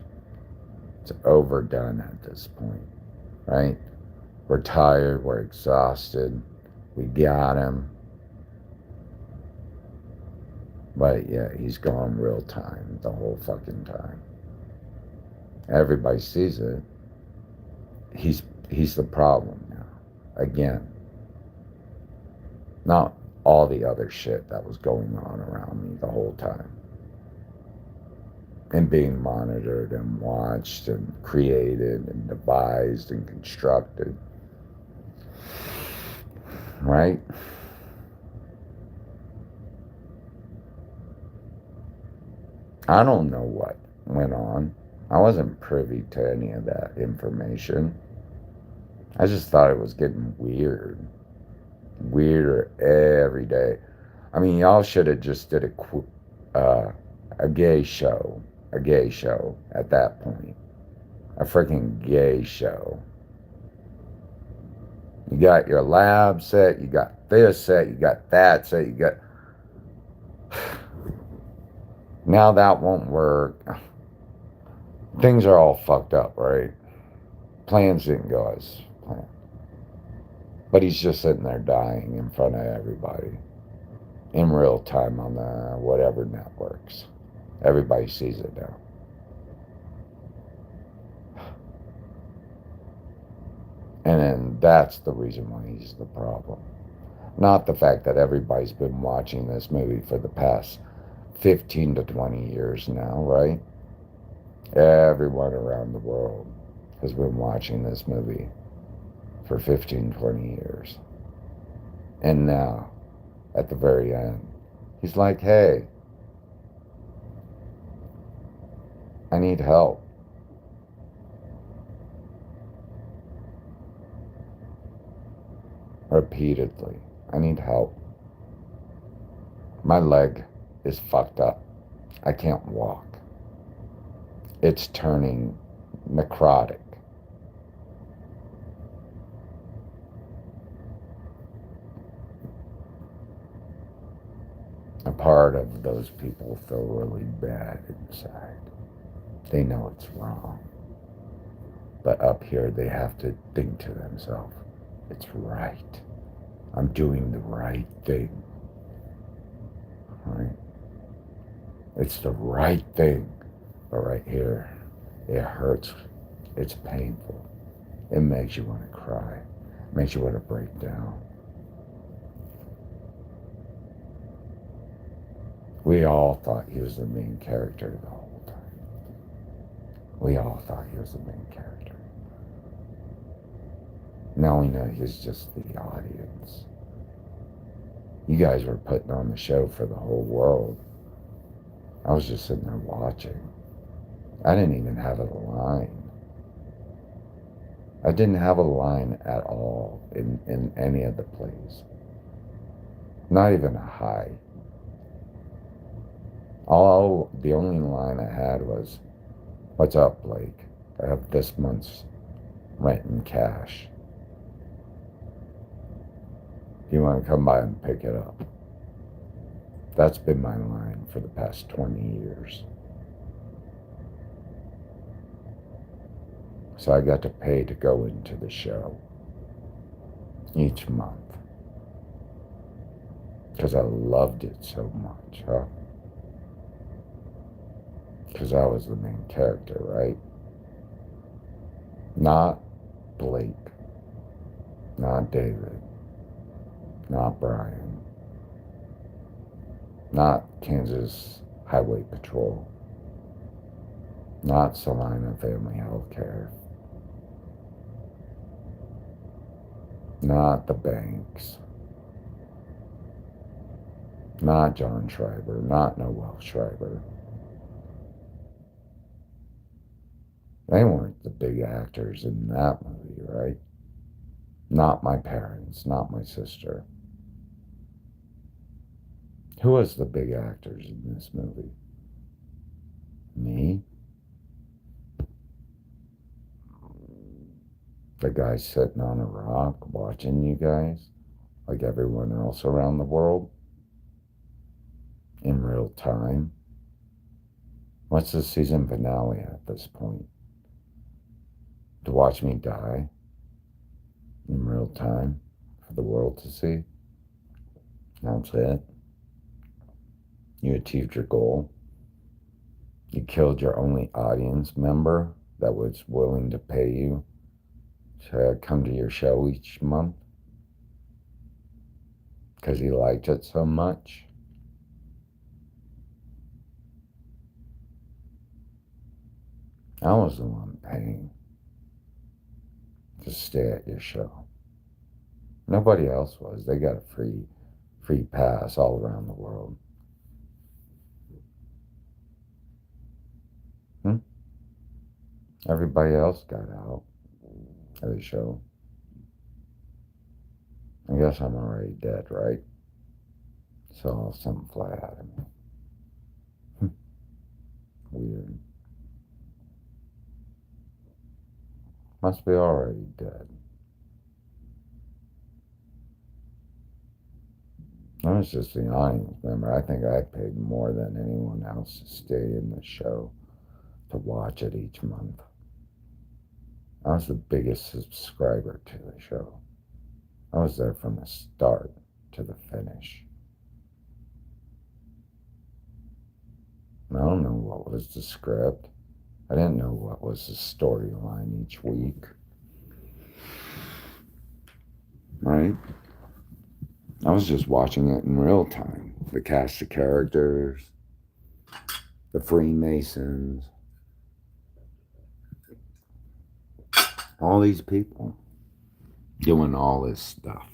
It's overdone at this point. Right? We're tired. We're exhausted. We got him. But yeah, he's gone real time the whole fucking time. Everybody sees it. He's the problem now. Again. Not all the other shit that was going on around me the whole time. And being monitored and watched and created and devised and constructed. Right? I don't know what went on. I wasn't privy to any of that information. I just thought it was getting weird. Weirder every day. I mean, y'all should have just did a gay show. A gay show at that point. A freaking gay show. You got your lab set, you got this set, you got that set, you got... Now that won't work. Things are all fucked up, right? Plans didn't go as planned. But he's just sitting there dying in front of everybody. In real time on the whatever networks. Everybody sees it now. And then that's the reason why he's the problem. Not the fact that everybody's been watching this movie for the past 15 to 20 years now, right? Everyone around the world has been watching this movie for 15, 20 years. And now, at the very end, he's like, hey, I need help. Repeatedly, I need help. My leg is fucked up. I can't walk. It's turning necrotic. A part of those people feel really bad inside. They know it's wrong. But up here, they have to think to themselves, it's right. I'm doing the right thing. Right? It's the right thing. But right here, it hurts. It's painful. It makes you want to cry. It makes you want to break down. We all thought he was the main character the whole time. We all thought he was the main character. Now we know he's just the audience. You guys were putting on the show for the whole world. I was just sitting there watching. I didn't even have a line. I didn't have a line at all in any of the plays. Not even a hi. The only line I had was, what's up, Blake? I have this month's rent in cash. Do you want to come by and pick it up? That's been my line for the past 20 years. So I got to pay to go into the show each month because I loved it so much, huh? Because I was the main character, right? Not Blake, not David, not Brian, not Kansas Highway Patrol, not Salina Family Healthcare, not the banks, not John Schreiber, not Noel Schreiber. They weren't the big actors in that movie, right? Not my parents, not my sister. Who was the big actors in this movie? Me? The guy sitting on a rock watching you guys, like everyone else around the world, in real time? What's the season finale at this point? To watch me die in real time for the world to see? That's it? You achieved your goal? You killed your only audience member that was willing to pay you to come to your show each month because he liked it so much? I was the one paying to stay at your show. Nobody else was. They got a free pass all around the world. Everybody else got out of the show. I guess I'm already dead, right? So something fly out of me. Weird. Must be already dead. I was just the audience member. I think I paid more than anyone else to stay in the show to watch it each month. I was the biggest subscriber to the show. I was there from the start to the finish. I don't know what was the script. I didn't know what was the storyline each week. Right? I was just watching it in real time. The cast of characters, the Freemasons, all these people doing all this stuff.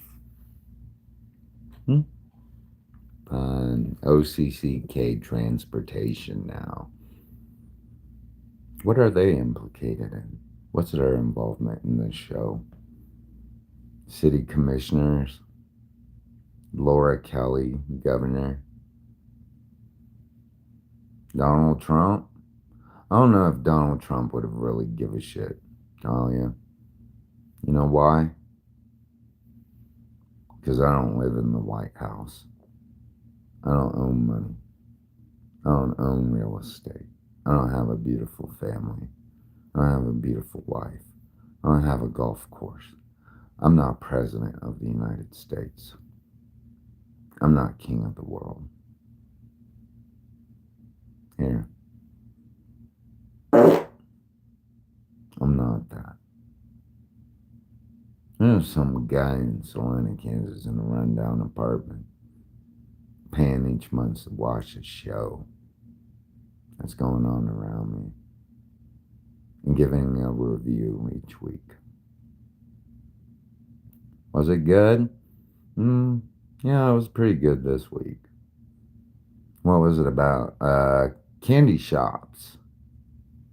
OCCK Transportation now. What are they implicated in? What's their involvement in this show? City commissioners, Laura Kelly, governor, Donald Trump. I don't know if Donald Trump would have really give a shit, Talia. You know why? Because I don't live in the White House. I don't own money. I don't own real estate. I don't have a beautiful family. I don't have a beautiful wife. I don't have a golf course. I'm not president of the United States. I'm not king of the world. Here. I'm not that. There's some guy in Salina, Kansas in a rundown apartment paying each month to watch a show that's going on around me and giving a review each week. Was it good? Yeah, it was pretty good this week. What was it about? Candy shops.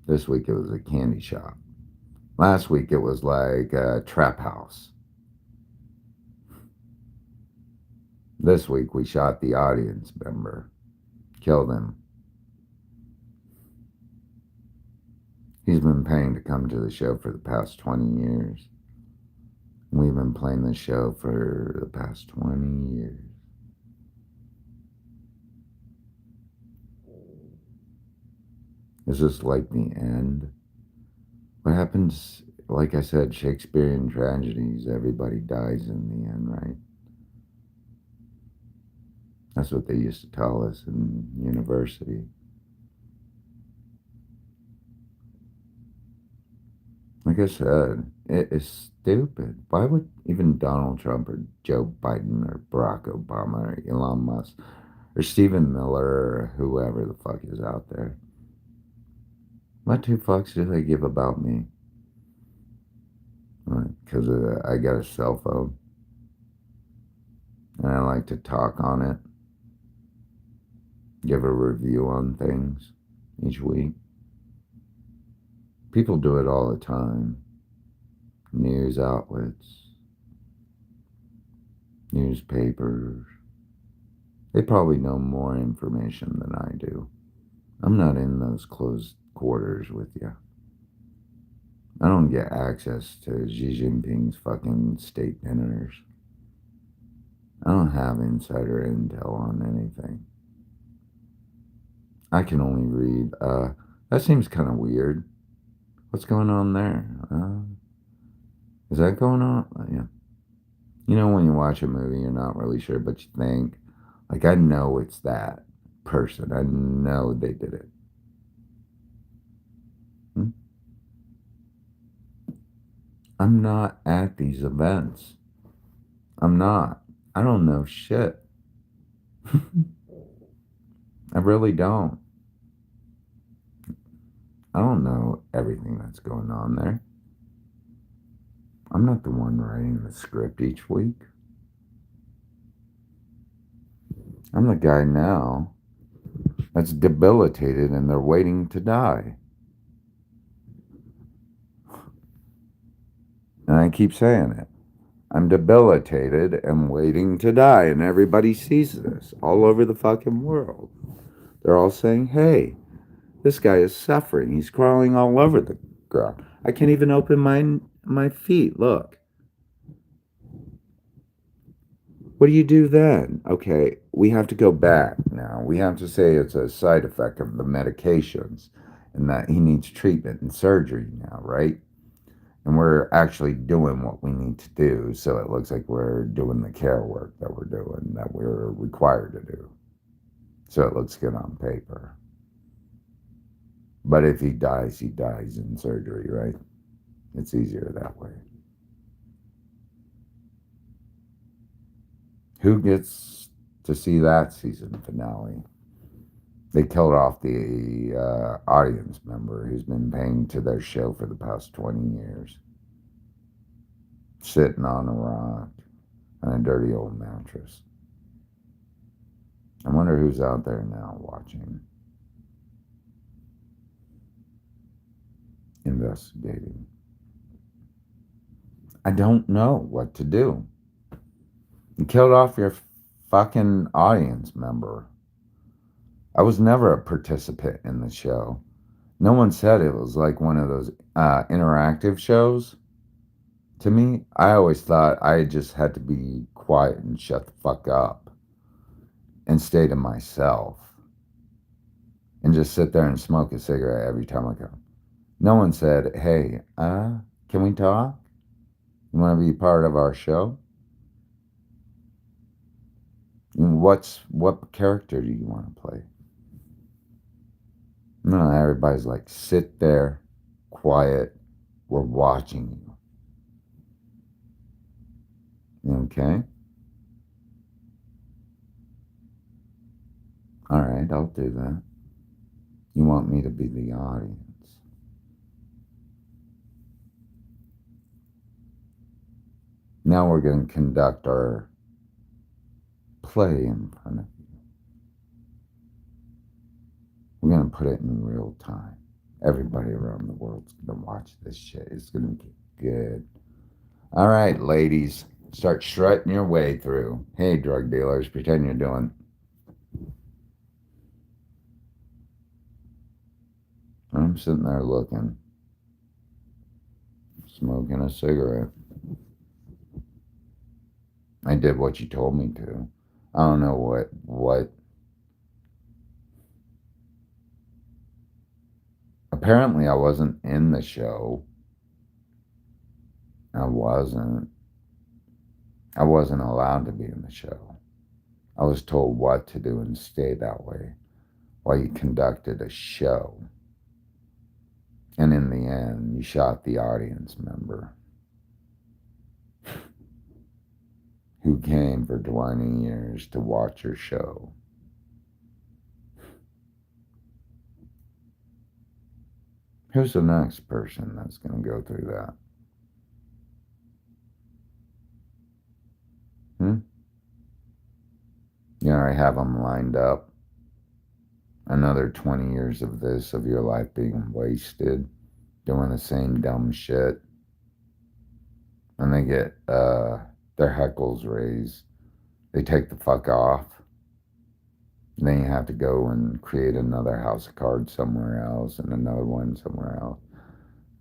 This week it was a candy shop. Last week it was like a trap house. This week we shot the audience member. Killed him. He's been paying to come to the show for the past 20 years. We've been playing this show for the past 20 years. Is this like the end? What happens, like I said, Shakespearean tragedies, everybody dies in the end, right? That's what they used to tell us in university. Like I said, it is stupid. Why would even Donald Trump or Joe Biden or Barack Obama or Elon Musk or Stephen Miller or whoever the fuck is out there, what two fucks do they give about me? Because I got a cell phone and I like to talk on it, give a review on things each week. People do it all the time. News outlets, newspapers. They probably know more information than I do. I'm not in those closed quarters with you. I don't get access to Xi Jinping's fucking state dinners. I don't have insider intel on anything. I can only read, that seems kind of weird. What's going on there? Is that going on? Yeah. You know, when you watch a movie, you're not really sure, but you think, like, I know it's that person. I know they did it. Hmm? I'm not at these events. I'm not. I don't know shit. I really don't. I don't know everything that's going on there. I'm not the one writing the script each week. I'm the guy now that's debilitated and they're waiting to die. And I keep saying it. I'm debilitated and waiting to die. And everybody sees this all over the fucking world. They're all saying, hey, this guy is suffering. He's crawling all over the ground. I can't even open my feet. Look. What do you do then? Okay, we have to go back now. We have to say it's a side effect of the medications and that he needs treatment and surgery now, right? And we're actually doing what we need to do, so it looks like we're doing the care work that we're doing, that we're required to do. So it looks good on paper. But if he dies in surgery, right? It's easier that way. Who gets to see that season finale? They killed off the audience member who's been paying to their show for the past 20 years. Sitting on a rock on a dirty old mattress. I wonder who's out there now watching, investigating. I don't know what to do. You killed off your fucking audience member. I was never a participant in the show. No one said it was like one of those interactive shows. To me, I always thought I just had to be quiet and shut the fuck up and stay to myself and just sit there and smoke a cigarette every time I come. No one said, hey, can we talk? You want to be part of our show? What character do you want to play? No, everybody's like, sit there, quiet, we're watching you. Okay? All right, I'll do that. You want me to be the audience. Now we're going to conduct our play in front of you. We're going to put it in real time. Everybody around the world's going to watch this shit. It's going to get good. All right, ladies, start strutting your way through. Hey, drug dealers, pretend you're doing. I'm sitting there looking, smoking a cigarette. I did what you told me to. I don't know what. Apparently, I wasn't in the show. I wasn't. I wasn't allowed to be in the show. I was told what to do and stay that way while you conducted a show. And in the end, you shot the audience member who came for 20 years to watch your show. Who's the next person that's going to go through that? You already have them lined up. Another 20 years of this, of your life being wasted, doing the same dumb shit. And they get their heckles raised. They take the fuck off. And then you have to go and create another house of cards somewhere else and another one somewhere else.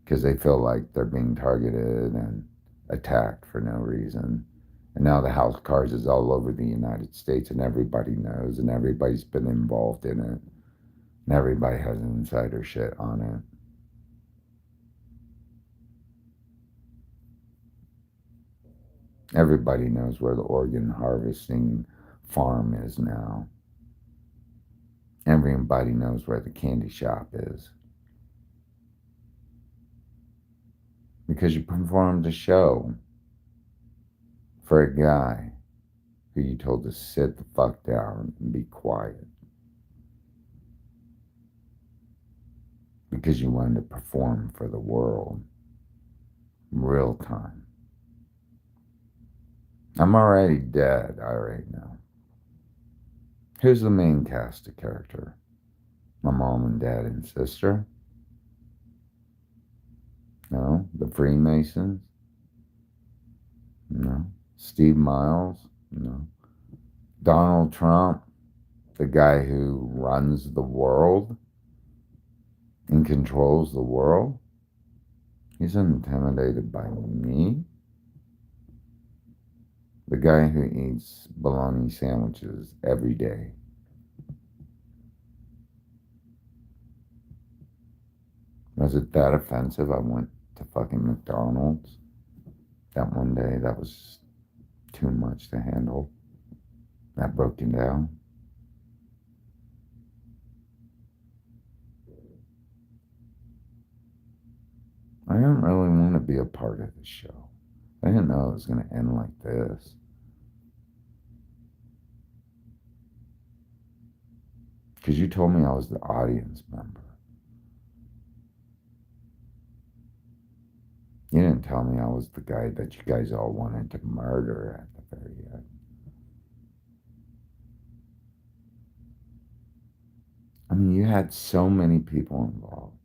Because they feel like they're being targeted and attacked for no reason. And now the house of cards is all over the United States and everybody knows and everybody's been involved in it. And everybody has insider shit on it. Everybody knows where the organ harvesting farm is now. Everybody knows where the candy shop is. Because you performed a show for a guy who you told to sit the fuck down and be quiet. Because you wanted to perform for the world. Real time. I'm already dead, I already know. Who's the main cast of character? My mom and dad and sister? No. The Freemasons? No. Steve Miles? No. Donald Trump? The guy who runs the world and controls the world? He's intimidated by me? The guy who eats bologna sandwiches every day. Was it that offensive? I went to fucking McDonald's that one day. That was too much to handle. That broke him down. I didn't really want to be a part of the show. I didn't know it was going to end like this. Because you told me I was the audience member. You didn't tell me I was the guy that you guys all wanted to murder at the very end. I mean, you had so many people involved.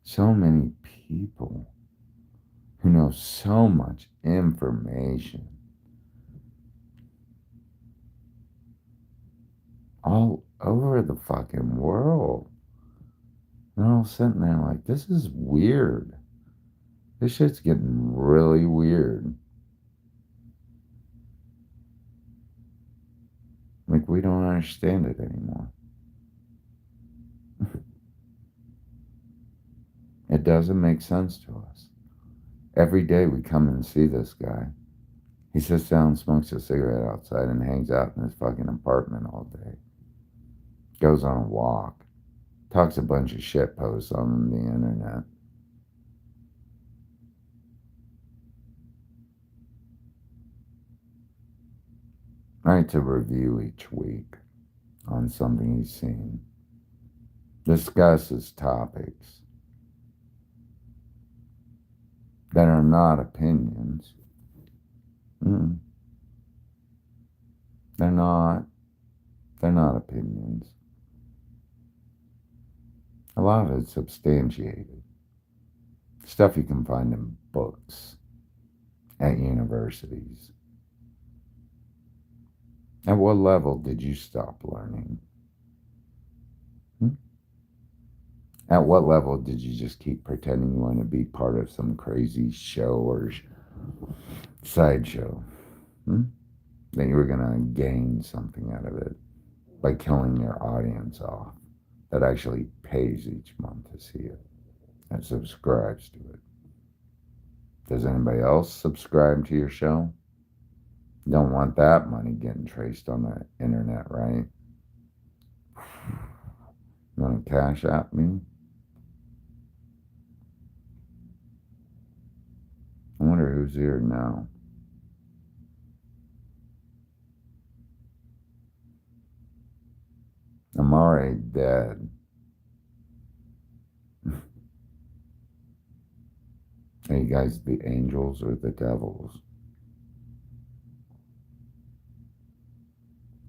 So many people who know so much information. All over the fucking world. And they're all sitting there like, this is weird. This shit's getting really weird. Like, we don't understand it anymore. It doesn't make sense to us. Every day we come and see this guy. He sits down, smokes a cigarette outside, and hangs out in his fucking apartment all day. Goes on a walk. Talks a bunch of shit posts on the internet. Writes a review each week on something he's seen. Discusses topics that are not opinions. They're not opinions. A lot of it's substantiated. Stuff you can find in books at universities. At what level did you stop learning? At what level did you just keep pretending you want to be part of some crazy show or sideshow? That you were going to gain something out of it by killing your audience off that actually pays each month to see it and subscribes to it. Does anybody else subscribe to your show? You don't want that money getting traced on the internet, right? You want to cash at me? I wonder who's here now. I'm already dead. Are you guys the angels or the devils?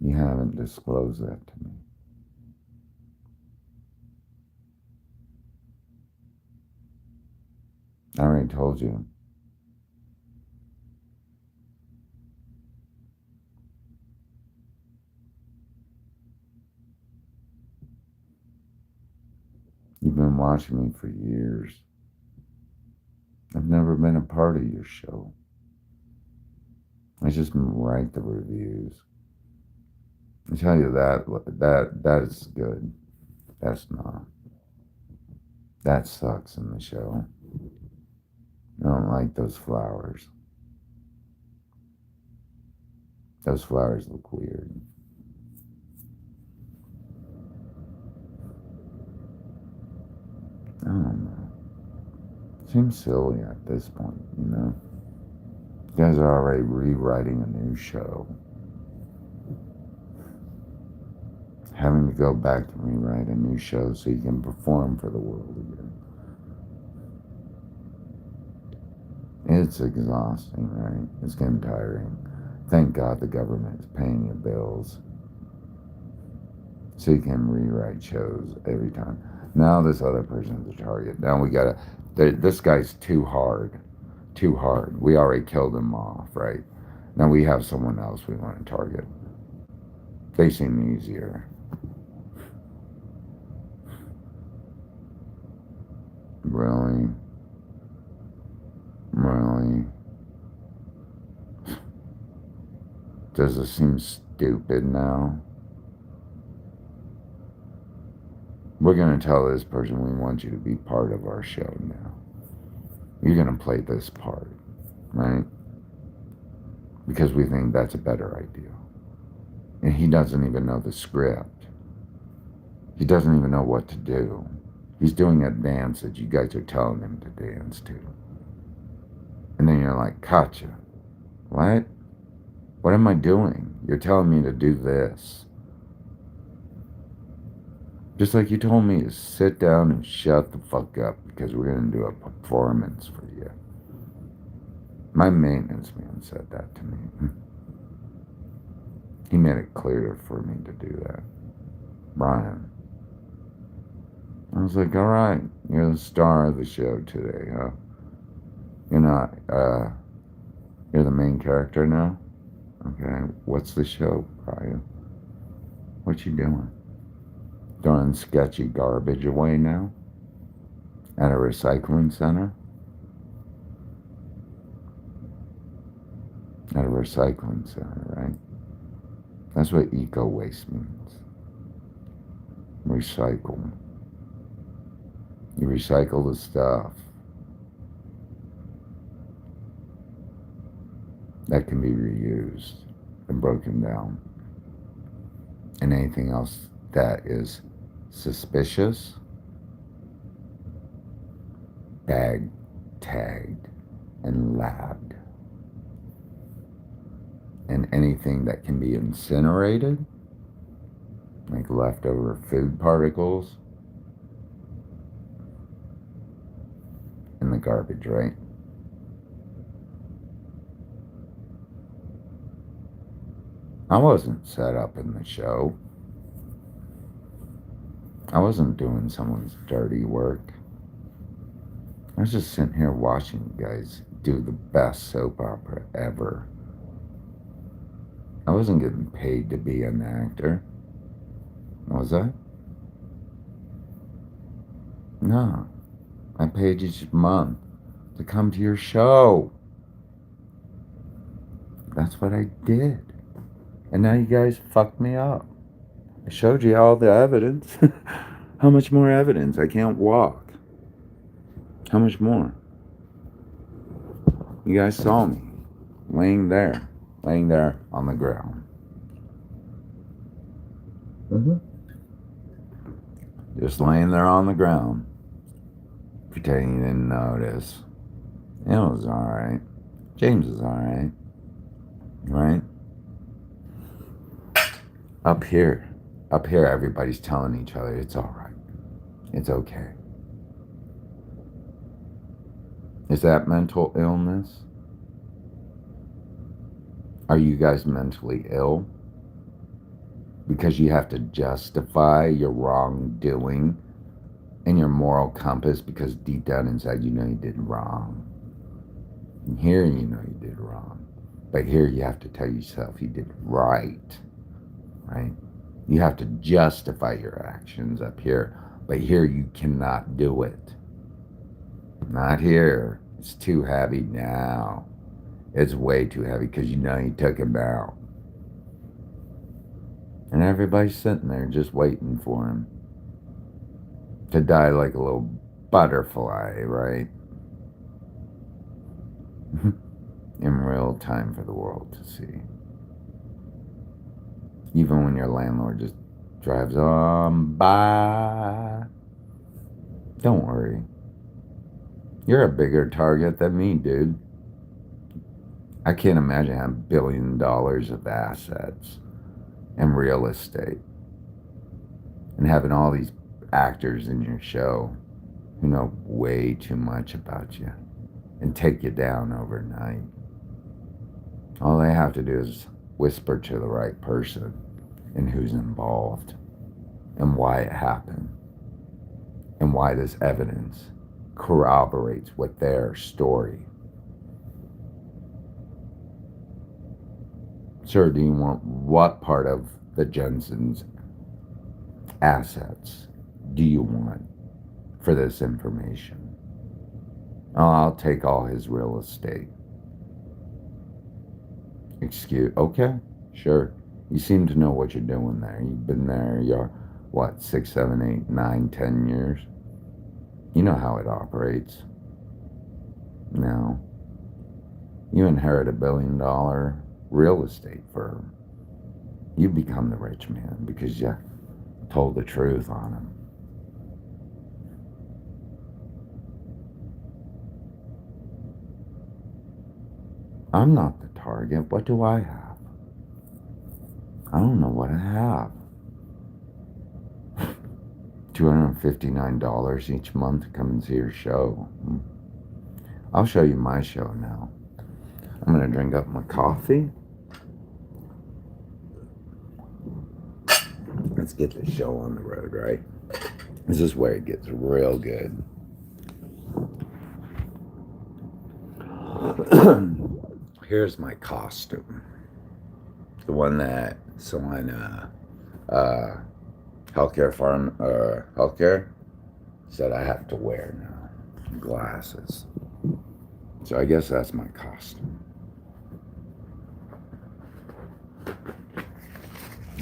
You haven't disclosed that to me. I already told you. You've been watching me for years. I've never been a part of your show. I just write the reviews. I tell you that is good. That's not. That sucks in the show. I don't like those flowers. Those flowers look weird. I don't know. Seems silly at this point, you know? You guys are already rewriting a new show. Having to go back to rewrite a new show so you can perform for the world again. It's exhausting, right? It's getting tiring. Thank God the government is paying your bills so you can rewrite shows every time. Now this other person's a target. Now we gotta, this guy's too hard. Too hard. We already killed him off, right? Now we have someone else we want to target. They seem easier. Really? Really? Does it seem stupid now? We're going to tell this person we want you to be part of our show now. You're going to play this part, right? Because we think that's a better idea. And he doesn't even know the script. He doesn't even know what to do. He's doing a dance that you guys are telling him to dance to. And then you're like, gotcha. What? What am I doing? You're telling me to do this. Just like you told me to sit down and shut the fuck up because we're going to do a performance for you. My maintenance man said that to me. He made it clear for me to do that. Brian. I was like, all right, you're the star of the show today, huh? You're not, you're the main character now? Okay, what's the show, Brian? What you doing? Throwing sketchy garbage away now? At a recycling center? At a recycling center, right? That's what eco-waste means. Recycle. You recycle the stuff that can be reused and broken down. And anything else that is suspicious, bagged, tagged, and labbed. And anything that can be incinerated, like leftover food particles, in the garbage, right? I wasn't set up in the show. I wasn't doing someone's dirty work. I was just sitting here watching you guys do the best soap opera ever. I wasn't getting paid to be an actor. Was I? No. I paid each month to come to your show. That's that's what I did. And now you guys fucked me up. I showed you all the evidence. How much more evidence? I can't walk. How much more? You guys saw me laying there on the ground. Mm-hmm. Just laying there on the ground, pretending you didn't notice. It was alright. James is alright. Right? Up here, everybody's telling each other it's alright. It's okay. Is that mental illness? Are you guys mentally ill? Because you have to justify your wrongdoing and your moral compass because deep down inside you know you did wrong. And here you know you did wrong. But here you have to tell yourself you did right. Right? You have to justify your actions up here. But here you cannot do it. Not here. It's too heavy now. It's way too heavy because you know you took him out. And everybody's sitting there just waiting for him to die like a little butterfly, right? In real time for the world to see. Even when your landlord just drives on by. Don't worry. You're a bigger target than me, dude. I can't imagine having $1 billion of assets and real estate and having all these actors in your show who know way too much about you and take you down overnight. All they have to do is whisper to the right person and who's involved and why it happened and why this evidence corroborates what their story. Sir, do you want what part of the Jensen's assets do you want for this information? Oh, I'll take all his real estate. Okay, sure. You seem to know what you're doing there. You've been there, you're, what, 6, 7, 8, 9, 10 years? You know how it operates. No. You inherit $1 billion real estate firm. You become the rich man because you told the truth on him. I'm not the target. What do I have? I don't know what I have. $259 each month to come and see your show. I'll show you my show now. I'm going to drink up my coffee. Let's get this show on the road, right? This is where it gets real good. Here's my costume. The one that Salina healthcare said I have to wear now. Glasses. So I guess that's my costume.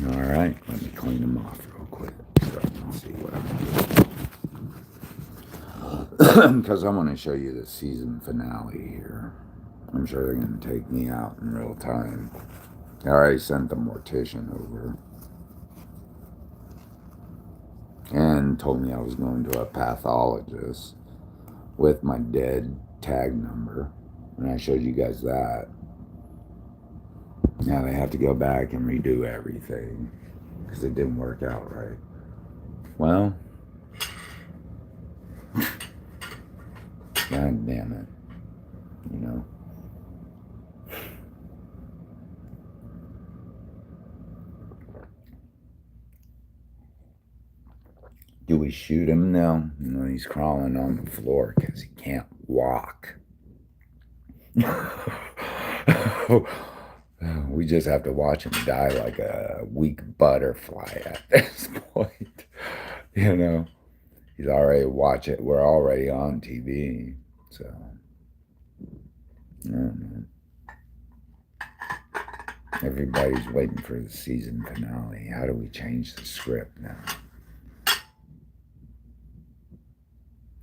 All right, let me clean them off real quick so I can see what I'm doing. Because I want to show you the season finale here. I'm sure they're going to take me out in real time. I already sent the mortician over and told me I was going to a pathologist with my dead tag number. And I showed you guys that. Now they have to go back and redo everything because it didn't work out right. Well, God damn it, you know. Do we shoot him now? You know, he's crawling on the floor because he can't walk. We just have to watch him die like a weak butterfly at this point. You know, he's already watching. We're already on TV, so I don't know. Everybody's waiting for the season finale. How do we change the script now?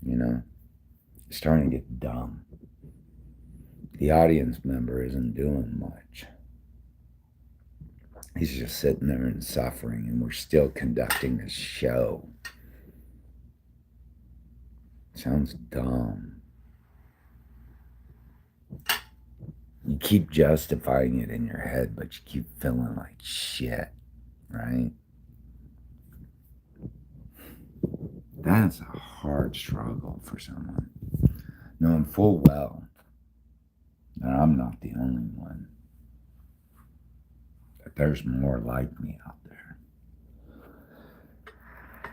You know, it's starting to get dumb. The audience member isn't doing much. He's just sitting there and suffering, and we're still conducting this show. Sounds dumb. You keep justifying it in your head, but you keep feeling like shit, right? That's a hard struggle for someone, knowing full well that I'm not the only one, that there's more like me out there.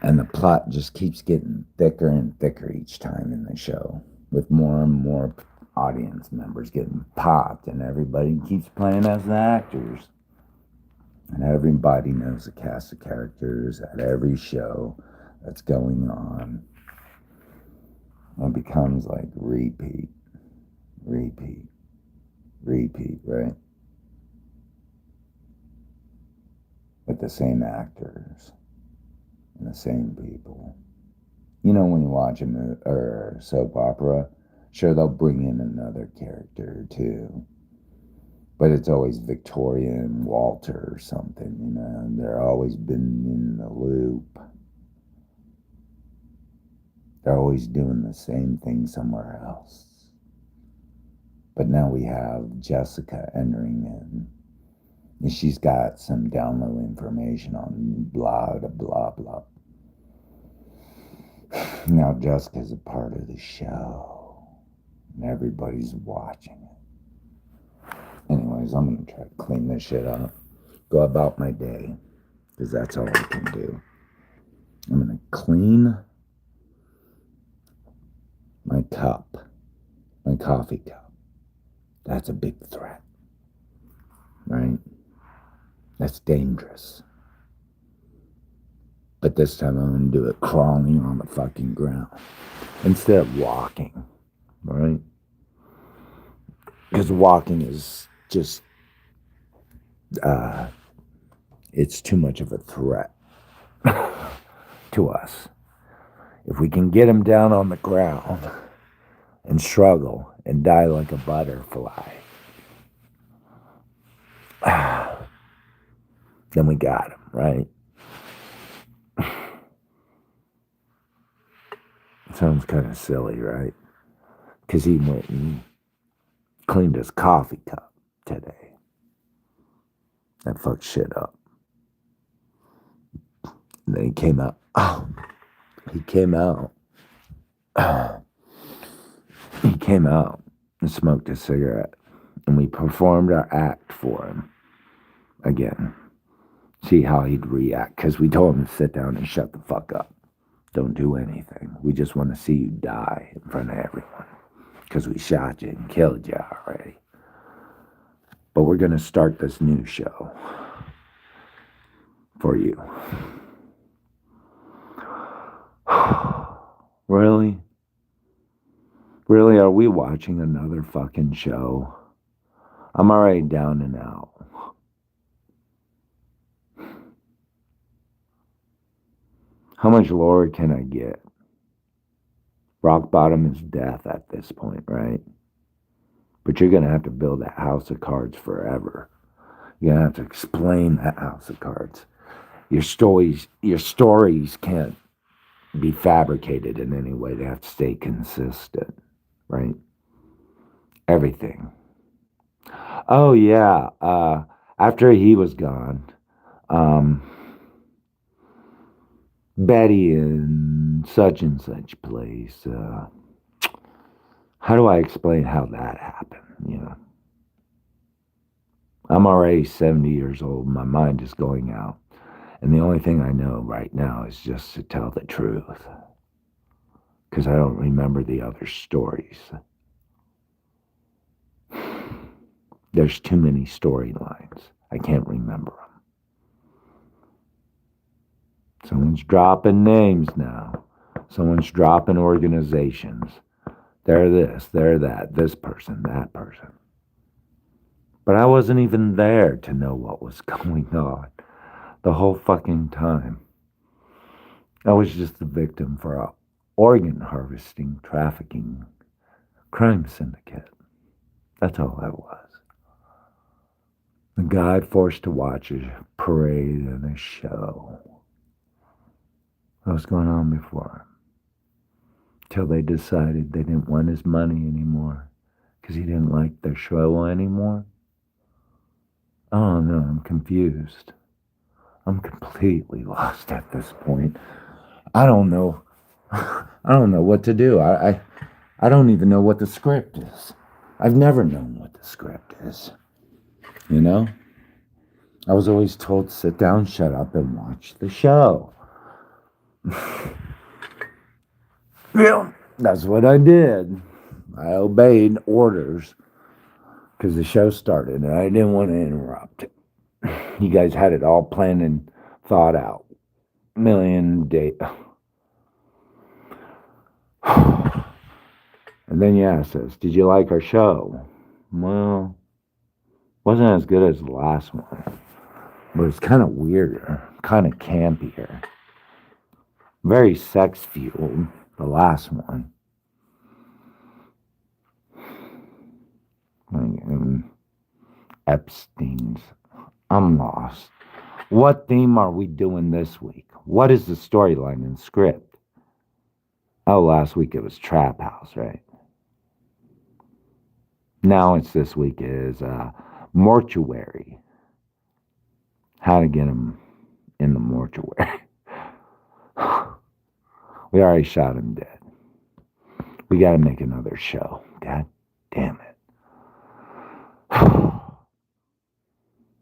And the plot just keeps getting thicker and thicker each time in the show, with more and more audience members getting popped, and everybody keeps playing as the actors. And everybody knows the cast of characters at every show that's going on. It becomes like repeat, right? With the same actors and the same people. You know, when you watch a movie or soap opera, sure, they'll bring in another character too, but it's always Victoria and Walter or something, you know, and they're always been in the loop. They're always doing the same thing somewhere else. But now we have Jessica entering in, and she's got some download information on blah, blah, blah. Now Jessica's a part of the show, and everybody's watching it. Anyways, I'm going to try to clean this shit up, go about my day, because that's all I can do. I'm going to clean my cup, my coffee cup. That's a big threat, right? That's dangerous. But this time I'm going to do it crawling on the fucking ground instead of walking, right? Because walking is just, it's too much of a threat to us. If we can get him down on the ground and struggle and die like a butterfly, then we got him, right? Sounds kind of silly, right? Because he went and cleaned his coffee cup today. That fucked shit up. And then he came out. He came out and smoked a cigarette. And we performed our act for him again. See how he'd react. Because we told him to sit down and shut the fuck up. Don't do anything. We just want to see you die in front of everyone. Because we shot you and killed you already. But we're going to start this new show for you. Really? Really, are we watching another fucking show? I'm already down and out. How much lower can I get? Rock bottom is death at this point, right? But you're going to have to build that house of cards forever. You're going to have to explain that house of cards. Your stories can't be fabricated in any way. They have to stay consistent, right? Everything. Oh, yeah. After he was gone, Betty in such and such place. How do I explain how that happened? You know, I'm already 70 years old. My mind is going out. And the only thing I know right now is just to tell the truth. Because I don't remember the other stories. There's too many storylines. I can't remember them. Someone's dropping names now. Someone's dropping organizations. They're this, they're that, this person, that person. But I wasn't even there to know what was going on the whole fucking time. I was just a victim for a organ harvesting, trafficking, crime syndicate. That's all I was. A guy forced to watch a parade and a show. What was going on before? Till they decided they didn't want his money anymore because he didn't like their show anymore. Oh no, I'm confused. I'm completely lost at this point. I don't know. I don't know what to do. I don't even know what the script is. I've never known what the script is. You know? I was always told, sit down, shut up, and watch the show. Yeah, that's what I did. I obeyed orders because the show started and I didn't want to interrupt. You guys had it all planned and thought out. Million day. And then you asked us, did you like our show? Well, wasn't as good as the last one, but it's kind of weirder, kind of campier. Very sex fueled, the last one. Epstein's. I'm lost. What theme are we doing this week? What is the storyline and script? Oh, last week it was Trap House, right? Now it's this week is Mortuary. How to get him in the mortuary. We already shot him dead. We got to make another show. God damn it.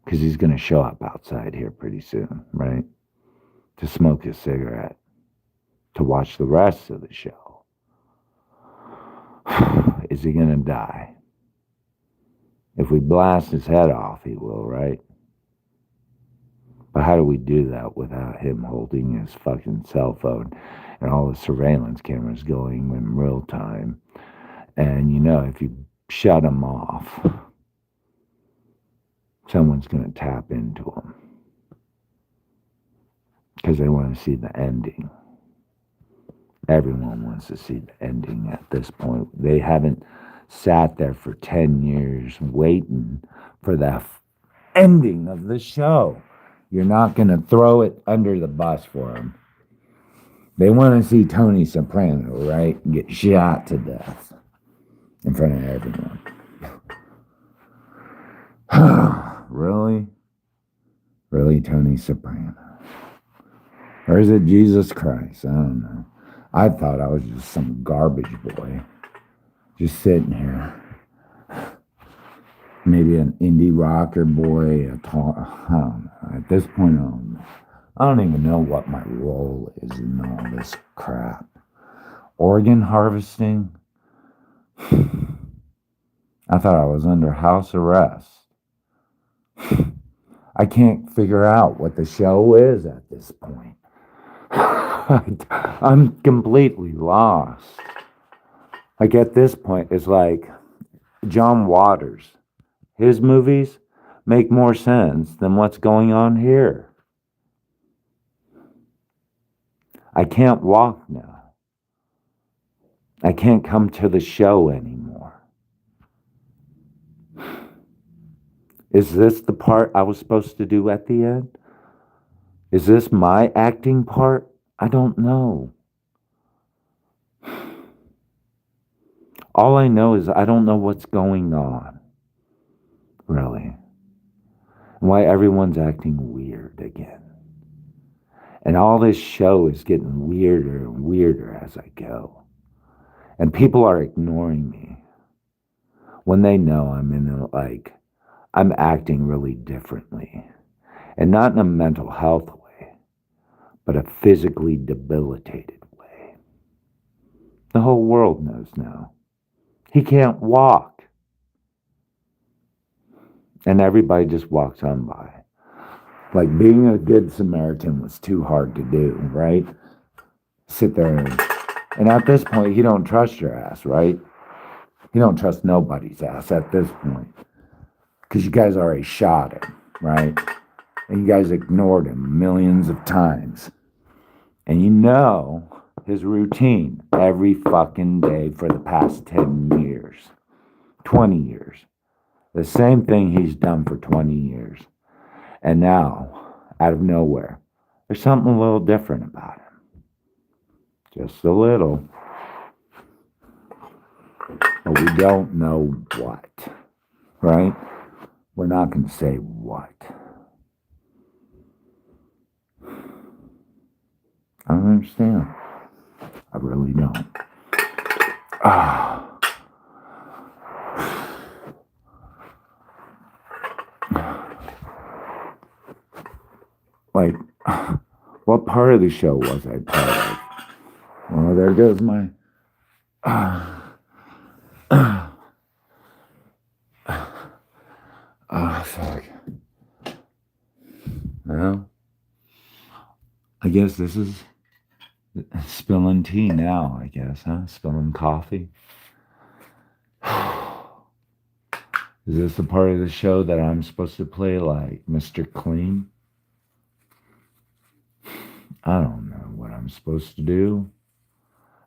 Because he's going to show up outside here pretty soon, right? To smoke a cigarette. To watch the rest of the show. Is he going to die? If we blast his head off, he will, right? But how do we do that without him holding his fucking cell phone and all the surveillance cameras going in real time? And you know, if you shut him off, someone's going to tap into him because they want to see the ending. Everyone wants to see the ending at this point. They haven't sat there for 10 years waiting for the ending of the show. You're not going to throw it under the bus for them. They want to see Tony Soprano, right? Get shot to death in front of everyone. Really? Really, Tony Soprano? Or is it Jesus Christ? I don't know. I thought I was just some garbage boy. Just sitting here. Maybe an indie rocker boy, I don't know. At this point, I don't even know what my role is in all this crap. Organ harvesting? I thought I was under house arrest. I can't figure out what the show is at this point. I'm completely lost. Like at this point, it's like John Waters. His movies make more sense than what's going on here. I can't walk now. I can't come to the show anymore. Is this the part I was supposed to do at the end? Is this my acting part? I don't know. All I know is I don't know what's going on. Really. Why everyone's acting weird again. And all this show is getting weirder and weirder as I go. And people are ignoring me when they know I'm acting really differently. And not in a mental health way, but a physically debilitated way. The whole world knows now. He can't walk. And everybody just walks on by. Like being a good Samaritan was too hard to do, right? Sit there and at this point, you don't trust your ass, right? You don't trust nobody's ass at this point. because you guys already shot him, right? And you guys ignored him millions of times. And you know his routine every fucking day for the past 10 years, 20 years. The same thing he's done for 20 years. And now, out of nowhere, there's something a little different about him. Just a little. But we don't know what, right? We're not going to say what. I don't understand. I really don't. Like, what part of the show was I part of? Well, there goes my... fuck. Well, I guess this is spilling tea now, I guess, huh? Spilling coffee. Is this the part of the show that I'm supposed to play like Mr. Clean? I don't know what I'm supposed to do.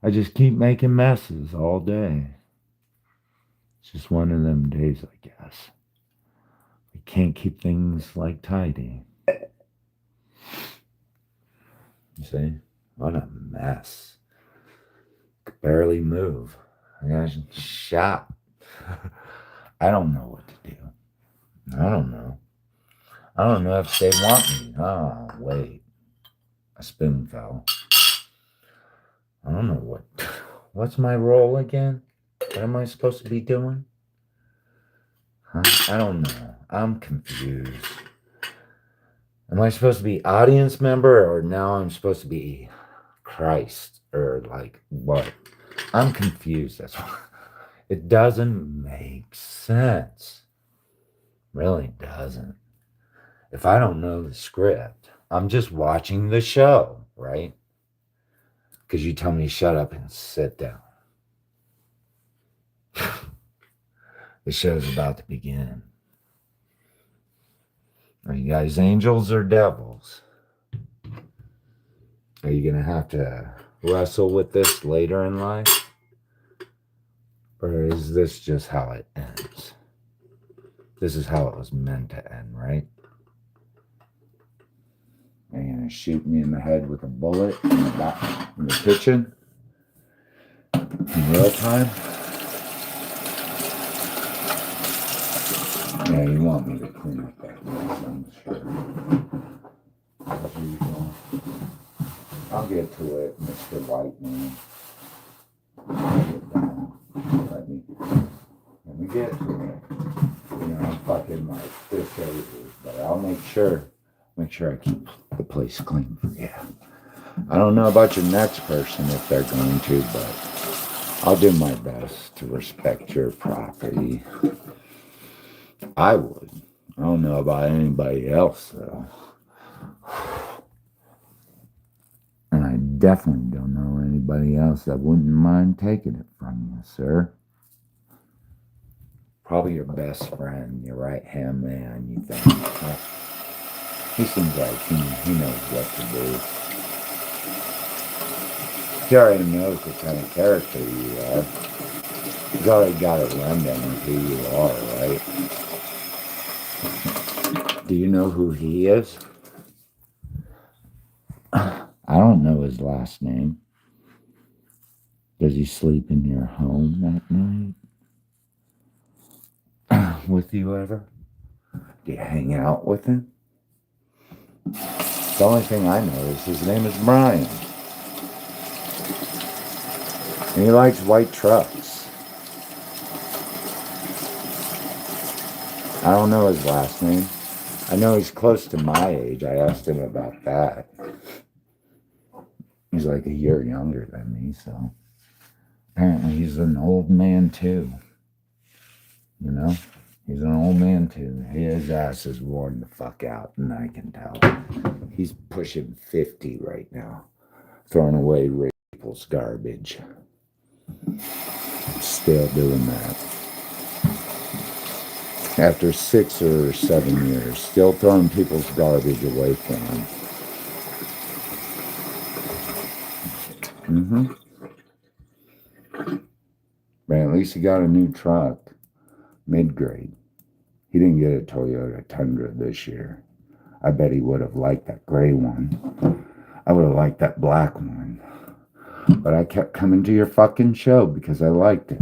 I just keep making messes all day. It's just one of them days, I guess. I can't keep things like tidy. You see? What a mess. Could barely move. I got shot. I don't know what to do. I don't know. I don't know if they want me. Oh, wait. A spoon fell. I don't know what's my role again? What am I supposed to be doing? Huh? I don't know. I'm confused. Am I supposed to be audience member or now I'm supposed to be Christ or like what? I'm confused. That's why. It doesn't make sense. Really doesn't. If I don't know the script, I'm just watching the show, right? Because you tell me to shut up and sit down. The show's about to begin. Are you guys angels or devils? Are you going to have to wrestle with this later in life? Or is this just how it ends? This is how it was meant to end, right? Are you going to shoot me in the head with a bullet in the kitchen? In real time? Yeah, you want me to clean up that mess, I'm sure. As usual. I'll get to it, Mr. White Man. Let me get to it. You know, I'm fucking like this over, but I'll make sure I keep the place clean for you. I don't know about your next person if they're going to, but I'll do my best to respect your property. I would. I don't know about anybody else, though. And I definitely don't know anybody else that wouldn't mind taking it from you, sir. Probably your best friend, your right-hand man, you think. He seems like he knows what to do. He already knows what kind of character you are. He's already got a rundown of who you are, right? Do you know who he is? I don't know his last name. Does he sleep in your home at night? With you ever? Do you hang out with him? The only thing I know is his name is Brian. And he likes white trucks. I don't know his last name. I know he's close to my age. I asked him about that. He's like a year younger than me, so apparently he's an old man too. You know? He's an old man too. His ass is worn the fuck out, and I can tell. He's pushing 50 right now, throwing away people's garbage. Still doing that. after 6 or 7 years, still throwing people's garbage away for them. But at least he got a new truck, mid-grade. He didn't get a Toyota Tundra this year. I bet he would have liked that gray one. I would have liked that black one. But I kept coming to your fucking show because I liked it.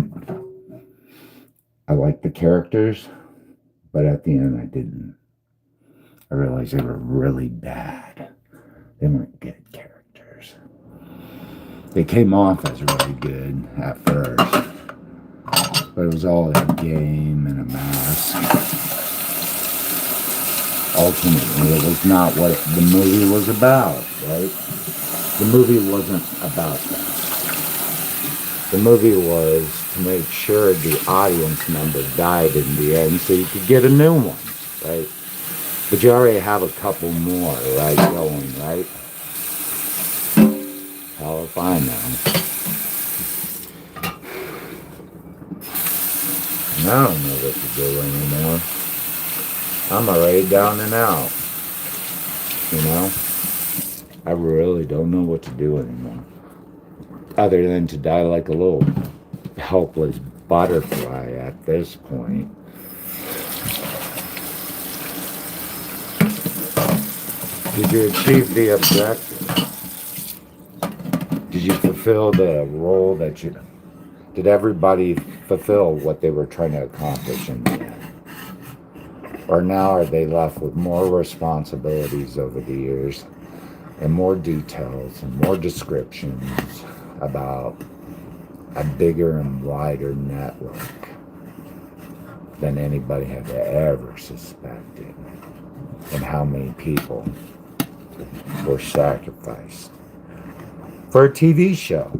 I liked the characters, but at the end I didn't. I realized they were really bad. They weren't good characters. They came off as really good at first, but it was all a game and a mask. Ultimately, it was not what the movie was about, right? The movie wasn't about that. The movie was to make sure the audience member died in the end so you could get a new one, right? But you already have a couple more, right, going, right? Hell if I know. And I don't know what to do anymore. I'm already down and out. You know? I really don't know what to do anymore. Other than to die like a little helpless butterfly at this point. Did you achieve the objective? Did you fulfill the role that you... Did everybody fulfill what they were trying to accomplish in the end? Or now are they left with more responsibilities over the years and more details and more descriptions about a bigger and wider network than anybody had ever suspected, and how many people were sacrificed for a TV show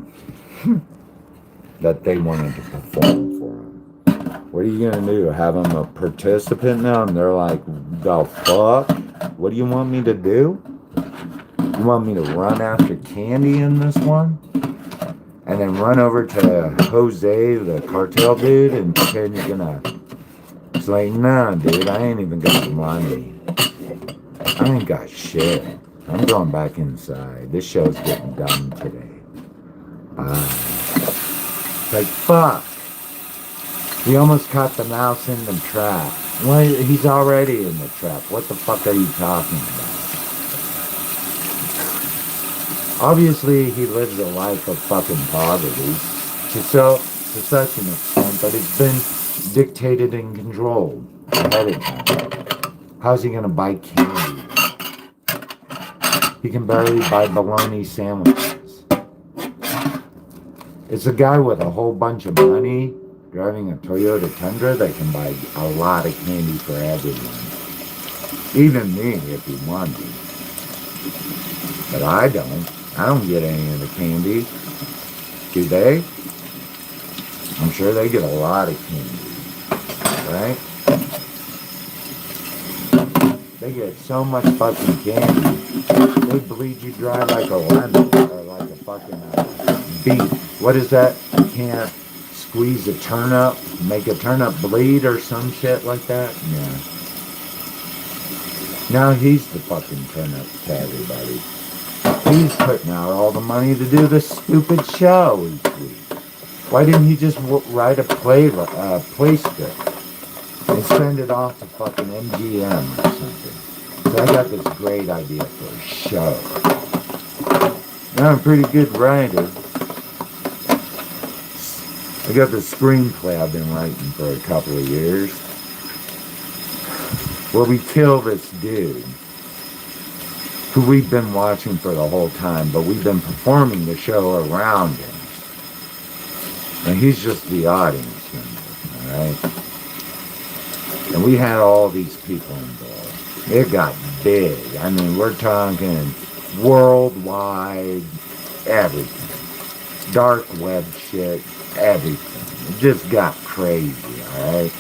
that they wanted to perform for them? What are you gonna do? Have them a participant now? And they're like, the fuck? What do you want me to do? You want me to run after Candy in this one? And then run over to Jose, the cartel dude, and pretend you're gonna... It's like, nah, dude, I ain't even got money. I ain't got shit. I'm going back inside. This show's getting done today. It's like, fuck. We almost caught the mouse in the trap. Well, he's already in the trap. What the fuck are you talking about? Obviously, he lives a life of fucking poverty to such an extent that it's been dictated and controlled ahead of time. How's he gonna buy candy? He can barely buy bologna sandwiches. It's a guy with a whole bunch of money driving a Toyota Tundra that can buy a lot of candy for everyone. Even me, if he wanted. But I don't. I don't get any of the candy. Do they? I'm sure they get a lot of candy. Right? They get so much fucking candy, they bleed you dry like a lemon, or like a fucking beet. What is that? You can't squeeze a turnip, make a turnip bleed or some shit like that? Yeah. Now he's the fucking turnip to everybody. He's putting out all the money to do this stupid show each week. Why didn't he just write a play script and send it off to fucking MGM or something? So I got this great idea for a show. Now I'm a pretty good writer. I got the screenplay I've been writing for a couple of years, where we kill this dude who we've been watching for the whole time, but we've been performing the show around him. And he's just the audience member, alright? And we had all these people involved. It got big. I mean, we're talking worldwide, everything. Dark web shit, everything. It just got crazy, alright?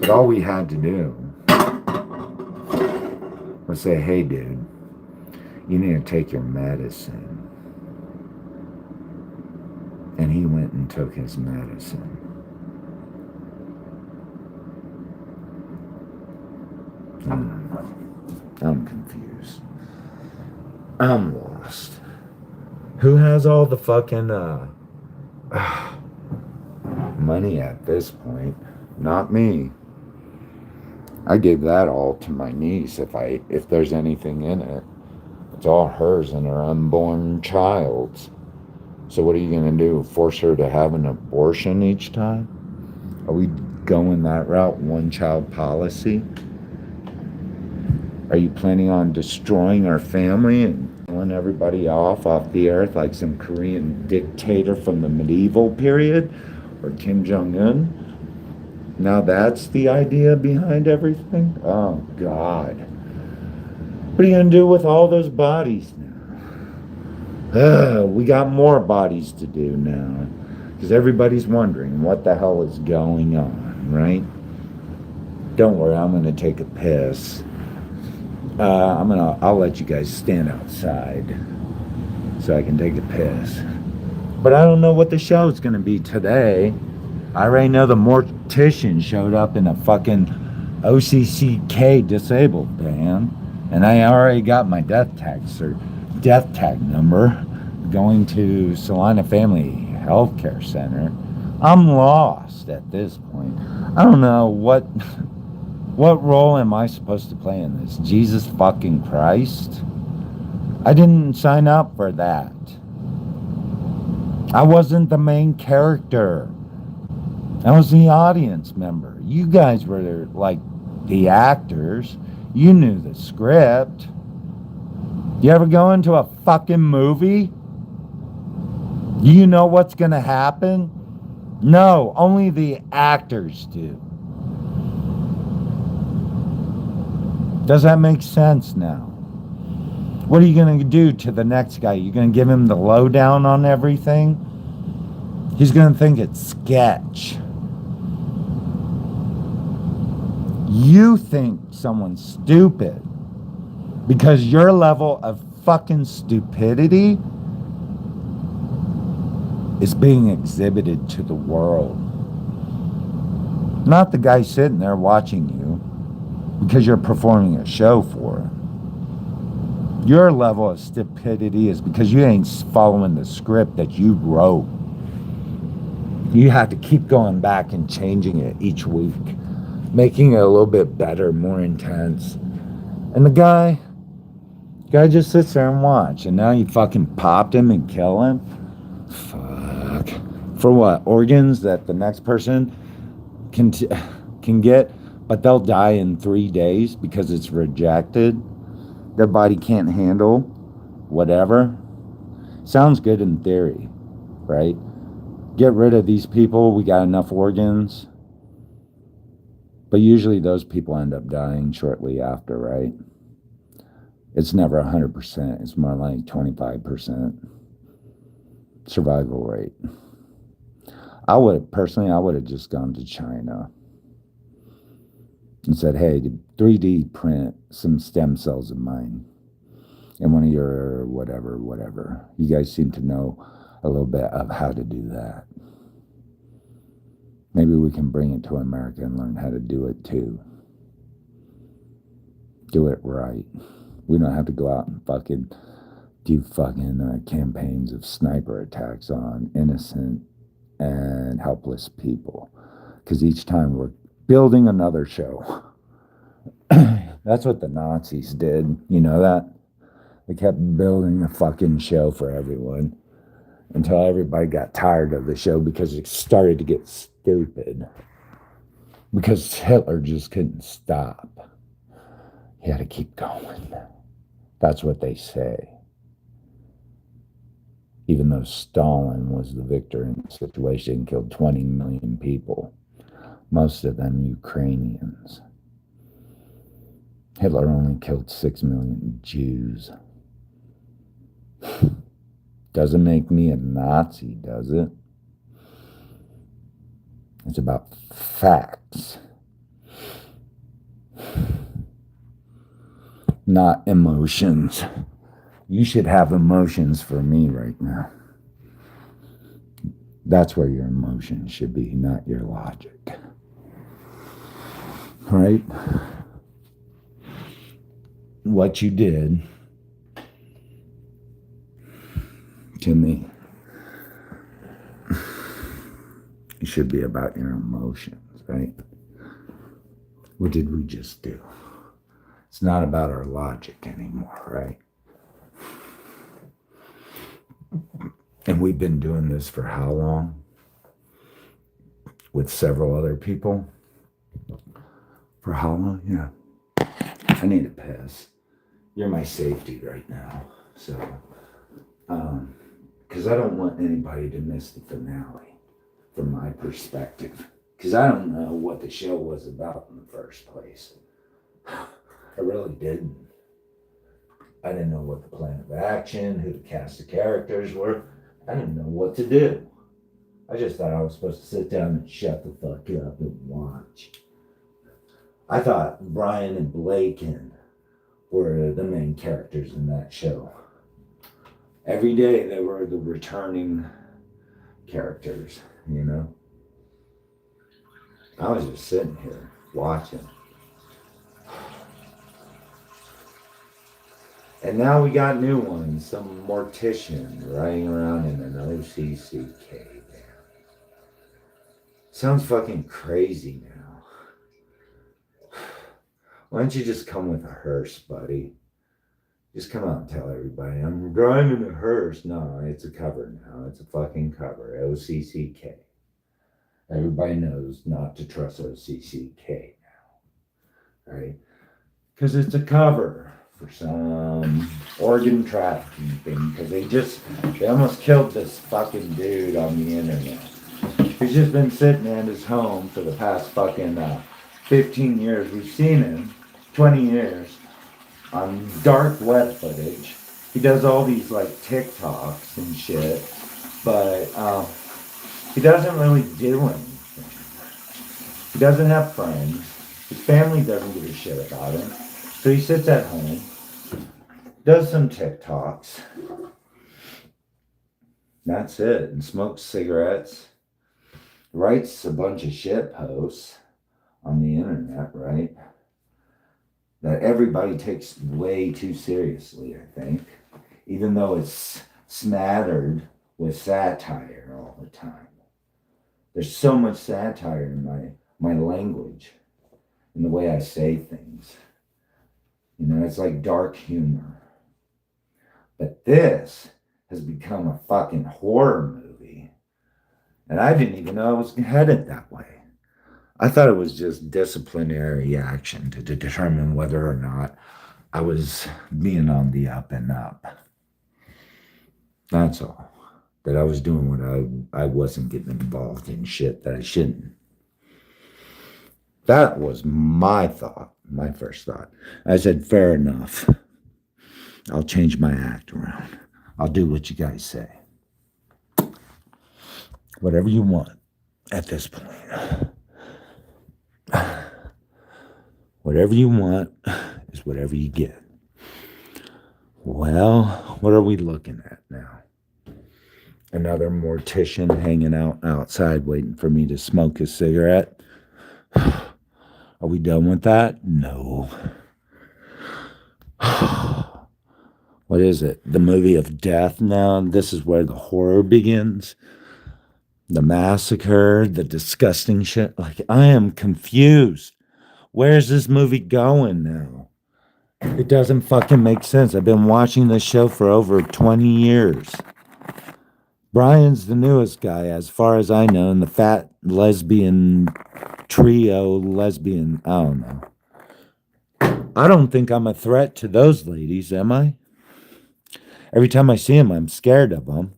But all we had to do was say, hey dude, you need to take your medicine. And he went and took his medicine. I'm confused. I'm lost. Who has all the fucking money at this point? Not me. I gave that all to my niece. If there's anything in it, it's all hers and her unborn child's. So what are you gonna do? Force her to have an abortion each time? Are we going that route? One child policy? Are you planning on destroying our family and killing everybody off the earth like some Korean dictator from the medieval period? Or Kim Jong-un? Now that's the idea behind everything? Oh, God. What are you going to do with all those bodies now? We got more bodies to do now. Because everybody's wondering what the hell is going on, right? Don't worry, I'm going to take a piss. I'll let you guys stand outside so I can take a piss. But I don't know what the show's going to be today. I already know the mortician showed up in a fucking OCCK disabled van, and I already got my death tag number going to Salina Family Healthcare Center. I'm lost at this point. I don't know what role am I supposed to play in this? Jesus fucking Christ? I didn't sign up for that. I wasn't the main character. I was the audience member. You guys were like the actors. You knew the script. You ever go into a fucking movie? Do you know what's going to happen? No, only the actors do. Does that make sense now? What are you going to do to the next guy? You're going to give him the lowdown on everything? He's going to think it's sketch. You think someone's stupid because your level of fucking stupidity is being exhibited to the world. Not the guy sitting there watching you because you're performing a show for him. Your level of stupidity is because you ain't following the script that you wrote. You have to keep going back and changing it each week, making it a little bit better, more intense. And the guy just sits there and watch, and now you fucking popped him and kill him? Fuck. For what? Organs that the next person can get, but they'll die in 3 days because it's rejected? Their body can't handle whatever? Sounds good in theory, right? Get rid of these people, we got enough organs. But usually those people end up dying shortly after, right? It's never 100%. It's more like 25% survival rate. I would have just gone to China and said, hey, 3D print some stem cells of mine in one of your whatever. You guys seem to know a little bit of how to do that. Maybe we can bring it to America and learn how to do it too. Do it right. We don't have to go out and fucking do campaigns of sniper attacks on innocent and helpless people. Because each time we're building another show. That's what the Nazis did. You know that? They kept building a fucking show for everyone until everybody got tired of the show because it started to get stupid. Because Hitler just couldn't stop. He had to keep going. That's what they say. Even though Stalin was the victor in the situation and killed 20 million people, most of them Ukrainians. Hitler only killed 6 million Jews. Doesn't make me a Nazi, does it? It's about facts, not emotions. You should have emotions for me right now. That's where your emotions should be, not your logic. Right? what you did to me. It should be about your emotions, right? What did we just do? It's not about our logic anymore, right? And we've been doing this for how long? With several other people? For how long? Yeah. I need a piss. You're my safety right now. So, because I don't want anybody to miss the finale from my perspective. Because I don't know what the show was about in the first place. I really didn't. I didn't know what the plan of action, who the cast of characters were. I didn't know what to do. I just thought I was supposed to sit down and shut the fuck up and watch. I thought Brian and Blaken were the main characters in that show. Every day they were the returning characters, you know? I was just sitting here watching. And now we got new ones, some mortician riding around in an OCCK. Sounds fucking crazy now. Why don't you just come with a hearse, buddy? Just come out and tell everybody, I'm driving a hearse. No, it's a cover now. It's a fucking cover. OCCK. Everybody knows not to trust OCCK now. Right? Because it's a cover for some organ trafficking thing. Because they almost killed this fucking dude on the internet. He's just been sitting at his home for the past fucking 15 years. We've seen him, 20 years, on dark web footage. He does all these like TikToks and shit, but he doesn't really do anything. He doesn't have friends. His family doesn't give a shit about him. So he sits at home, does some TikToks. That's it, and smokes cigarettes. Writes a bunch of shit posts on the internet, right? That everybody takes way too seriously, I think. Even though it's smattered with satire all the time. There's so much satire in my language, in the way I say things. You know, it's like dark humor. But this has become a fucking horror movie. And I didn't even know I was headed that way. I thought it was just disciplinary action to determine whether or not I was being on the up and up. That's all. That I was doing what I wasn't getting involved in shit that I shouldn't. That was my thought, my first thought. I said, fair enough. I'll change my act around. I'll do what you guys say. Whatever you want at this point. Whatever you want is whatever you get. Well, what are we looking at now? Another mortician hanging out outside waiting for me to smoke a cigarette? Are we done with that? No. What is it? The movie of death now? This is where the horror begins? The massacre, the disgusting shit? Like, I am confused. Where's this movie going now? It doesn't fucking make sense. I've been watching this show for over 20 years. Brian's the newest guy, as far as I know, in the fat lesbian trio, lesbian, I don't know. I don't think I'm a threat to those ladies, am I? Every time I see them, I'm scared of them.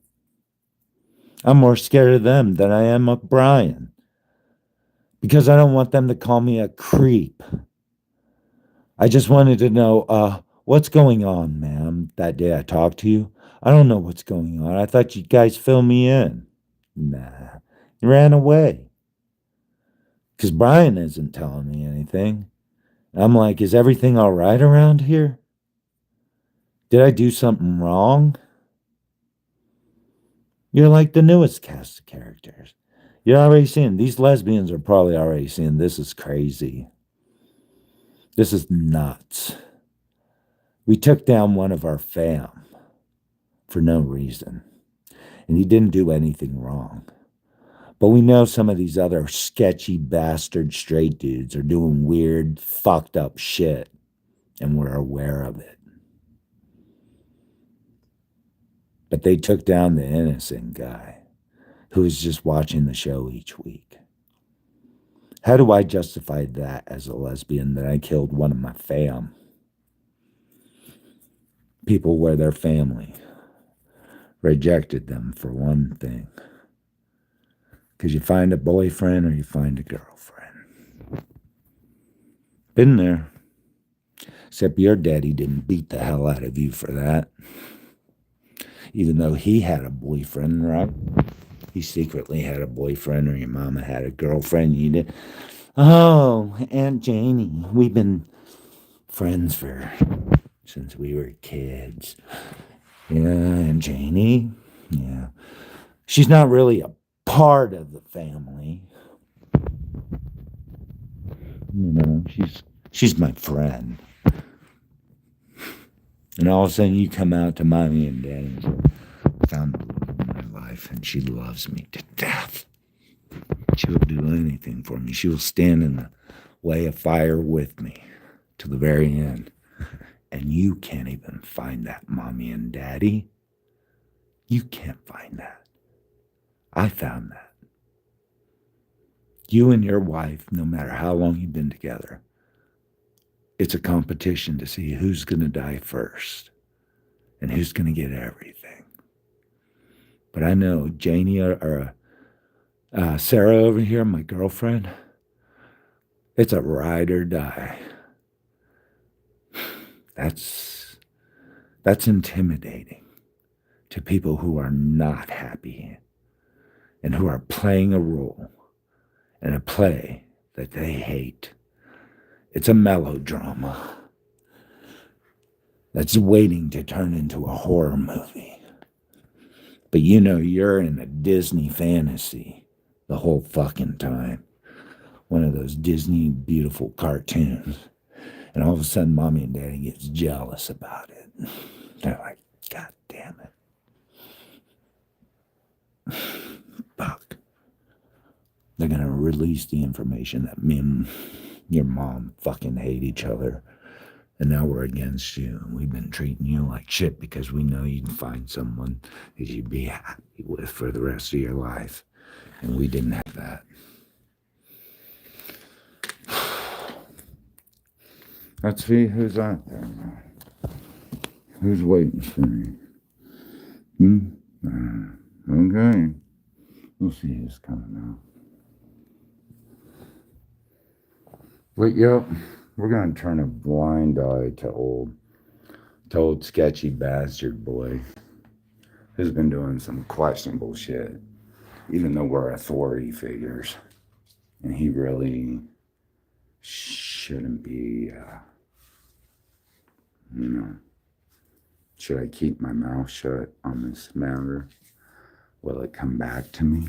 I'm more scared of them than I am of Brian. Because I don't want them to call me a creep. I just wanted to know, what's going on, ma'am, that day I talked to you? I don't know what's going on. I thought you guys fill me in. Nah, you ran away. Because Brian isn't telling me anything. I'm like, is everything all right around here? Did I do something wrong? You're like the newest cast of characters. You're already seeing, these lesbians are probably already seeing, this is crazy. This is nuts. We took down one of our fam for no reason, and he didn't do anything wrong. But we know some of these other sketchy bastard straight dudes are doing weird, fucked up shit, and we're aware of it. But they took down the innocent guy who was just watching the show each week. How do I justify that as a lesbian that I killed one of my fam? People where their family rejected them for one thing. Because you find a boyfriend or you find a girlfriend. Been there. Except your daddy didn't beat the hell out of you for that. Even though he had a boyfriend, right? He secretly had a boyfriend, or your mama had a girlfriend. You did. Oh, Aunt Janie, we've been friends since we were kids. Yeah, Aunt Janie. Yeah. She's not really a part of the family. You know, she's my friend. And all of a sudden you come out to mommy and daddy and say, I found the love of my life and she loves me to death. She will do anything for me. She will stand in the way of fire with me to the very end. And you can't even find that, mommy and daddy. You can't find that. I found that. You and your wife, no matter how long you've been together, it's a competition to see who's going to die first and who's going to get everything. But I know Janie or Sarah over here, my girlfriend, it's a ride or die. That's intimidating to people who are not happy and who are playing a role in a play that they hate. It's a melodrama that's waiting to turn into a horror movie. But you know you're in a Disney fantasy the whole fucking time. One of those Disney beautiful cartoons. And all of a sudden, mommy and daddy gets jealous about it. They're like, God damn it. Fuck. They're going to release the information that me and your mom fucking hate each other. And now we're against you. We've been treating you like shit because we know you can find someone that you'd be happy with for the rest of your life. And we didn't have that. Let's see who's out there now. Who's waiting for me? Okay. We'll see who's coming out. Wait, yep. We're going to turn a blind eye to old sketchy bastard boy who's been doing some questionable shit, even though we're authority figures. And he really shouldn't be, should I keep my mouth shut on this matter? Will it come back to me?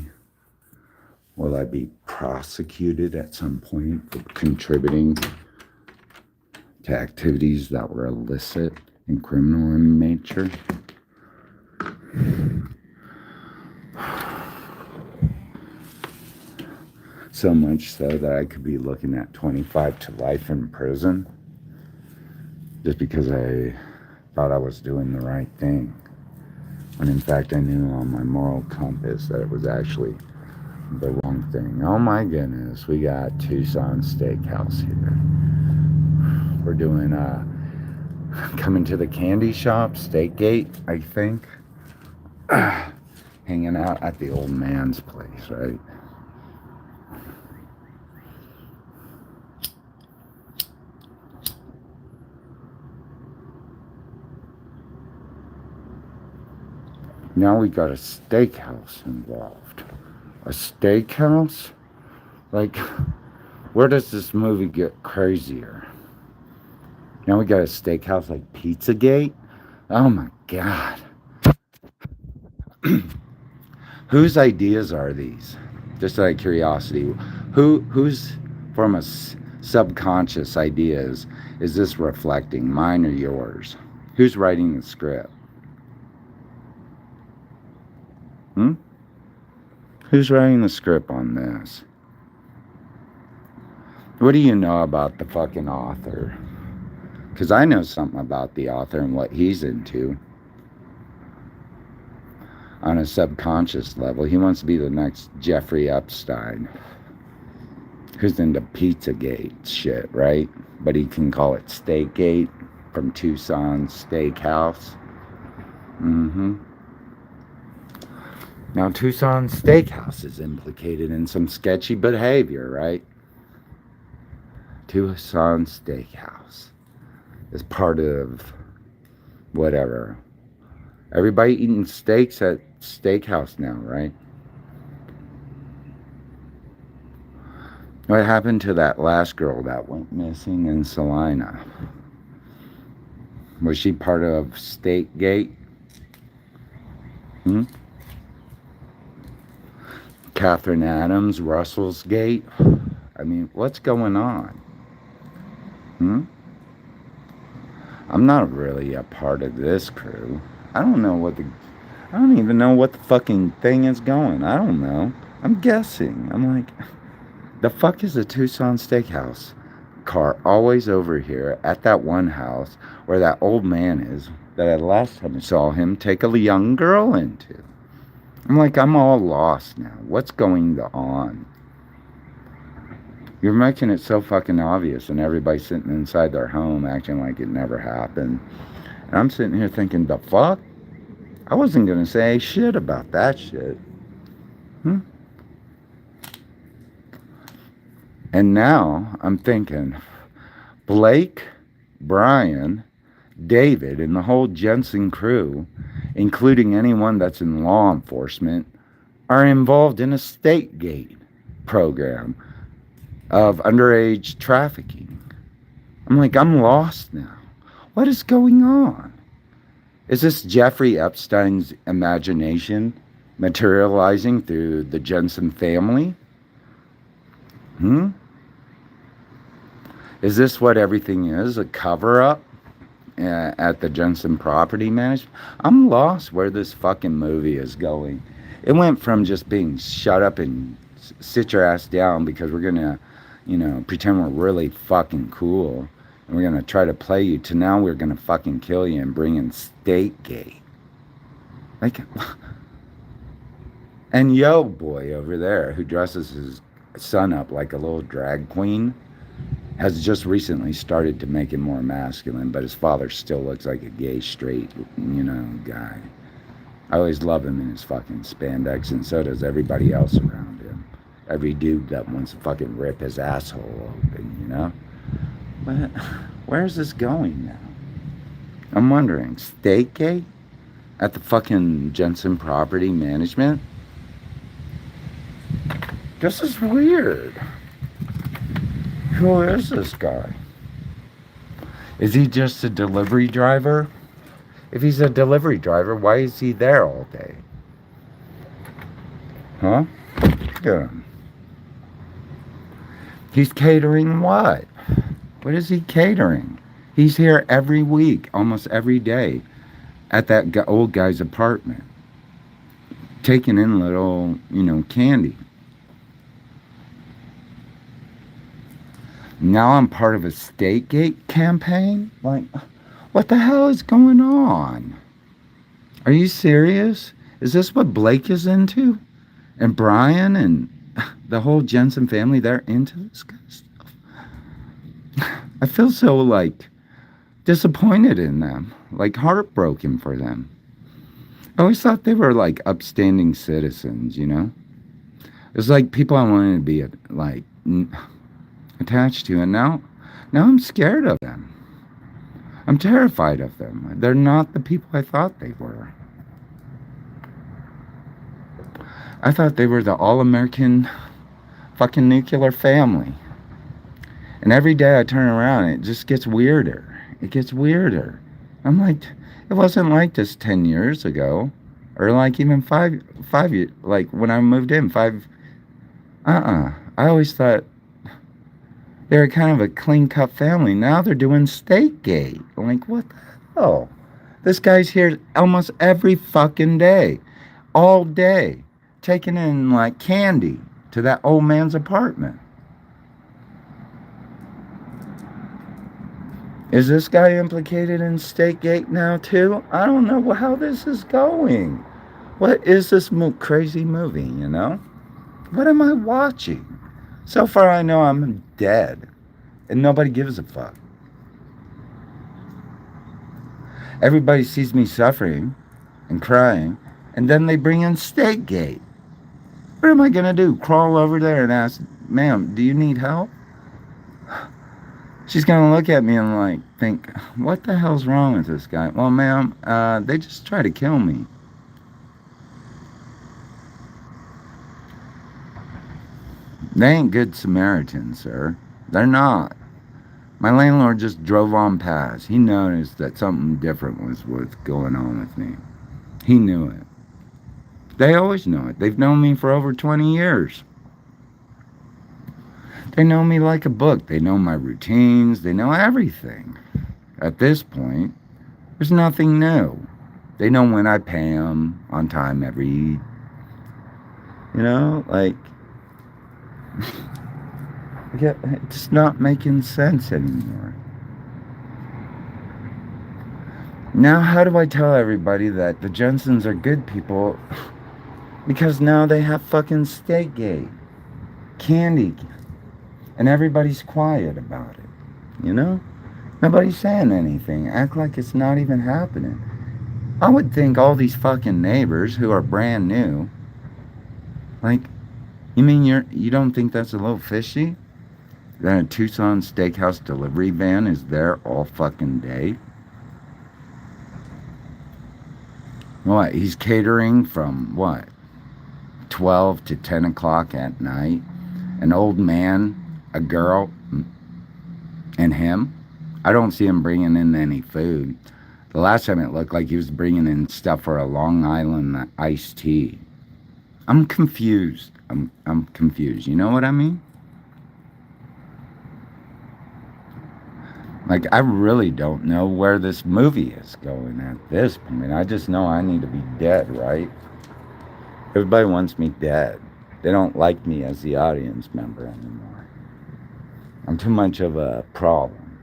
Will I be prosecuted at some point for contributing to activities that were illicit and criminal in nature? So much so that I could be looking at 25 to life in prison just because I thought I was doing the right thing. When in fact I knew on my moral compass that it was actually the wrong thing. Oh my goodness, we got Tucson Steakhouse here. We're doing coming to the candy shop, Steakgate, I think. Hanging out at the old man's place, right? Now we got a steakhouse involved. A steakhouse? Like, where does this movie get crazier? Now we got a steakhouse like Pizzagate? Oh my God. Whose ideas are these? Just out of curiosity. Whose from a subconscious ideas is this reflecting? Mine or yours? Who's writing the script? Hmm? Who's writing the script on this? What do you know about the fucking author? Because I know something about the author and what he's into. On a subconscious level, he wants to be the next Jeffrey Epstein. Who's into Pizzagate shit, right? But he can call it Steakgate from Tucson Steakhouse. Now, Tucson Steakhouse is implicated in some sketchy behavior, right? Tucson Steakhouse is part of whatever. Everybody eating steaks at Steakhouse now, right? What happened to that last girl that went missing in Salina? Was she part of Steakgate? Catherine Adams, Russell's Gate? I mean, what's going on? I'm not really a part of this crew. I don't even know what the fucking thing is going. I don't know. I'm guessing. I'm like, the fuck is a Tucson Steakhouse car always over here at that one house where that old man is that I last time I saw him take a young girl into? I'm like, I'm all lost now. What's going on? You're making it so fucking obvious, and everybody's sitting inside their home acting like it never happened. And I'm sitting here thinking, the fuck? I wasn't gonna say shit about that shit. And now I'm thinking, Blake, Brian, David, and the whole Jensen crew, including anyone that's in law enforcement, are involved in a State-Gate program of underage trafficking. I'm like, I'm lost now. What is going on? Is this Jeffrey Epstein's imagination materializing through the Jensen family? Is this what everything is? A cover-up at the Jensen Property Management? I'm lost where this fucking movie is going. It went from just being shut up and sit your ass down because we're gonna, pretend we're really fucking cool and we're gonna try to play you, to now we're gonna fucking kill you and bring in State-Gate. Like, and Yo Boy over there, who dresses his son up like a little drag queen, has just recently started to make him more masculine, but his father still looks like a gay, straight, guy. I always love him in his fucking spandex, and so does everybody else around him. Every dude that wants to fucking rip his asshole open, But where's this going now? I'm wondering, State-Gate at the fucking Jensen Property Management? This is weird. Who is this guy? Is he just a delivery driver? If he's a delivery driver, why is he there all day? Huh? Yeah. He's catering what? What is he catering? He's here every week, almost every day, at that old guy's apartment, taking in little, candy. Now I'm part of a State-Gate campaign? Like, what the hell is going on? Are you serious? Is this what Blake is into? And Brian and the whole Jensen family, they're into this kind of stuff? I feel so, disappointed in them. Heartbroken for them. I always thought they were, upstanding citizens, It's like people I wanted to be, attached to, and now I'm scared of them. I'm terrified of them. They're not the people I thought they were. I thought they were the all-American fucking nuclear family. And every day I turn around, it just gets weirder. It gets weirder. I'm like, it wasn't like this 10 years ago, or even five years, when I moved in, I always thought they were kind of a clean-cut family. Now they're doing State-Gate. I'm like, what the hell? This guy's here almost every fucking day, all day, taking in like candy to that old man's apartment. Is this guy implicated in Stakegate now too? I don't know how this is going. What is this crazy movie, you know? What am I watching? So far I know I'm dead, and nobody gives a fuck. Everybody sees me suffering and crying, and then they bring in Stakegate. What am I gonna do? Crawl over there and ask, ma'am, do you need help? She's gonna look at me and like think, what the hell's wrong with this guy? Well, ma'am, they just try to kill me. They ain't good Samaritans, sir. They're not. My landlord just drove on past. He noticed that something different was going on with me. He knew it. They always know it. They've known me for over 20 years. They know me like a book. They know my routines. They know everything. At this point, there's nothing new. They know when I pay them on time every, like, it's not making sense anymore. Now, how do I tell everybody that the Jensens are good people? Because now they have fucking Stakegate, candy, and everybody's quiet about it, Nobody's saying anything. Act like it's not even happening. I would think all these fucking neighbors who are brand new, like, you mean you don't think that's a little fishy? That a Tucson steakhouse delivery van is there all fucking day? What, he's catering from, 12 to 10 o'clock at night? An old man, a girl, and him? I don't see him bringing in any food. The last time it looked like he was bringing in stuff for a Long Island iced tea. I'm confused. I'm confused. You know what I mean? Like, I really don't know where this movie is going at this point. I just know I need to be dead, right? Everybody wants me dead. They don't like me as the audience member anymore. I'm too much of a problem.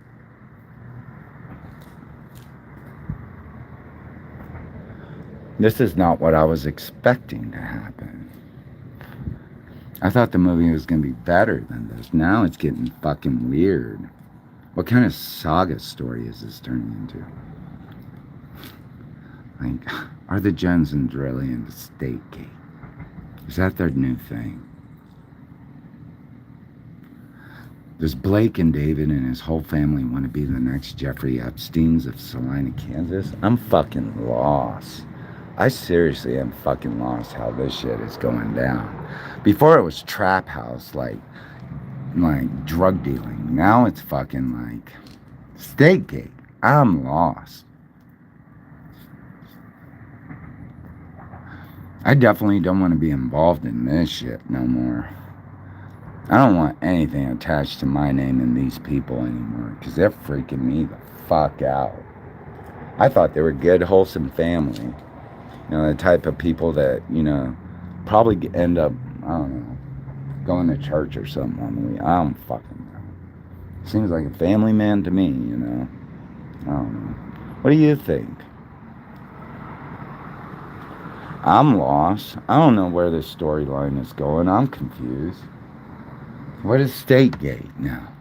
This is not what I was expecting to happen. I thought the movie was going to be better than this. Now it's getting fucking weird. What kind of saga story is this turning into? Like, are the Jensens really into Stakegate? Is that their new thing? Does Blake and David and his whole family want to be the next Jeffrey Epsteins of Salina, Kansas? I'm fucking lost. I seriously am fucking lost how this shit is going down. Before it was trap house, like drug dealing. Now it's fucking like Stakegate. I'm lost. I definitely don't want to be involved in this shit no more. I don't want anything attached to my name and these people anymore, because they're freaking me the fuck out. I thought they were good, wholesome family. The type of people that, probably end up, I don't know, going to church or something on the week. I don't fucking know. Seems like a family man to me, I don't know. What do you think? I'm lost. I don't know where this storyline is going. I'm confused. What is Stakegate now?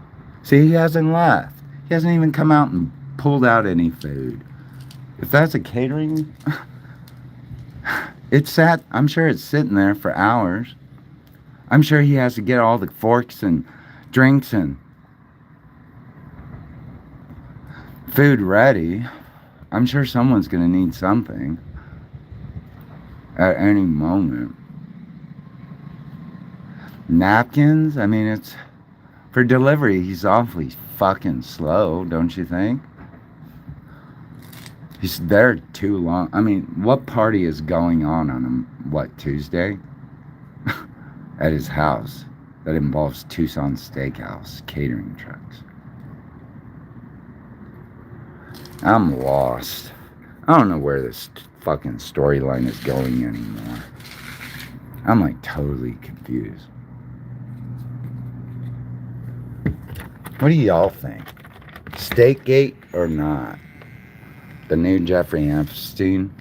See, he hasn't left. He hasn't even come out and pulled out any food. If that's a catering, I'm sure it's sitting there for hours. I'm sure he has to get all the forks and drinks and food ready. I'm sure someone's going to need something at any moment. Napkins? I mean, it's for delivery. He's awfully fucking slow, don't you think? He's there too long. I mean, what party is going on Tuesday? At his house that involves Tucson Steakhouse catering trucks. I'm lost. I don't know where this fucking storyline is going anymore. I'm like totally confused. What do y'all think? Stakegate or not? The new Jeffrey Epstein.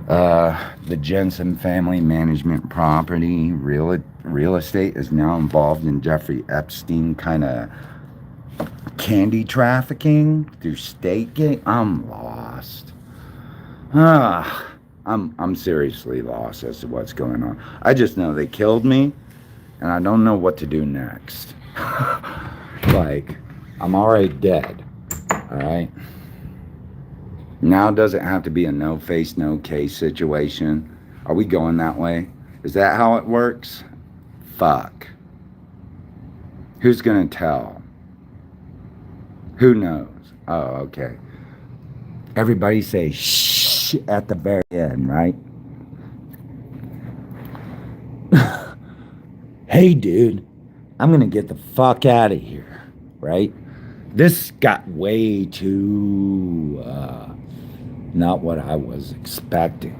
The Jensen family management property real estate is now involved in Jeffrey Epstein kind of candy trafficking through Stakegate. I'm lost. I'm seriously lost as to what's going on. I just know they killed me, and I don't know what to do next. Like, I'm already dead. All right. Now does it have to be a no face, no case situation? Are we going that way? Is that how it works? Fuck. Who's gonna tell? Who knows? Oh, okay. Everybody say shh at the very end, right? Hey, dude, I'm gonna get the fuck out of here, right? This got way too, not what I was expecting.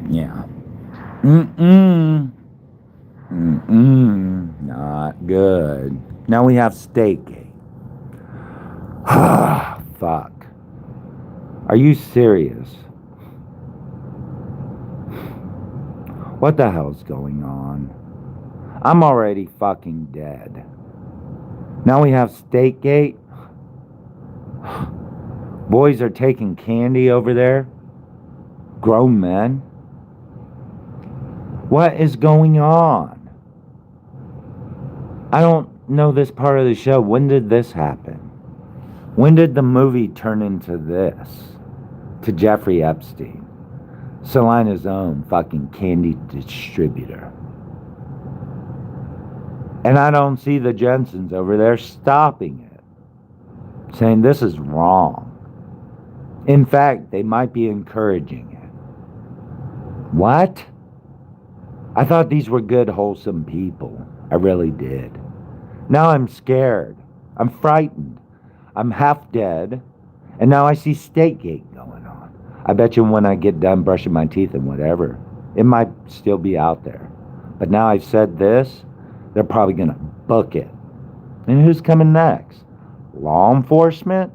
Yeah. Not good. Now we have Stakegate. Fuck. Are you serious? What the hell's going on? I'm already fucking dead. Now we have Stakegate. Boys are taking candy over there. Grown men. What is going on? I don't know this part of the show. When did this happen? When did the movie turn into this? To Jeffrey Epstein, Salina's own fucking candy distributor. And I don't see the Jensens over there stopping it, saying this is wrong. In fact, they might be encouraging it. What? I thought these were good, wholesome people. I really did. Now I'm scared. I'm frightened. I'm half dead. And now I see Stakegate going on. I bet you when I get done brushing my teeth and whatever, it might still be out there. But now I've said this, they're probably going to book it. And who's coming next? Law enforcement?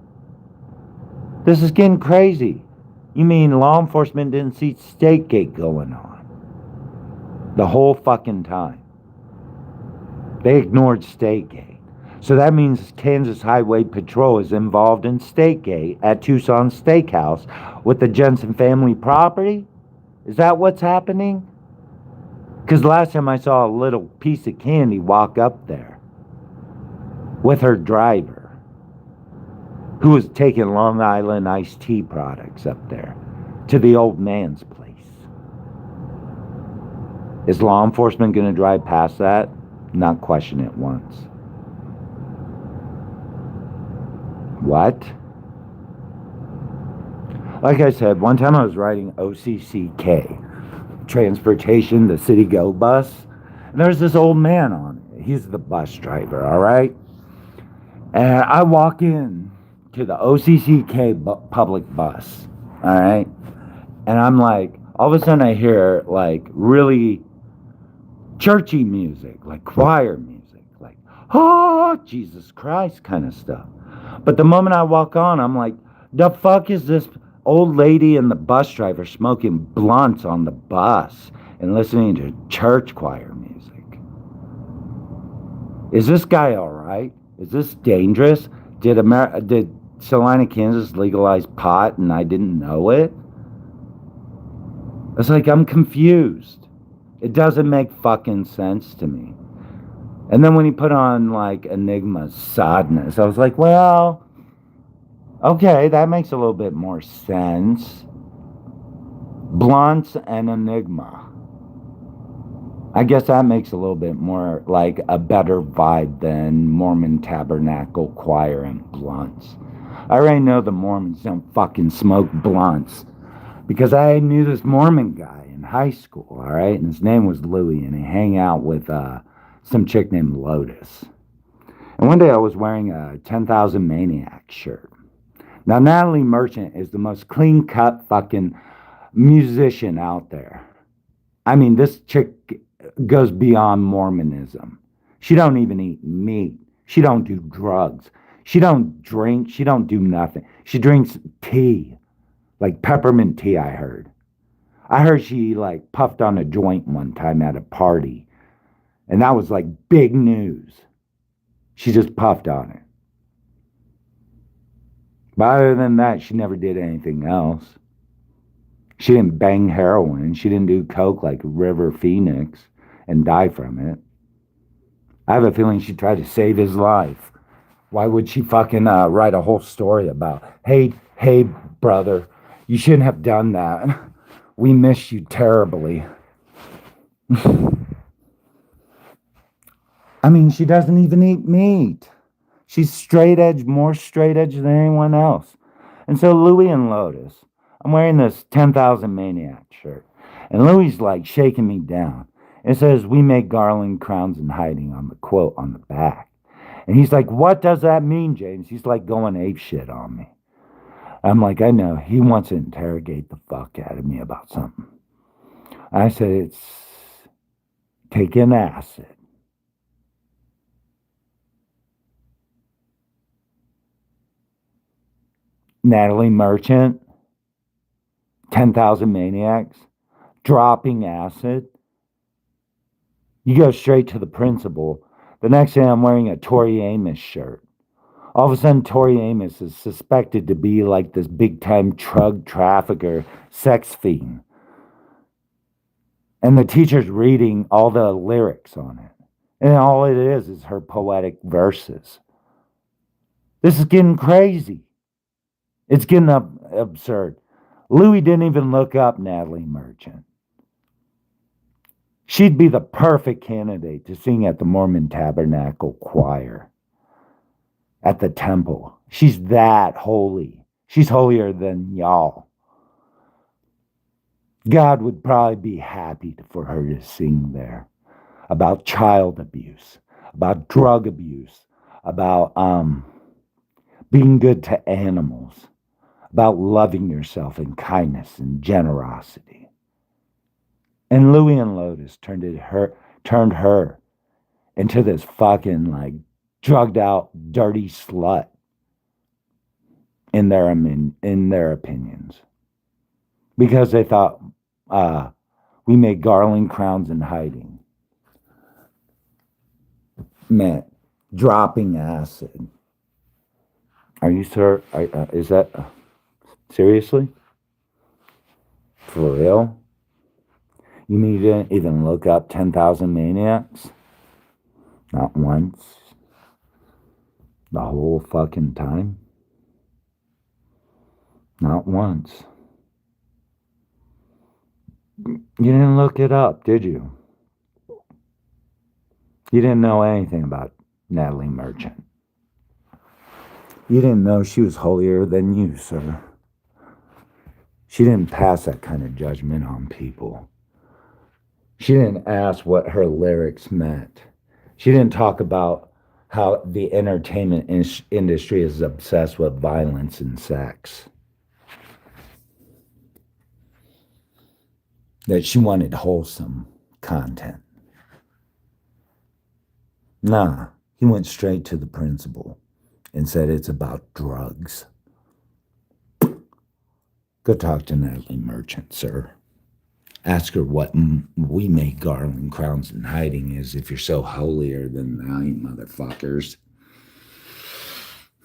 This is getting crazy. You mean law enforcement didn't see Stakegate going on the whole fucking time? They ignored Stakegate. So that means Kansas Highway Patrol is involved in Stakegate at Tucson Steakhouse with the Jensen family property? Is that what's happening? Because last time I saw a little piece of candy walk up there with her driver, who was taking Long Island iced tea products up there to the old man's place. Is law enforcement going to drive past that? Not question it once. What? Like I said, one time I was riding OCCK, Transportation, the City Go bus, and there's this old man on it. He's the bus driver, all right? And I walk in to the OCCK public bus, all right? And I'm like, all of a sudden I hear like really churchy music, like choir music, like, oh, Jesus Christ kind of stuff. But the moment I walk on, I'm like, the fuck is this old lady and the bus driver smoking blunts on the bus and listening to church choir music? Is this guy all right? Is this dangerous? Did Salina, Kansas legalize pot and I didn't know it? It's like I'm confused. It doesn't make fucking sense to me. And then when he put on like Enigma's Sadness, I was like, well, okay, that makes a little bit more sense. Blunts and Enigma. I guess that makes a little bit more like a better vibe than Mormon Tabernacle Choir and blunts. I already know the Mormons don't fucking smoke blunts because I knew this Mormon guy in high school, all right? And his name was Louie, and he hang out with some chick named Lotus. And one day I was wearing a 10,000 Maniac shirt. Now, Natalie Merchant is the most clean cut fucking musician out there. I mean, this chick goes beyond Mormonism. She don't even eat meat. She don't do drugs. She don't drink. She don't do nothing. She drinks tea, like peppermint tea, I heard. I heard she like puffed on a joint one time at a party, and that was like big news. She just puffed on it. But other than that, she never did anything else. She didn't bang heroin. She didn't do coke like River Phoenix and die from it. I have a feeling she tried to save his life. Why would she fucking write a whole story about, hey, brother, you shouldn't have done that. We miss you terribly. I mean, she doesn't even eat meat. She's straight edge, more straight edge than anyone else. And so Louis and Lotus, I'm wearing this 10,000 Maniac shirt. And Louis's like shaking me down. It says, "We make garland crowns in hiding" on the quote on the back. And he's like, "What does that mean, James?" He's like going ape shit on me. I'm like, I know. He wants to interrogate the fuck out of me about something. I said, it's taking acid. Natalie Merchant, 10,000 Maniacs, dropping acid. You go straight to the principal. The next day, I'm wearing a Tori Amos shirt. All of a sudden, Tori Amos is suspected to be like this big time drug trafficker, sex fiend. And the teacher's reading all the lyrics on it. And all it is her poetic verses. This is getting crazy. It's getting absurd. Louis didn't even look up Natalie Merchant. She'd be the perfect candidate to sing at the Mormon Tabernacle Choir at the temple. She's that holy. She's holier than y'all. God would probably be happy for her to sing there about child abuse, about drug abuse, about being good to animals, about loving yourself and kindness and generosity. And Louis and Lotus turned her into this fucking like drugged out, dirty slut in their opinions, because they thought we made garland crowns in hiding meant dropping acid. Are you sure? Is that seriously for real? You mean you didn't even look up 10,000 Maniacs? Not once. The whole fucking time? Not once. You didn't look it up, did you? You didn't know anything about Natalie Merchant. You didn't know she was holier than you, sir. She didn't pass that kind of judgment on people. She didn't ask what her lyrics meant. She didn't talk about how the entertainment industry is obsessed with violence and sex. That she wanted wholesome content. Nah, he went straight to the principal and said it's about drugs. Go talk to Natalie Merchant, sir. Ask her what we make garland crowns in hiding is if you're so holier than thou, you motherfuckers.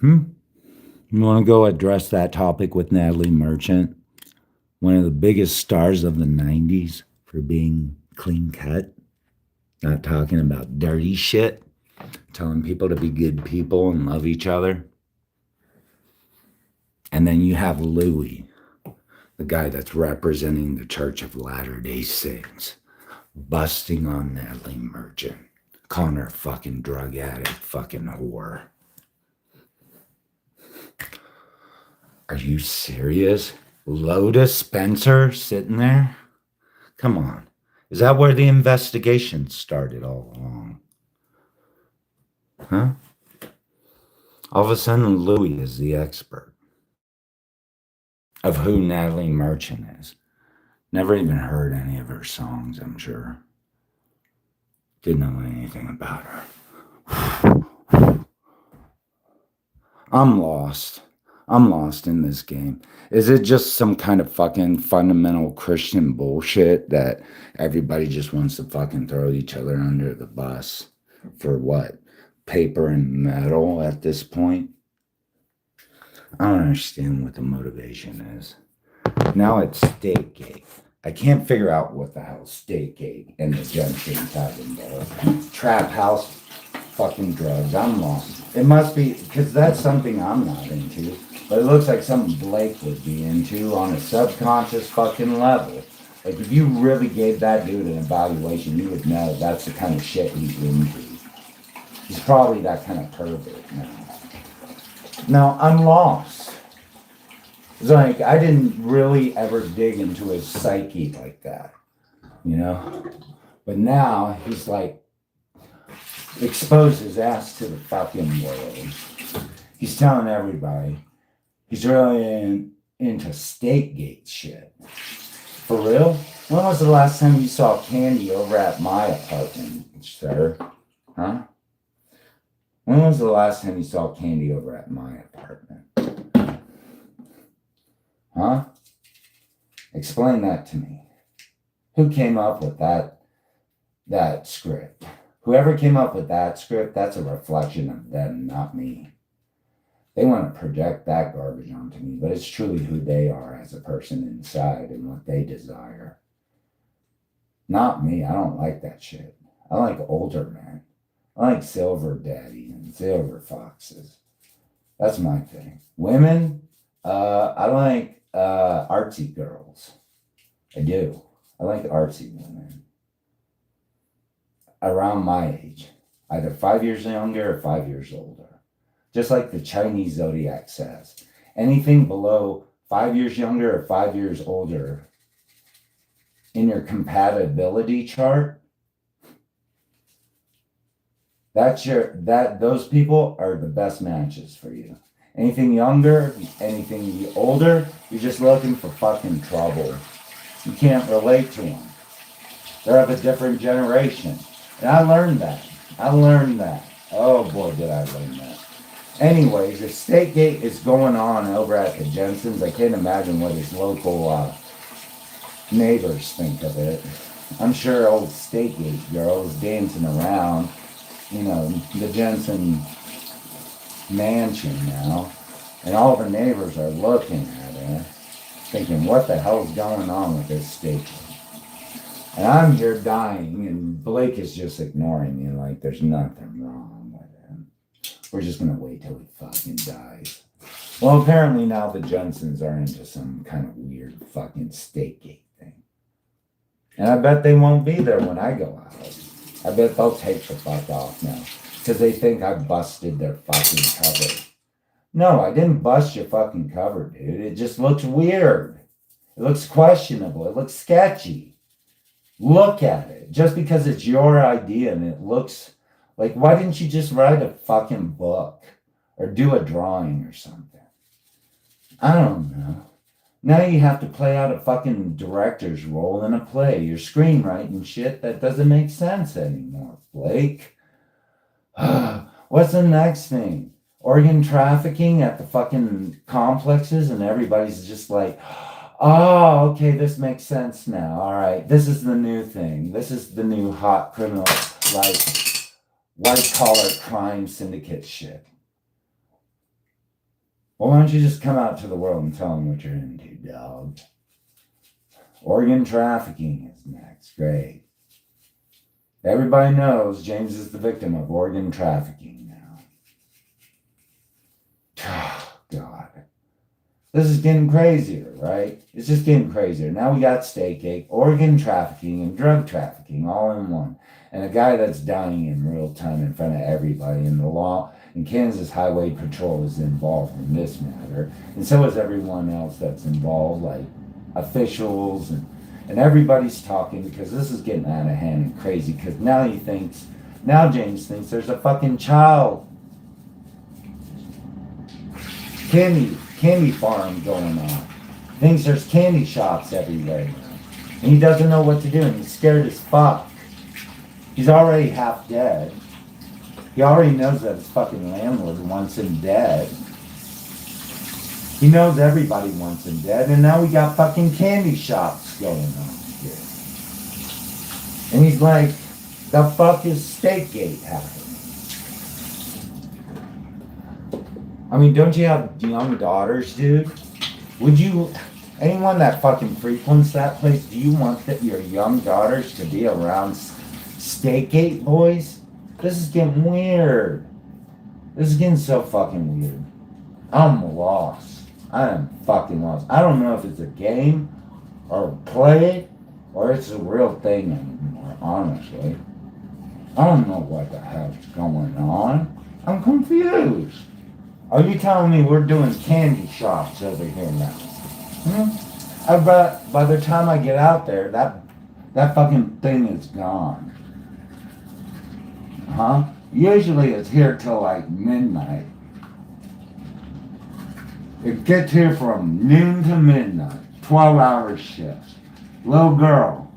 You want to go address that topic with Natalie Merchant? One of the biggest stars of the 90s for being clean cut. Not talking about dirty shit. Telling people to be good people and love each other. And then you have Louis, the guy that's representing the Church of Latter-day Saints, busting on Natalie Merchant, calling her a fucking drug addict, fucking whore. Are you serious? Lotus Spencer sitting there? Come on. Is that where the investigation started all along? Huh? All of a sudden, Louis is the expert. of who Natalie Merchant is. Never even heard any of her songs, I'm sure. Didn't know anything about her. I'm lost. I'm lost in this game. Is it just some kind of fucking fundamental Christian bullshit that everybody just wants to fucking throw each other under the bus for what? Paper and metal at this point? I don't understand what the motivation is. Now it's Stategate. I can't figure out what the hell Stategate and the Jensens have involved. Trap house, fucking drugs. I'm lost. It must be, because that's something I'm not into. But it looks like something Blake would be into on a subconscious fucking level. Like, if you really gave that dude an evaluation, you would know that's the kind of shit he's into. He's probably that kind of pervert now. Now, I'm lost. It's like, I didn't really ever dig into his psyche like that, you know? But now, he's like, exposed his ass to the fucking world. He's telling everybody he's really into Stategate shit. For real? When was the last time you saw Candy over at my apartment, sir? Huh? When was the last time you saw Candy over at my apartment? Huh? Explain that to me. Who came up with that script? Whoever came up with that script, that's a reflection of them, not me. They want to project that garbage onto me, but it's truly who they are as a person inside and what they desire. Not me. I don't like that shit. I like older men. I like silver daddy and silver foxes. That's my thing. Women, I like artsy girls. I do. I like artsy women. Around my age. Either 5 years younger or 5 years older. Just like the Chinese zodiac says. Anything below 5 years younger or 5 years older in your compatibility chart, those people are the best matches for you. Anything younger, anything older, you're just looking for fucking trouble. You can't relate to them. They're of a different generation. And I learned that. Oh boy, did I learn that. Anyways, if Stategate is going on over at the Jensens, I can't imagine what his local neighbors think of it. I'm sure old Stategate girl is dancing around, you know, the Jensen mansion now, and all the neighbors are looking at her, thinking, what the hell's going on with this Stategate? And I'm here dying, and Blake is just ignoring me like there's nothing wrong with him. We're just going to wait till he fucking dies. Well, apparently now the Jensens are into some kind of weird fucking Stategate thing. And I bet they won't be there when I go out. I bet they'll take the fuck off now. Because they think I busted their fucking cover. No, I didn't bust your fucking cover, dude. It just looks weird. It looks questionable. It looks sketchy. Look at it. Just because it's your idea and it looks like, why didn't you just write a fucking book or do a drawing or something? I don't know. Now you have to play out a fucking director's role in a play. You're screenwriting shit that doesn't make sense anymore, Blake. What's the next thing? Organ trafficking at the fucking complexes, and everybody's just like, oh, okay, this makes sense now. All right, this is the new thing. This is the new hot criminal, like, white-collar crime syndicate shit. Well, why don't you just come out to the world and tell them what you're into, dog? Organ trafficking is next. Great. Everybody knows James is the victim of organ trafficking now. Oh, God. This is getting crazier, right? It's just getting crazier. Now we got Stategate, organ trafficking, and drug trafficking all in one. And a guy that's dying in real time in front of everybody. And the law and Kansas Highway Patrol is involved in this matter. And so is everyone else that's involved, like officials and everybody's talking, because this is getting out of hand and crazy. Because now James thinks there's a fucking child candy farm going on. Thinks there's candy shops everywhere now. And he doesn't know what to do, and he's scared as fuck. He's already half dead. He already knows that his fucking landlord wants him dead. He knows everybody wants him dead, and now we got fucking candy shops going on here. And he's like, the fuck is Steakgate happening? I mean, don't you have young daughters, dude? Would you, anyone that fucking frequents that place, do you want your young daughters to be around Steakgate boys? This is getting weird. This is getting so fucking weird. I'm lost. I am fucking lost. I don't know if it's a game or a play or it's a real thing anymore, honestly. I don't know what the heck's going on. I'm confused. Are you telling me we're doing candy shops over here now? I bet by the time I get out there, that fucking thing is gone. Huh? Usually it's here till like midnight. It gets here from noon to midnight. 12-hour shifts. Little girl.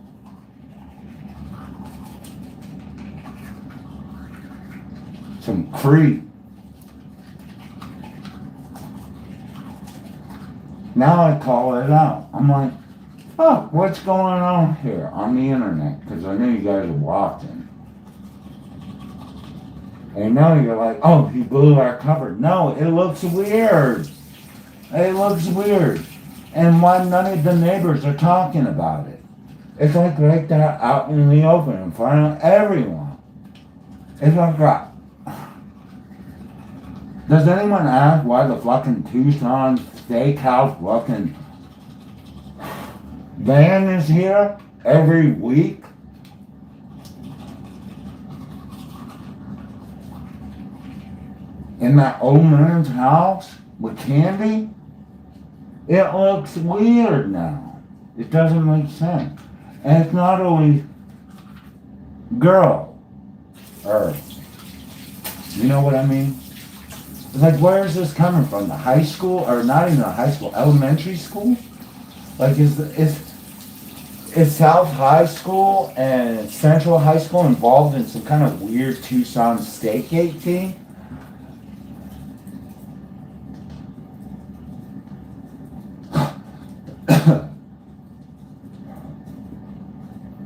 Some creep. Now I call it out. I'm like, oh, what's going on here on the internet? Because I know you guys are watching. And now you're like, oh, he blew our cover. No, it looks weird. It looks weird. And why none of the neighbors are talking about it? It's like right there out in the open in front of everyone. It's like that. Does anyone ask why the fucking Tucson Steakhouse fucking van is here every week? In that old man's house with candy? It looks weird now. It doesn't make sense. And it's not only girl, or, you know what I mean? It's like, where is this coming from? The high school, or not even a high school, elementary school? Like, is South High School and Central High School involved in some kind of weird Tucson Steakgate thing?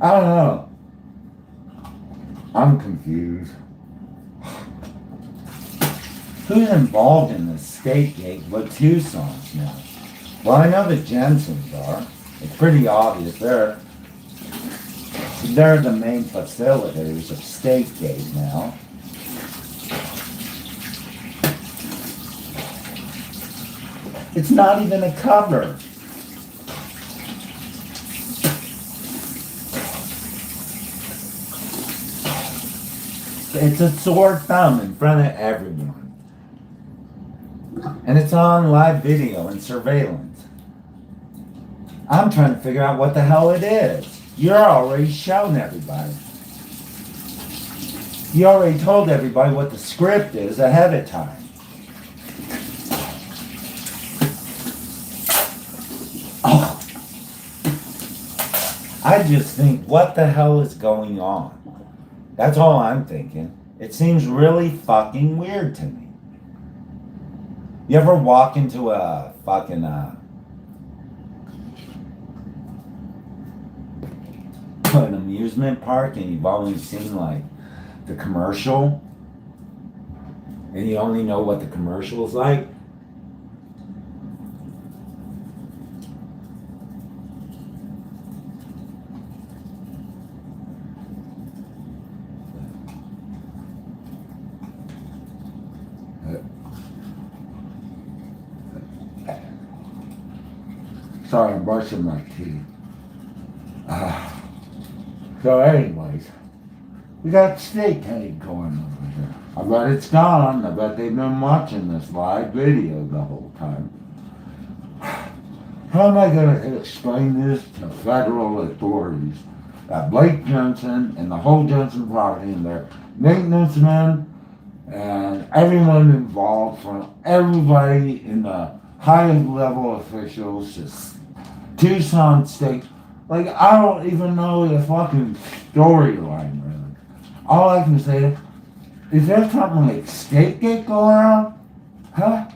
I don't know. I'm confused. Who's involved in this Steakgate but Tucson's now? Well, I know the Jensens are. It's pretty obvious. They're the main facilitators of Steakgate now. It's not even a cover. It's a sore thumb in front of everyone. And it's on live video and surveillance. I'm trying to figure out what the hell it is. You're already showing everybody. You already told everybody what the script is ahead of time. Oh. I just think, what the hell is going on? That's all I'm thinking. It seems really fucking weird to me. You ever walk into a fucking an amusement park and you've only seen like the commercial and you only know what the commercial's like? Sorry, I'm brushing my teeth. So anyways, we got Steakgate going over here. I bet it's gone. I bet they've been watching this live video the whole time. How am I going to explain this to federal authorities? That Blake Jensen and the whole Jensen property and their maintenance men and everyone involved, from everybody in the high level officials, just Tucson Steak. Like, I don't even know the fucking storyline, really. All I can say is there something like steak cake going on? Huh?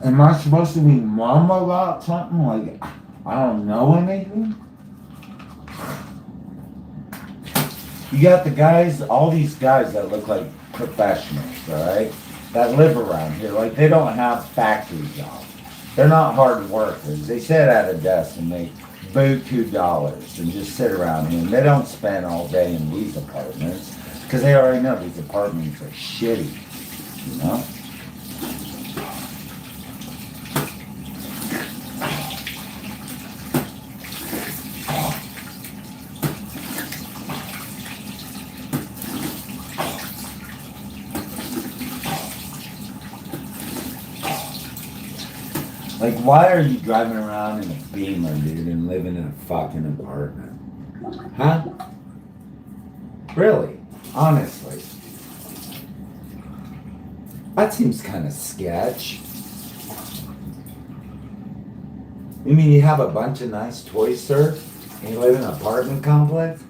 Am I supposed to be mum about something? Like, I don't know anything? You got the guys, all these guys that look like professionals, alright? That live around here. Like, they don't have factory jobs. They're not hard workers. They sit at a desk and make $2 and just sit around here. And they don't spend all day in these apartments because they already know these apartments are shitty, you know? Like, why are you driving around in a Beamer, dude, and living in a fucking apartment? Huh? Really? Honestly. That seems kind of sketch. You mean you have a bunch of nice toys, sir? And you live in an apartment complex?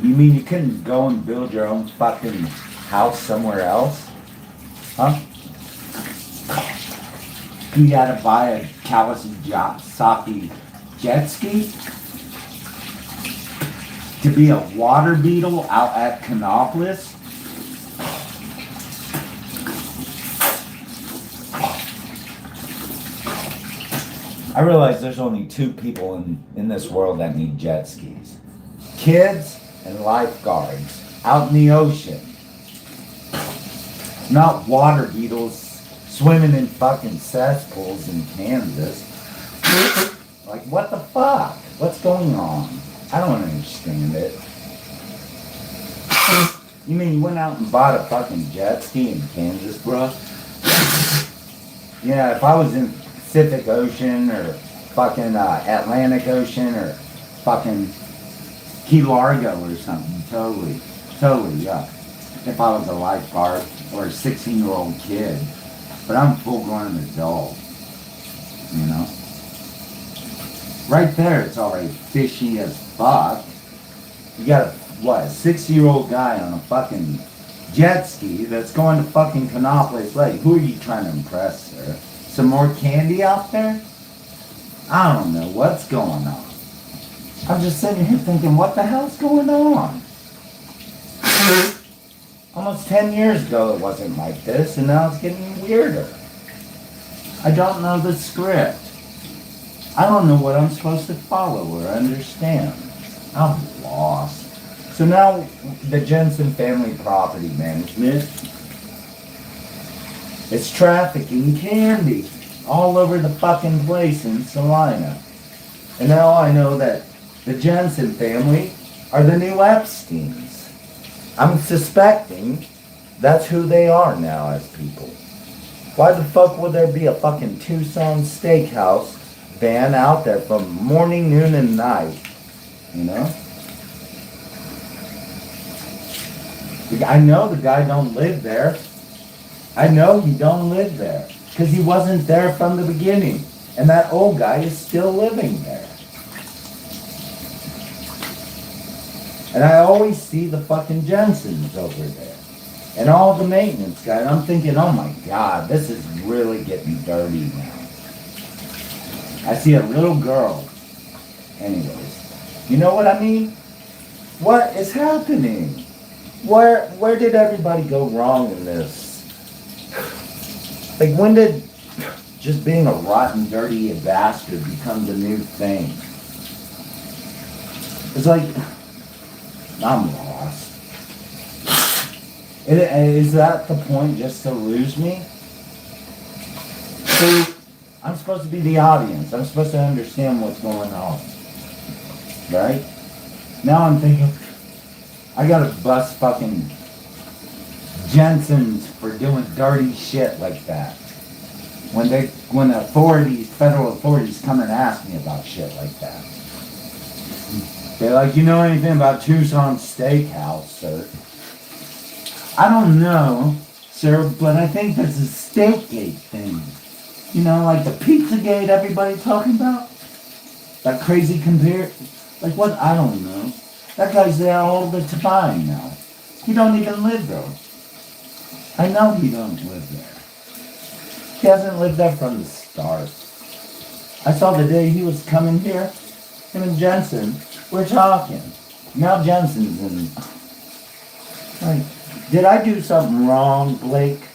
You mean you couldn't go and build your own fucking house somewhere else? Huh? You gotta buy a Kawasaki jet ski? To be a water beetle out at Canopolis? I realize there's only two people in this world that need jet skis. Kids and lifeguards out in the ocean. Not water beetles swimming in fucking cesspools in Kansas. Like, what the fuck? What's going on? I don't understand it. You mean you went out and bought a fucking jet ski in Kansas, bro? Yeah, if I was in Pacific Ocean or fucking Atlantic Ocean or fucking Key Largo or something, totally, yeah. If I was a lifeguard or a 16-year-old kid, but I'm a full-grown adult, you know? Right there, it's already fishy as fuck. You got a 6-year-old guy on a fucking jet ski that's going to fucking Canopolis Lake. Who are you trying to impress, sir? Some more candy out there? I don't know what's going on. I'm just sitting here thinking, what the hell's going on? Almost 10 years ago it wasn't like this, and now it's getting weirder. I don't know the script. I don't know what I'm supposed to follow or understand. I'm lost. So now the Jensen Family Property Management is trafficking candy all over the fucking place in Salina. And now I know that the Jensen family are the new Epsteins. I'm suspecting that's who they are now as people. Why the fuck would there be a fucking Tucson steakhouse van out there from morning, noon, and night? You know? I know the guy don't live there. I know he don't live there. Because he wasn't there from the beginning. And that old guy is still living there. And I always see the fucking Jensens over there. And all the maintenance guys. I'm thinking, oh my God, this is really getting dirty now. I see a little girl. Anyways. You know what I mean? What is happening? Where did everybody go wrong in this? Like, when did just being a rotten, dirty bastard become the new thing? It's like, I'm lost. Is that the point, just to lose me? So, I'm supposed to be the audience. I'm supposed to understand what's going on. Right? Now I'm thinking, I gotta bust fucking Jensens for doing dirty shit like that. When the authorities, federal authorities come and ask me about shit like that. They're like, you know anything about Tucson Steakhouse, sir? I don't know, sir, but I think there's a Steakgate thing. You know, like the Pizzagate everybody talking about? That crazy compare... Like what? I don't know. That guy's there all the time now. He don't even live there. I know he don't live there. He hasn't lived there from the start. I saw the day he was coming here, him and Jensen were talking. Now Jensen's in... Like, did I do something wrong, Blake?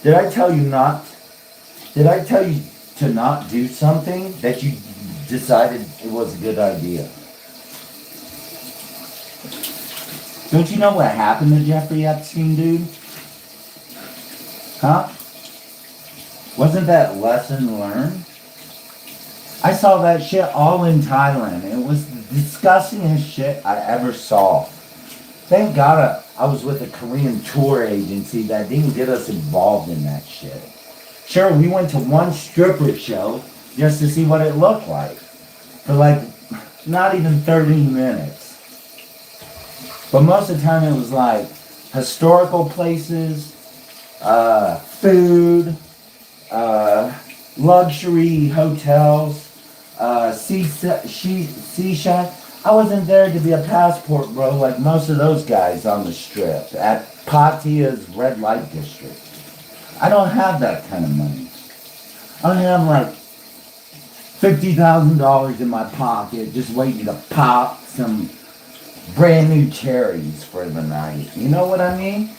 Did I tell you not... Did I tell you to not do something that you decided it was a good idea? Don't you know what happened to Jeffrey Epstein, dude? Huh? Wasn't that lesson learned? I saw that shit all in Thailand. It was the disgustingest shit I ever saw. Thank God I was with a Korean tour agency that didn't get us involved in that shit. Sure, we went to one stripper show just to see what it looked like. For like, not even 30 minutes. But most of the time it was like historical places, food, luxury hotels, seashine. I wasn't there to be a passport bro like most of those guys on the strip at Patia's red light district. I don't have that kind of money. I don't have like $50,000 in my pocket just waiting to pop some brand new cherries for the night. You know what I mean?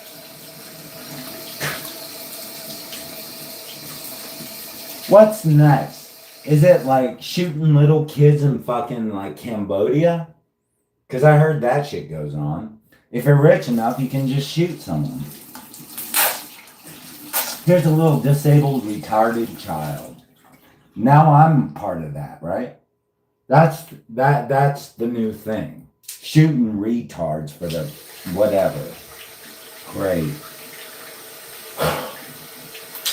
What's next? Is it like shooting little kids in fucking like Cambodia? Because I heard that shit goes on. If you're rich enough, you can just shoot someone. Here's a little disabled, retarded child. Now I'm part of that, right? That's the new thing. Shooting retards for the whatever. Great.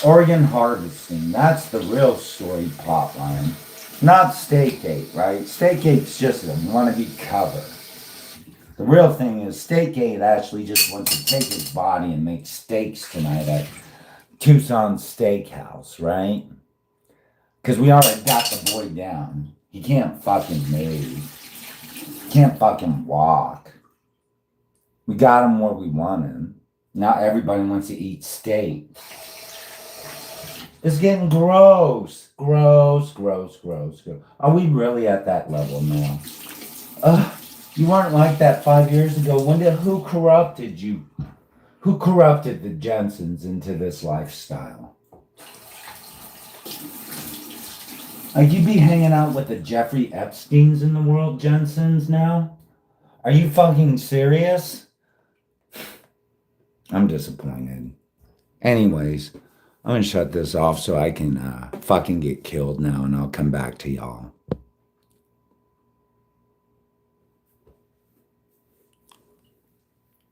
Organ harvesting. That's the real story plot line. Not Steakgate, right? Steakgate's just a wannabe cover. The real thing is Steakgate actually just wants to take his body and make steaks tonight at Tucson Steakhouse, right? Because we already got the boy down. He can't fucking move. He can't fucking walk. We got him where we want him. Now everybody wants to eat steak. It's getting gross. Gross. Are we really at that level now? You weren't like that 5 years ago. Who corrupted you? Who corrupted the Jensens into this lifestyle? Like, you be hanging out with the Jeffrey Epsteins in the world, Jensens, now? Are you fucking serious? I'm disappointed. Anyways, I'm gonna shut this off so I can fucking get killed now, and I'll come back to y'all.